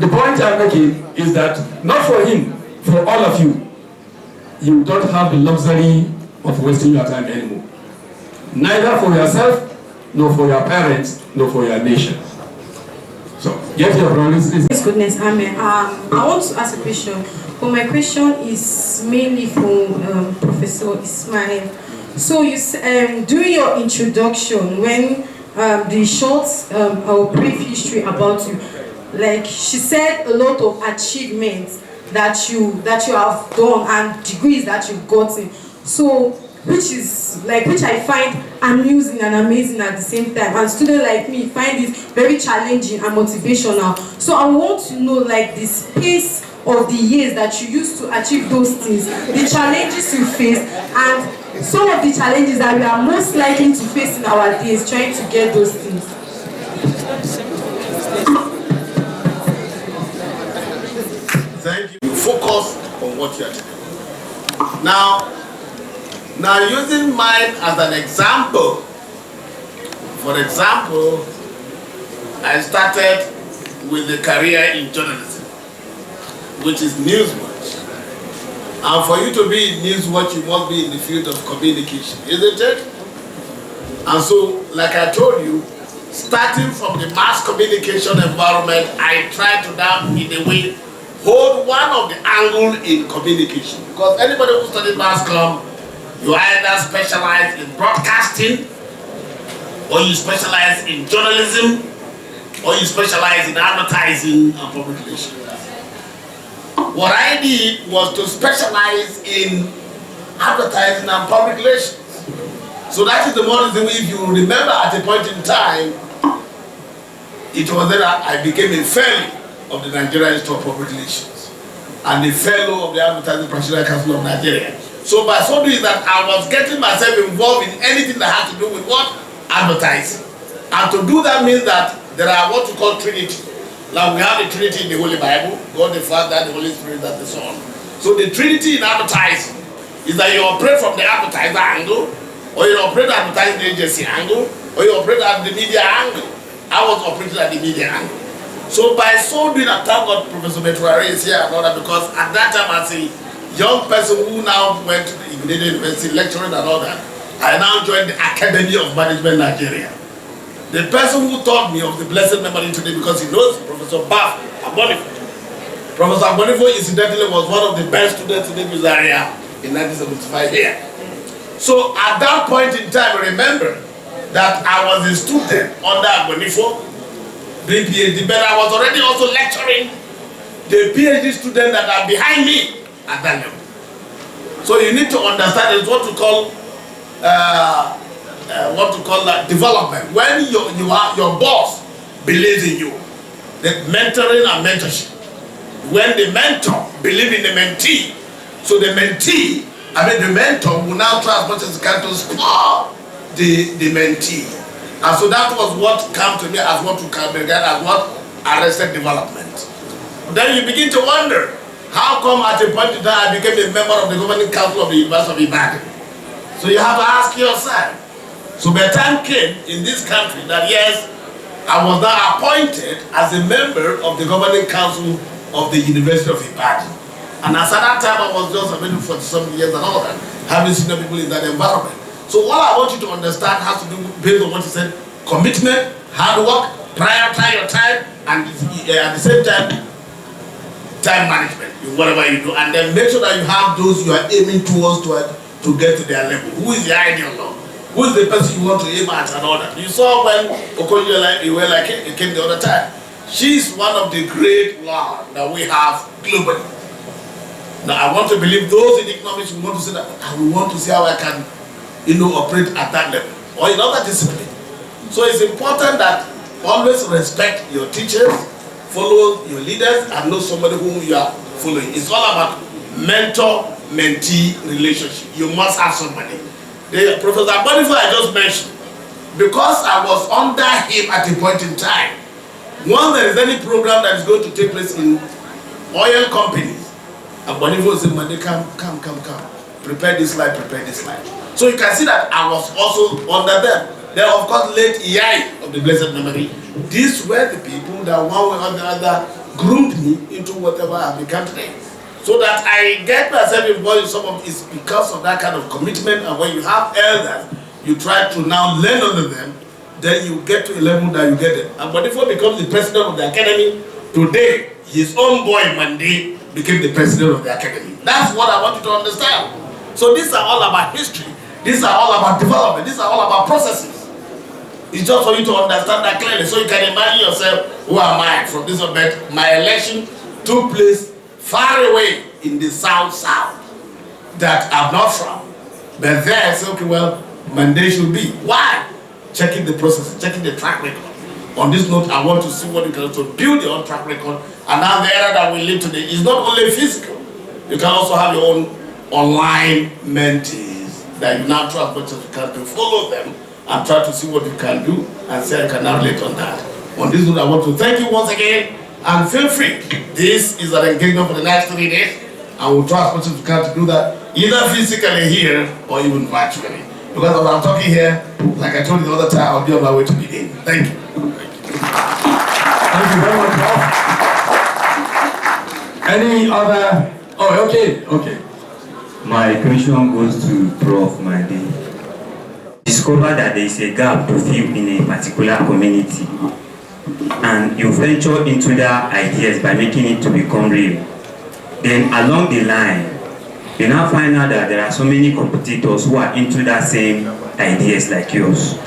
the point I'm making is that not for him, for all of you, you don't have the luxury of wasting your time anymore. Neither for yourself, nor for your parents, nor for your nation. So, get your priorities. Goodness, Amen. I want to ask a question, but my question is mainly from Professor Ismail. So, during your introduction, when the short or brief history about you, like she said, a lot of achievements that you have done and degrees that you've gotten. So, which I find amusing and amazing at the same time, and students like me find it very challenging and motivational. So I want to know, like, the space of the years that you used to achieve those things, the challenges you faced, and some of the challenges that we are most likely to face in our days trying to get those things. Thank you. Focus on what you are doing. Now using mine as an example, for example, I started with a career in journalism, which is newswatch. And for you to be in newswatch, you must be in the field of communication, isn't it? And so, like I told you, starting from the mass communication environment, I tried to now, in a way, hold one of the angles in communication. Because anybody who studied mass comm, you either specialize in broadcasting, or you specialize in journalism, or you specialize in advertising and public relations. What I did was to specialize in advertising and public relations. So that is the one reason, if you remember at a point in time, it was that I became a fellow of the Nigerian Institute of Public Relations and a fellow of the Advertising Practitioner Council of Nigeria. So by so doing that, I was getting myself involved in anything that had to do with what? Advertising. And to do that means that there are what we call Trinity. Now we have the Trinity in the Holy Bible, God the Father, the Holy Spirit, and the Son. So the Trinity in advertising is that you operate from the advertiser angle, or you operate at the advertising agency angle, or you operate at the media angle. I was operating at the media angle. So by so doing, I thank God Professor Metuare is here and all that, because at that time as a young person who now went to the University lecturing and all that, I now joined the Academy of Management Nigeria. The person who taught me of the blessed memory today, because he knows Professor Ahmadu. Professor Ahmadu incidentally was one of the best students in Zaria in 1975 here. So at that point in time, remember that I was a student under Ahmadu doing PhD, but I was already also lecturing the PhD students that are behind me at that level. So you need to understand it's what to call development. When your boss believes in you, the mentoring and mentorship. When the mentor believes in the mentee, so the mentee, the mentor will now try as much as he can to spur the mentee. And so that was what came to me as what you can regard as what arrested development. Then you begin to wonder, how come at a point in time I became a member of the governing council of the University of Ibadan? So you have to ask yourself. So by the time came in this country that yes, I was now appointed as a member of the governing council of the University of Ibadan. And as at that time I was just available for some years and all that, having seen people in that environment. So what I want you to understand has to do based on what you said: commitment, hard work, prioritize your time, and at the same time, time management in whatever you do, and then make sure that you have those you are aiming towards to get to their level. Who is the ideal Lord? Who is the person you want to aim at and all that? You saw when Okoye came the other time. She's one of the great laws that we have globally. Now I want to believe those in economics who want to say that, and we want to see how I can operate at that level or in other discipline. So it's important that always respect your teachers, follow your leaders, and know somebody whom you are following. It's all about mentor-mentee relationship. You must have somebody. The Professor Ahmadu I just mentioned, because I was under him at a point in time, once there is any program that is going to take place in oil companies, Ahmadu will say, "Mande, come. Prepare this slide, prepare this slide." So you can see that I was also under them. Then of course late EI of the blessed memory. These were the people that one way or the other groomed me into whatever I become today. So that I get myself involved in some of it's because of that kind of commitment. And when you have elders, you try to now learn under them, then you get to a level that you get it. And before becomes the president of the academy, today his own boy Monday became the president of the academy. That's what I want you to understand. So these are all about history. These are all about development. These are all about processes. It's just for you to understand that clearly. So you can imagine yourself, who am I from this event? My election took place far away in the south that I'm not from. But there I say, okay, well, Monday should be. Why? Checking the process, checking the track record. On this note, I want to see what you can do to build your own track record. And now the era that we live today is not only physical. You can also have your own online mentees that you now try as much as you can to follow them and try to see what you can do and say I can now relate on that. On this note, I want to thank you once again and feel free. This is an engagement for the next 3 days and we'll try as much as we can to do that either physically here or even virtually. Because as I'm talking here, like I told you the other time, I'll be on my way to begin. Thank you. Thank you very much, Prof. Any other? Oh, okay. My question goes to Prof. Mande. Discover that there is a gap to fill in a particular community, and you venture into that ideas by making it to become real. Then along the line, you now find out that there are so many competitors who are into that same ideas like yours,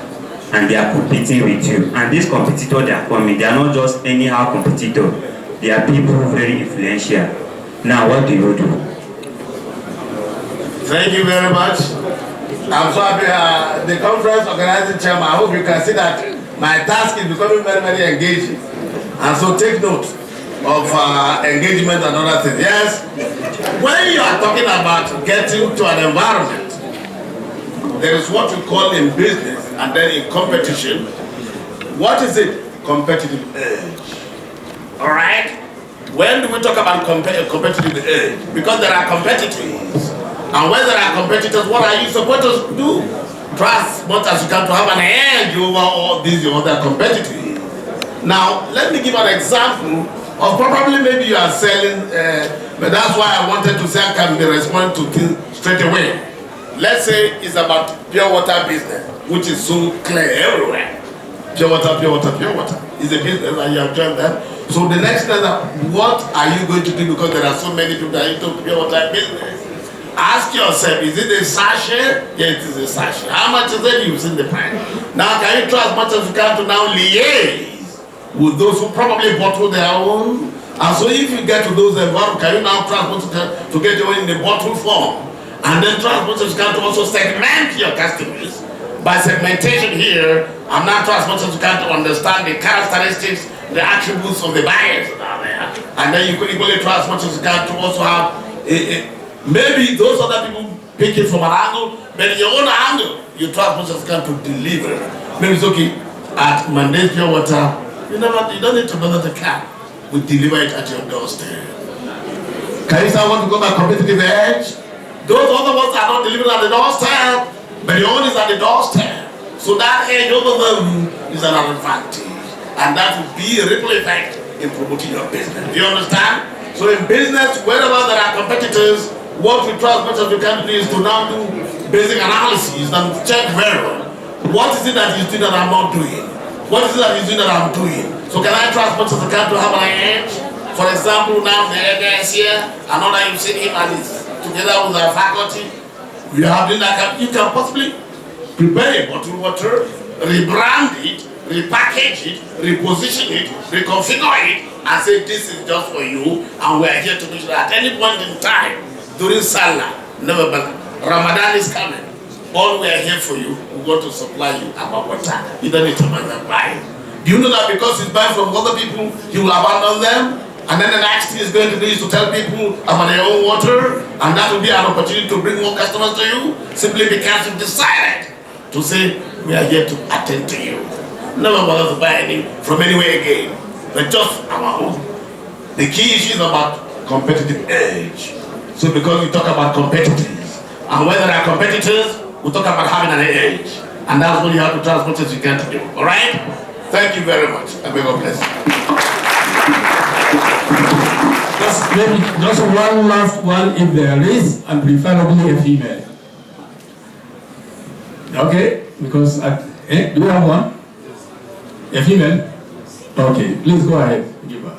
and they are competing with you. And these competitors that are coming, they are not just anyhow competitors. They are people very influential. Now, what do you do? Thank you very much. I'm so happy. The conference organizing chairman, I hope you can see that my task is becoming very, very engaging. And so take note of engagement and other things. Yes, when you are talking about getting to an environment, there is what we call in business and then in competition. What is it? Competitive edge. All right? When do we talk about competitive edge? Because there are competitors. And when there are competitors, what are you supposed to do? Try as much as you can to have an edge over all these other competitors. Now, let me give an example of probably maybe you are selling, but that's why I wanted to say I can be respond to things straight away. Let's say it's about pure water business, which is so clear everywhere. Pure water, pure water, pure water is a business and you have joined that. So the next thing is what are you going to do because there are so many people that are into pure water business? Ask yourself, is it a sachet? Yes, it is a sachet. How much is it using the price? Now can you try as much as you can to now liaise with those who probably bottle their own? And so if you get to those involved, can you now try as much as you can to get your own in the bottle form? And then try as much as you can to also segment your customers. By segmentation here, I'm not trying as much as you can to understand the characteristics, the attributes of the buyers down there. And then you could equally try as much as you can to also have maybe those other people pick it from an angle, but in your own angle, you try as much as you can to deliver. Maybe it's okay, at Monday Pure Water, you don't need to bother the car. We deliver it at your doorstep. Can you say I want to go by competitive edge? Those other ones are not delivered at the doorstep, but your own is at the doorstep. So that edge over them is an advantage. And that will be a ripple effect in promoting your business. Do you understand? So in business, wherever there are competitors, what we try as much as we can do is to now do basic analysis and check very well. What is it that you do that I'm not doing? What is it that you do that I'm doing? So can I try as much as I can to have an edge? For example, now the guy is here, another you've seen him and he's together with our faculty. We have been like, you can possibly prepare a bottle of water, rebrand it, repackage it, reposition it, reconfigure it, and say this is just for you, and we are here to make sure that at any point in time, during Salah, November, Ramadan is coming, all we are here for you, we want to supply you our water. You don't need to buy. Do you know that because he's buying from other people, he will abandon them? And then the next thing he's going to do is to tell people about their own water, and that will be an opportunity to bring more customers to you, simply because you've decided to say, we are here to attend to you. Never bother to buy any from anywhere again, but just our own. The key issue is about competitive edge. So because we talk about competitors, and when there are competitors, we talk about having an edge. And that's what you have to try as much as you can to do. All right? Thank you very much, and may God bless you. Maybe just one last one if there is, and preferably a female. Okay, because do we have one? A female? Okay, please go ahead. Give her.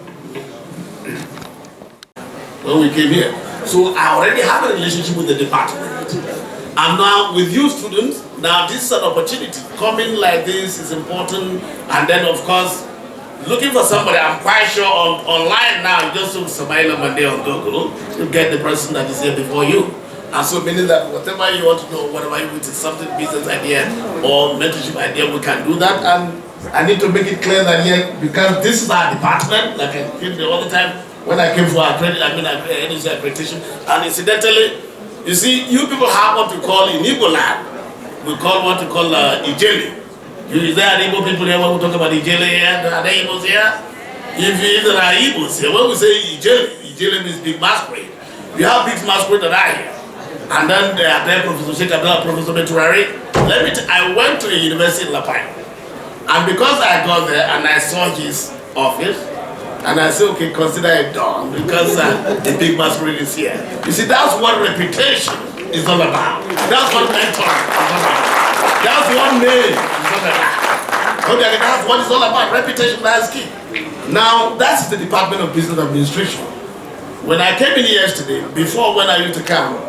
When we came here, so I already have a relationship with the department. And now with you students, now this is an opportunity. Coming like this is important, and then of course, looking for somebody, I'm quite sure online now, just look Samaila Monday on Google, you get the person that is here before you. And so meaning that whatever you want to know, whatever you want, it's something business idea or mentorship idea, we can do that. And I need to make it clear that here, because this is our department, like I came there all the time, when I came for NEC accreditation, and incidentally, you see, you people have what we call in Igbo land, we call what we call Ijeli. Is there Igbo people here when we talk about Ijele here? Are there Igbos here? If there are Igbos here, when we say Ijele means big masquerade. We have big masquerade that are here. And then there are Professor Sheikh Abdullah, Professor Meturari. I went to a university in La Pine. And because I got there and I saw his office, and I said, okay, consider it done, because the big masquerade is here. You see, that's what reputation is all about. That's what mentor is all about. That's one name. Okay, that's what it's all about. Reputation, that's key. Now, that's the Department of Business Administration. When I came in yesterday, before when I used to come,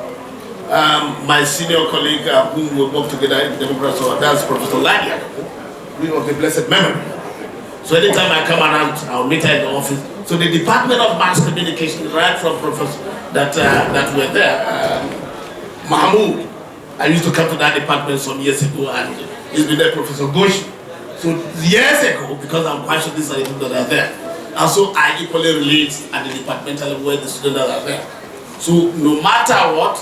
my senior colleague who we worked together in Democracy, that's Professor Ladia, we of the blessed memory. So anytime I come around, I'll meet her in the office. So the Department of Mass Communication, right from Professor that were there, Mahmoud, I used to come to that department some years ago, and he's been there, Professor Goshi. So years ago, because I'm quite sure these are the people that are there. And so I equally relate at the departmental level where the students are there. So no matter what,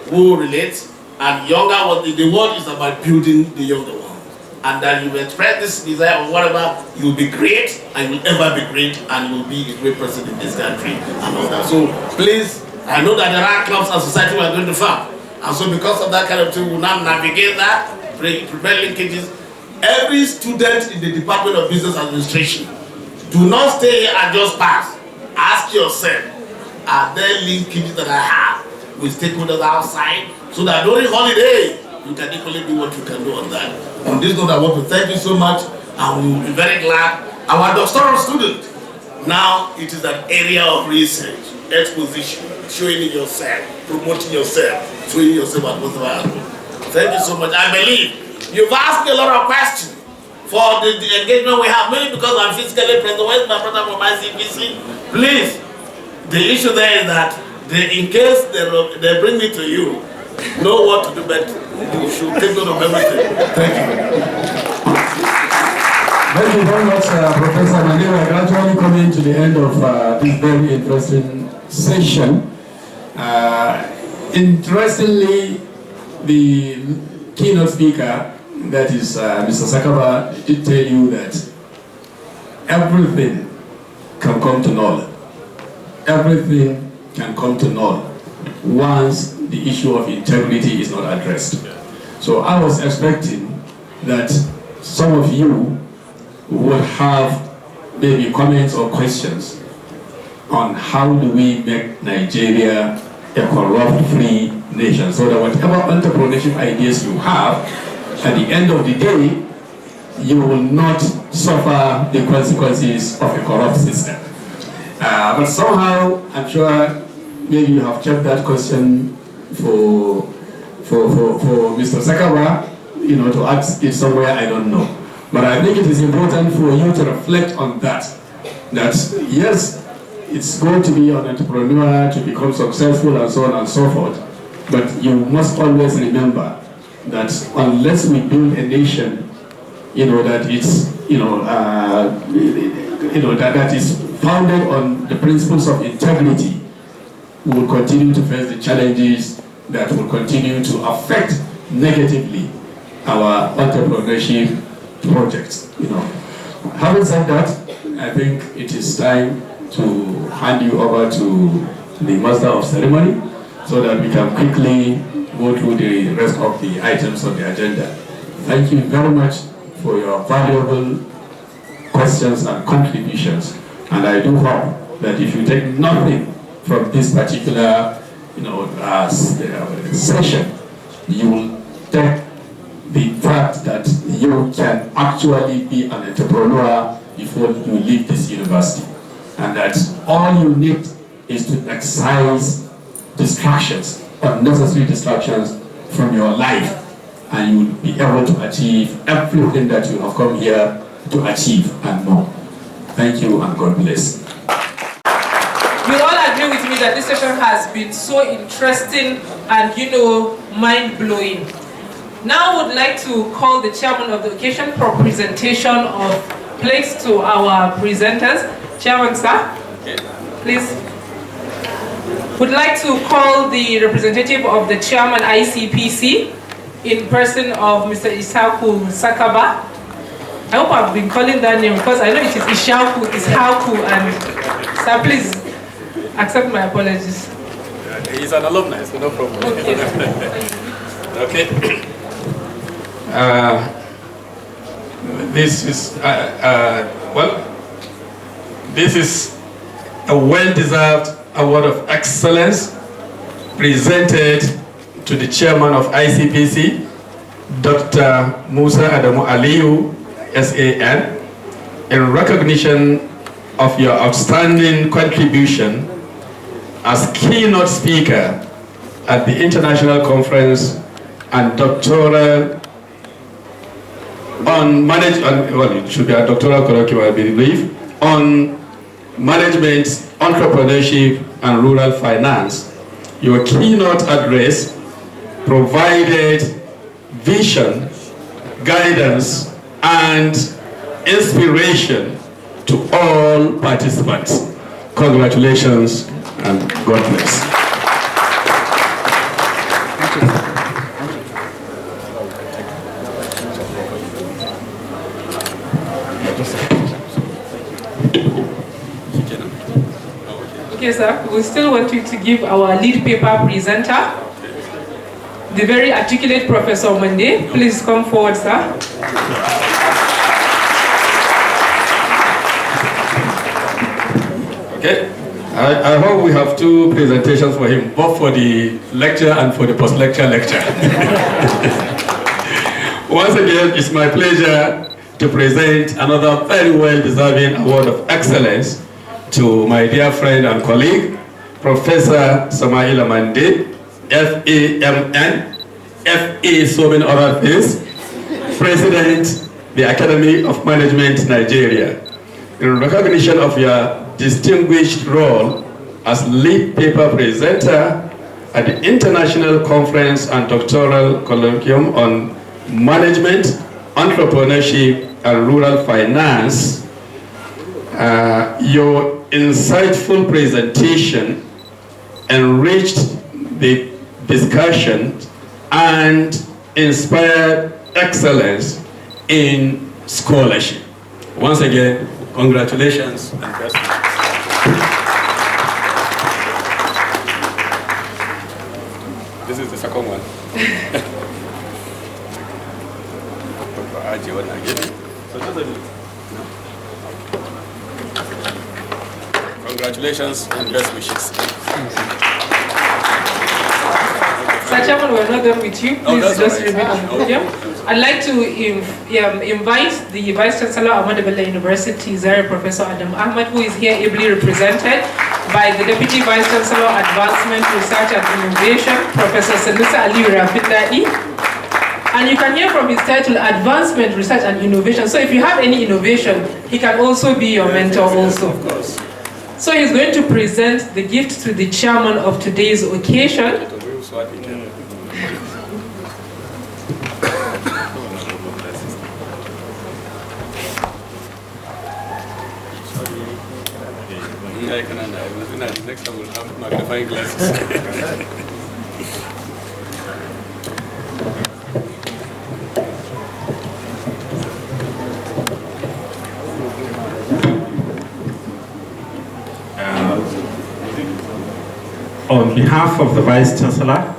who relates, and younger, what the world is about building the younger ones. and that you express this desire or whatever, you will be great, and you will ever be great, and you will be a great person in this country and all that. So please, I know that there are clubs and society we are going to farm, and so because of that kind of thing, we will now navigate that, prepare linkages. Every student in the Department of Business Administration, do not stay here and just pass. Ask yourself, are there linkages that I have with stakeholders outside, so that during holiday, you can equally do what you can do on that. On this note, I want to thank you so much, and we will be very glad. Our doctoral student, now it is an area of research, exposition, showing yourself, promoting yourself, showing yourself at whatever angle. Thank you so much. I believe you've asked me a lot of questions for the engagement we have, mainly because I'm physically present. Where's my brother from ICPC? Please, the issue there is that in case they bring me to you, know what to do, but you should take note of everything. Thank you. Thank you very much, Professor Mande. We are gradually coming to the end of this very interesting session. Interestingly, the keynote speaker, that is Mr. Sakaba, did tell you that everything can come to null. Everything can come to null once the issue of integrity is not addressed. So I was expecting that some of you would have maybe comments or questions on how do we make Nigeria a corrupt-free nation, so that whatever entrepreneurship ideas you have, at the end of the day, you will not suffer the consequences of a corrupt system. But somehow, I'm sure maybe you have kept that question for Mr. Sakaba, to ask it somewhere, I don't know. But I think it is important for you to reflect on that yes, it's going to be an entrepreneur to become successful and so on and so forth, but you must always remember that unless we build a nation, that it's, that is founded on the principles of integrity, we will continue to face the challenges that will continue to affect negatively our entrepreneurship projects. Having said that, I think it is time to hand you over to the Master of Ceremony so that we can quickly go through the rest of the items on the agenda. Thank you very much for your valuable questions and contributions. And I do hope that if you take nothing from this particular session, you will take the fact that you can actually be an entrepreneur before you leave this university. And that all you need is to excise distractions, unnecessary distractions from your life, and you will be able to achieve everything that you have come here to achieve and more. Thank you and God bless. You all agree with me that this session has been so interesting and, mind-blowing. Now I would like to call the chairman of the occasion for presentation of plaques to our presenters. Chairman, sir, please. Would like to call the representative of the chairman ICPC in person of Mr. Isaku Sakaba. I hope I've been calling that name because I know it is Ishaku, Ishaku, and sir, please accept my apologies. He's an alumni, so no problem. Okay. Okay. This is a well-deserved award of excellence presented to the chairman of ICPC, Dr. Musa Adamu Aliyu, SAN, in recognition of your outstanding contribution as keynote speaker at the International Conference and Doctoral it should be a Doctoral Colloquium, I believe, on Management, Entrepreneurship, and Rural Finance. Your keynote address provided vision, guidance, and inspiration to all participants. Congratulations and God bless. Okay, sir. We still want you to give our lead paper presenter, the very articulate Professor Monday. Please come forward, sir. Okay. I hope we have two presentations for him, both for the lecture and for the post-lecture lecture. Once again, it's my pleasure to present another very well-deserving award of excellence to my dear friend and colleague, Professor Samaila Mande, F.A.M.N., F.A. so many other things, President, the Academy of Management, Nigeria. In recognition of your distinguished role as lead paper presenter at the International Conference and Doctoral Colloquium on Management, Entrepreneurship, and Rural Finance, your insightful presentation enriched the discussion and inspired excellence in scholarship. Once again, congratulations and best wishes. This is the second one. Congratulations and best wishes. Sir Chairman, we're not done with you. Please just remain on the podium. I'd like to invite the Vice Chancellor of Ahmadu Bello University, Zaria, Professor Adam Ahmad, who is here ably represented by the Deputy Vice Chancellor, Advancement, Research and Innovation, Professor Sanusi Ali Rafindai. And you can hear from his title, Advancement, Research and Innovation. So if you have any innovation, he can also be your mentor also. So he's going to present the gift to the chairman of today's occasion. Next time we'll have magnifying glasses. On behalf of the Vice Chancellor,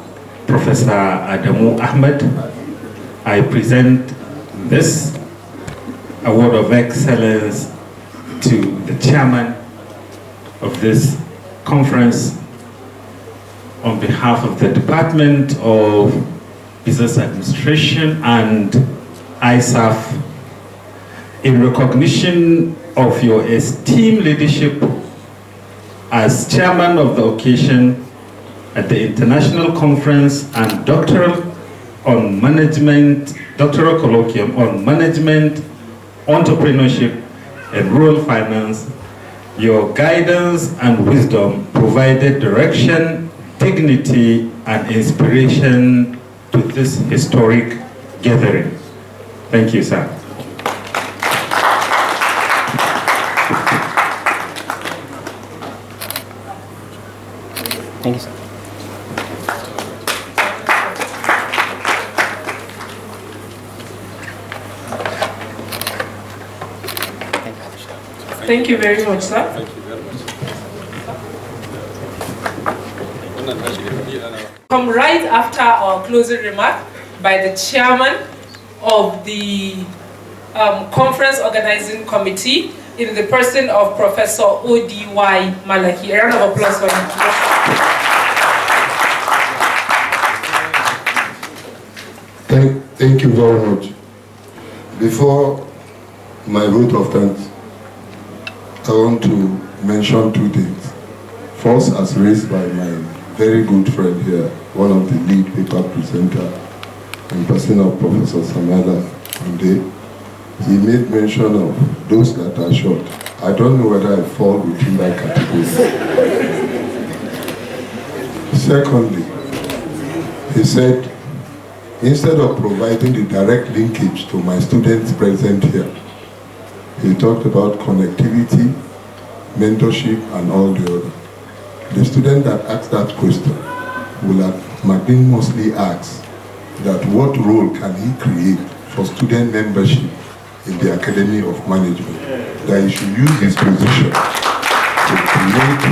Professor Adamu Ahmed, I present this Award of Excellence to the Chairman of this conference on behalf of the Department of Business Administration and ISAF in recognition of your esteemed leadership as chairman of the occasion at the International Conference and Doctoral Colloquium on Management, Entrepreneurship, and Rural Finance. Your guidance and wisdom provided direction, dignity, and inspiration to this historic gathering. Thank you, sir. Thank you, sir. Thank you very much, sir. Thank you very much. Come right after our closing remark by the chairman of the conference organizing committee in the person of Professor O.D.Y. Malaki. A round of applause for him. Thank you very much. Before my vote of thanks, I want to mention two things. First, as raised by my very good friend here, one of the lead paper presenter, in person of Professor Samala Ande, he made mention of those that are short. I don't know whether I fall within that category. Secondly, he said, instead of providing the direct linkage to my students present here, he talked about connectivity, mentorship, and all the other. The student that asked that question will have magnanimously asked that what role can he create for student membership in the Academy of Management, that he should use his position to create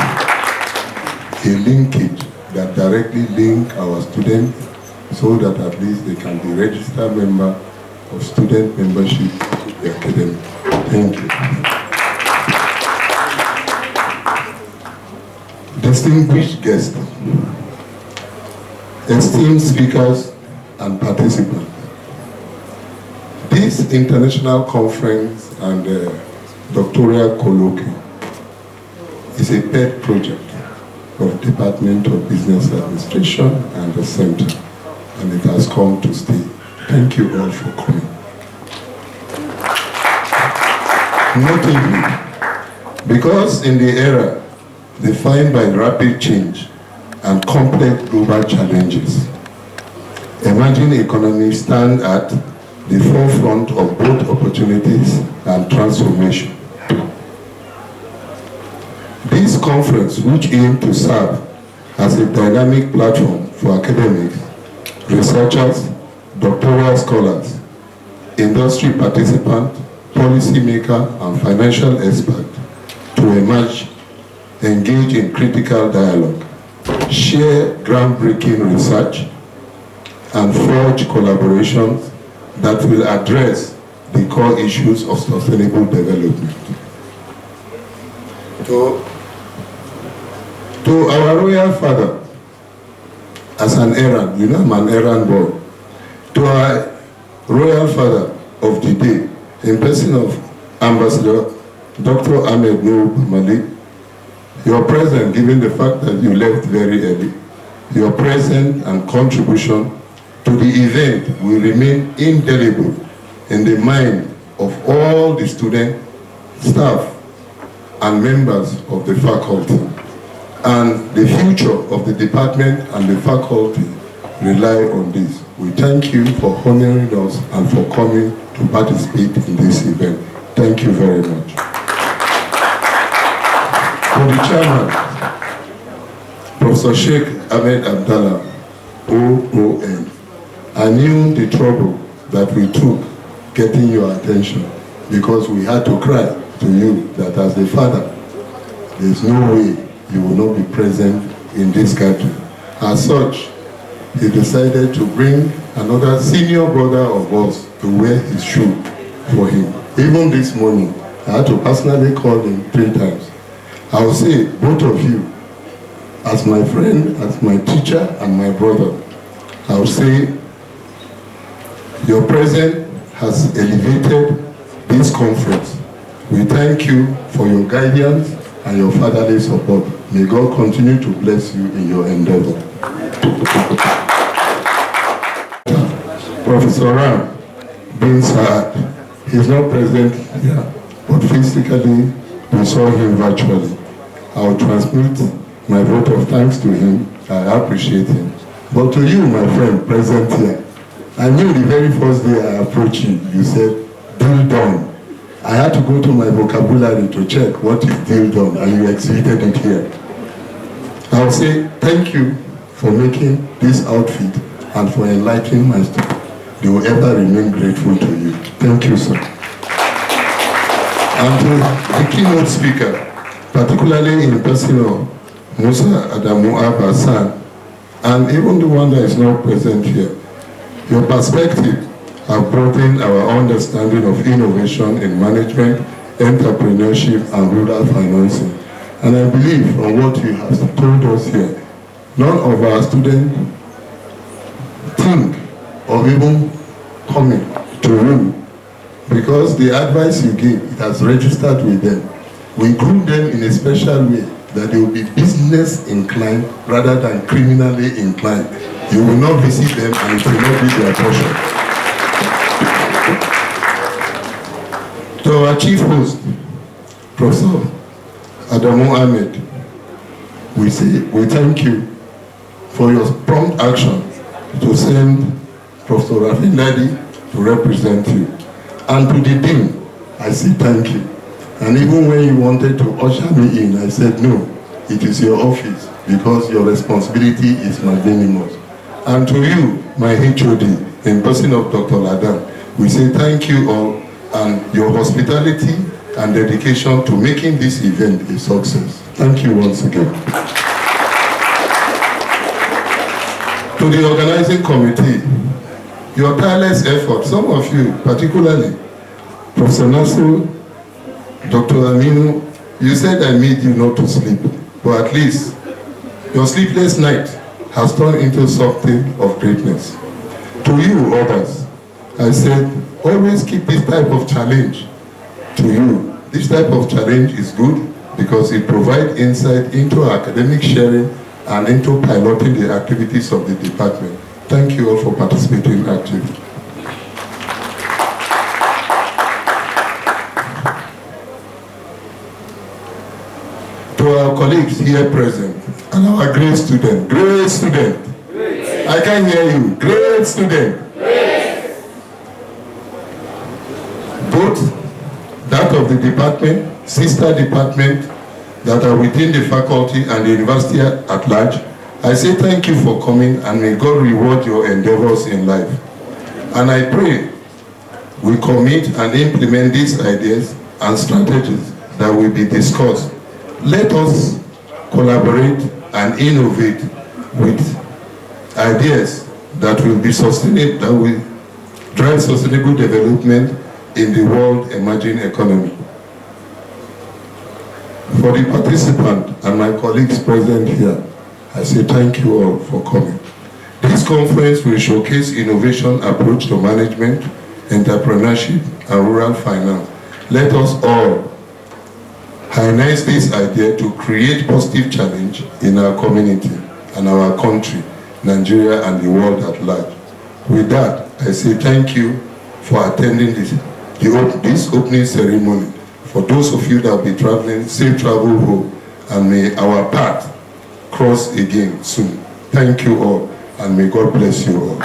a linkage that directly link our students so that at least they can be registered member of student membership in the academy. Thank you. Distinguished guests, esteemed speakers and participants, this international conference and Doctoral Colloquium is a pet project of Department of Business Administration and the Center, and it has come to stay. Thank you all for coming. Notably, because in the era defined by rapid change and complex global challenges, emerging economies stand at the forefront of both opportunities and transformation. This conference, which aims to serve as a dynamic platform for academics, researchers, doctoral scholars, industry participants, policymakers, and financial experts to emerge, engage in critical dialogue, share groundbreaking research, and forge collaborations that will address the core issues of sustainable development. To our royal father, as an errand, you know I'm an errand boy, to our royal father of the day, in person of Ambassador Dr. Ahmadu Malik, your presence, given the fact that you left very early, your presence and contribution to the event will remain indelible in the mind of all the students, staff, and members of the faculty. And the future of the department and the faculty rely on this. We thank you for honoring us and for coming to participate in this event. Thank you very much. For the chairman, Professor Sheikh Ahmed Abdallah, OON, I knew the trouble that we took getting your attention because we had to cry to you that as the father, there's no way you will not be present in this gathering. As such, he decided to bring another senior brother of us to wear his shoe for him. Even this morning, I had to personally call him 3 times. I will say, both of you, as my friend, as my teacher, and my brother, I will say, your presence has elevated this conference. We thank you for your guidance and your fatherly support. May God continue to bless you in your endeavor. Professor Ram bin Saad, he's not present here, but physically we saw him virtually. I will transmit my vote of thanks to him. I appreciate him. But to you, my friend, present here, I knew the very first day I approached you, you said, deal done. I had to go to my vocabulary to check what is deal done, and you exhibited it here. I'll say thank you for making this outfit and for enlightening my students. They will ever remain grateful to you. Thank you, sir. And to the keynote speaker, particularly in person of Musa Adamu Abasan, and even the one that is not present here, your perspective have broadened our understanding of innovation in management, entrepreneurship, and rural financing. And I believe from what you have told us here, none of our students think of even coming to you because the advice you gave, it has registered with them. We grew them in a special way that they will be business inclined rather than criminally inclined. You will not visit them and it will not be their portion. To our chief host, Professor Adamu Ahmed, we thank you for your prompt action to send Professor Rafi Nadi to represent you. And to the Dean, I say thank you. And even when you wanted to usher me in, I said no, it is your office because your responsibility is magnanimous. And to you, my HOD, in person of Dr. Ladan, we say thank you all and your hospitality and dedication to making this event a success. Thank you once again. To the organizing committee, your tireless effort, some of you particularly, Professor Nasu, Dr. Aminu, you said I made you not to sleep, but at least your sleepless night has turned into something of greatness. To you, others, I said, always keep this type of challenge to you. This type of challenge is good because it provides insight into academic sharing and into piloting the activities of the department. Thank you all for participating actively. To our colleagues here present, and our great student, I can hear you, great student. Both that of the department, sister department that are within the faculty and the university at large, I say thank you for coming and may God reward your endeavors in life. And I pray we commit and implement these ideas and strategies that will be discussed. Let us collaborate and innovate with ideas that will be sustainable, that will drive sustainable development in the world emerging economy. For the participant and my colleagues present here, I say thank you all for coming. This conference will showcase innovation approach to management, entrepreneurship, and rural finance. Let us all harness this idea to create positive challenge in our community and our country, Nigeria, and the world at large. With that, I say thank you for attending this opening ceremony. For those of you that will be traveling, safe travel home, and may our path cross again soon. Thank you all, and may God bless you all.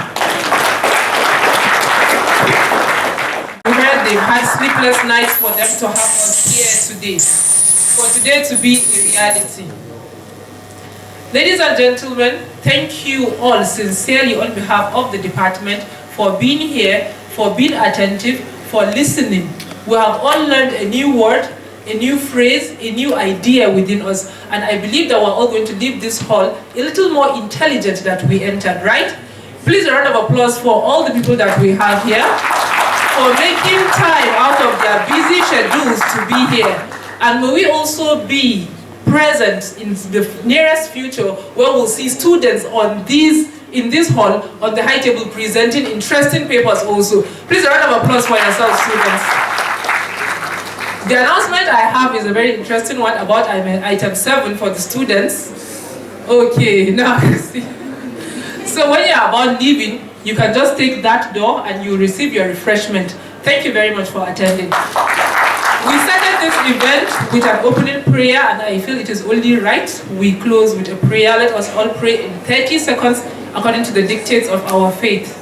We heard they've had sleepless nights for them to have us here today, for today to be a reality. Ladies and gentlemen, thank you all sincerely on behalf of the department for being here, for being attentive, for listening. We have all learned a new word, a new phrase, a new idea within us, and I believe that we're all going to leave this hall a little more intelligent than we entered, right? Please a round of applause for all the people that we have here, for making time out of their busy schedules to be here. And may we also be present in the nearest future where we'll see students in this hall on the high table presenting interesting papers also. Please a round of applause for yourselves, students. The announcement I have is a very interesting one about item 7 for the students. Okay, now see. So when you're about leaving, you can just take that door and you receive your refreshment. Thank you very much for attending. We started this event with an opening prayer, and I feel it is only right we close with a prayer. Let us all pray in 30 seconds according to the dictates of our faith.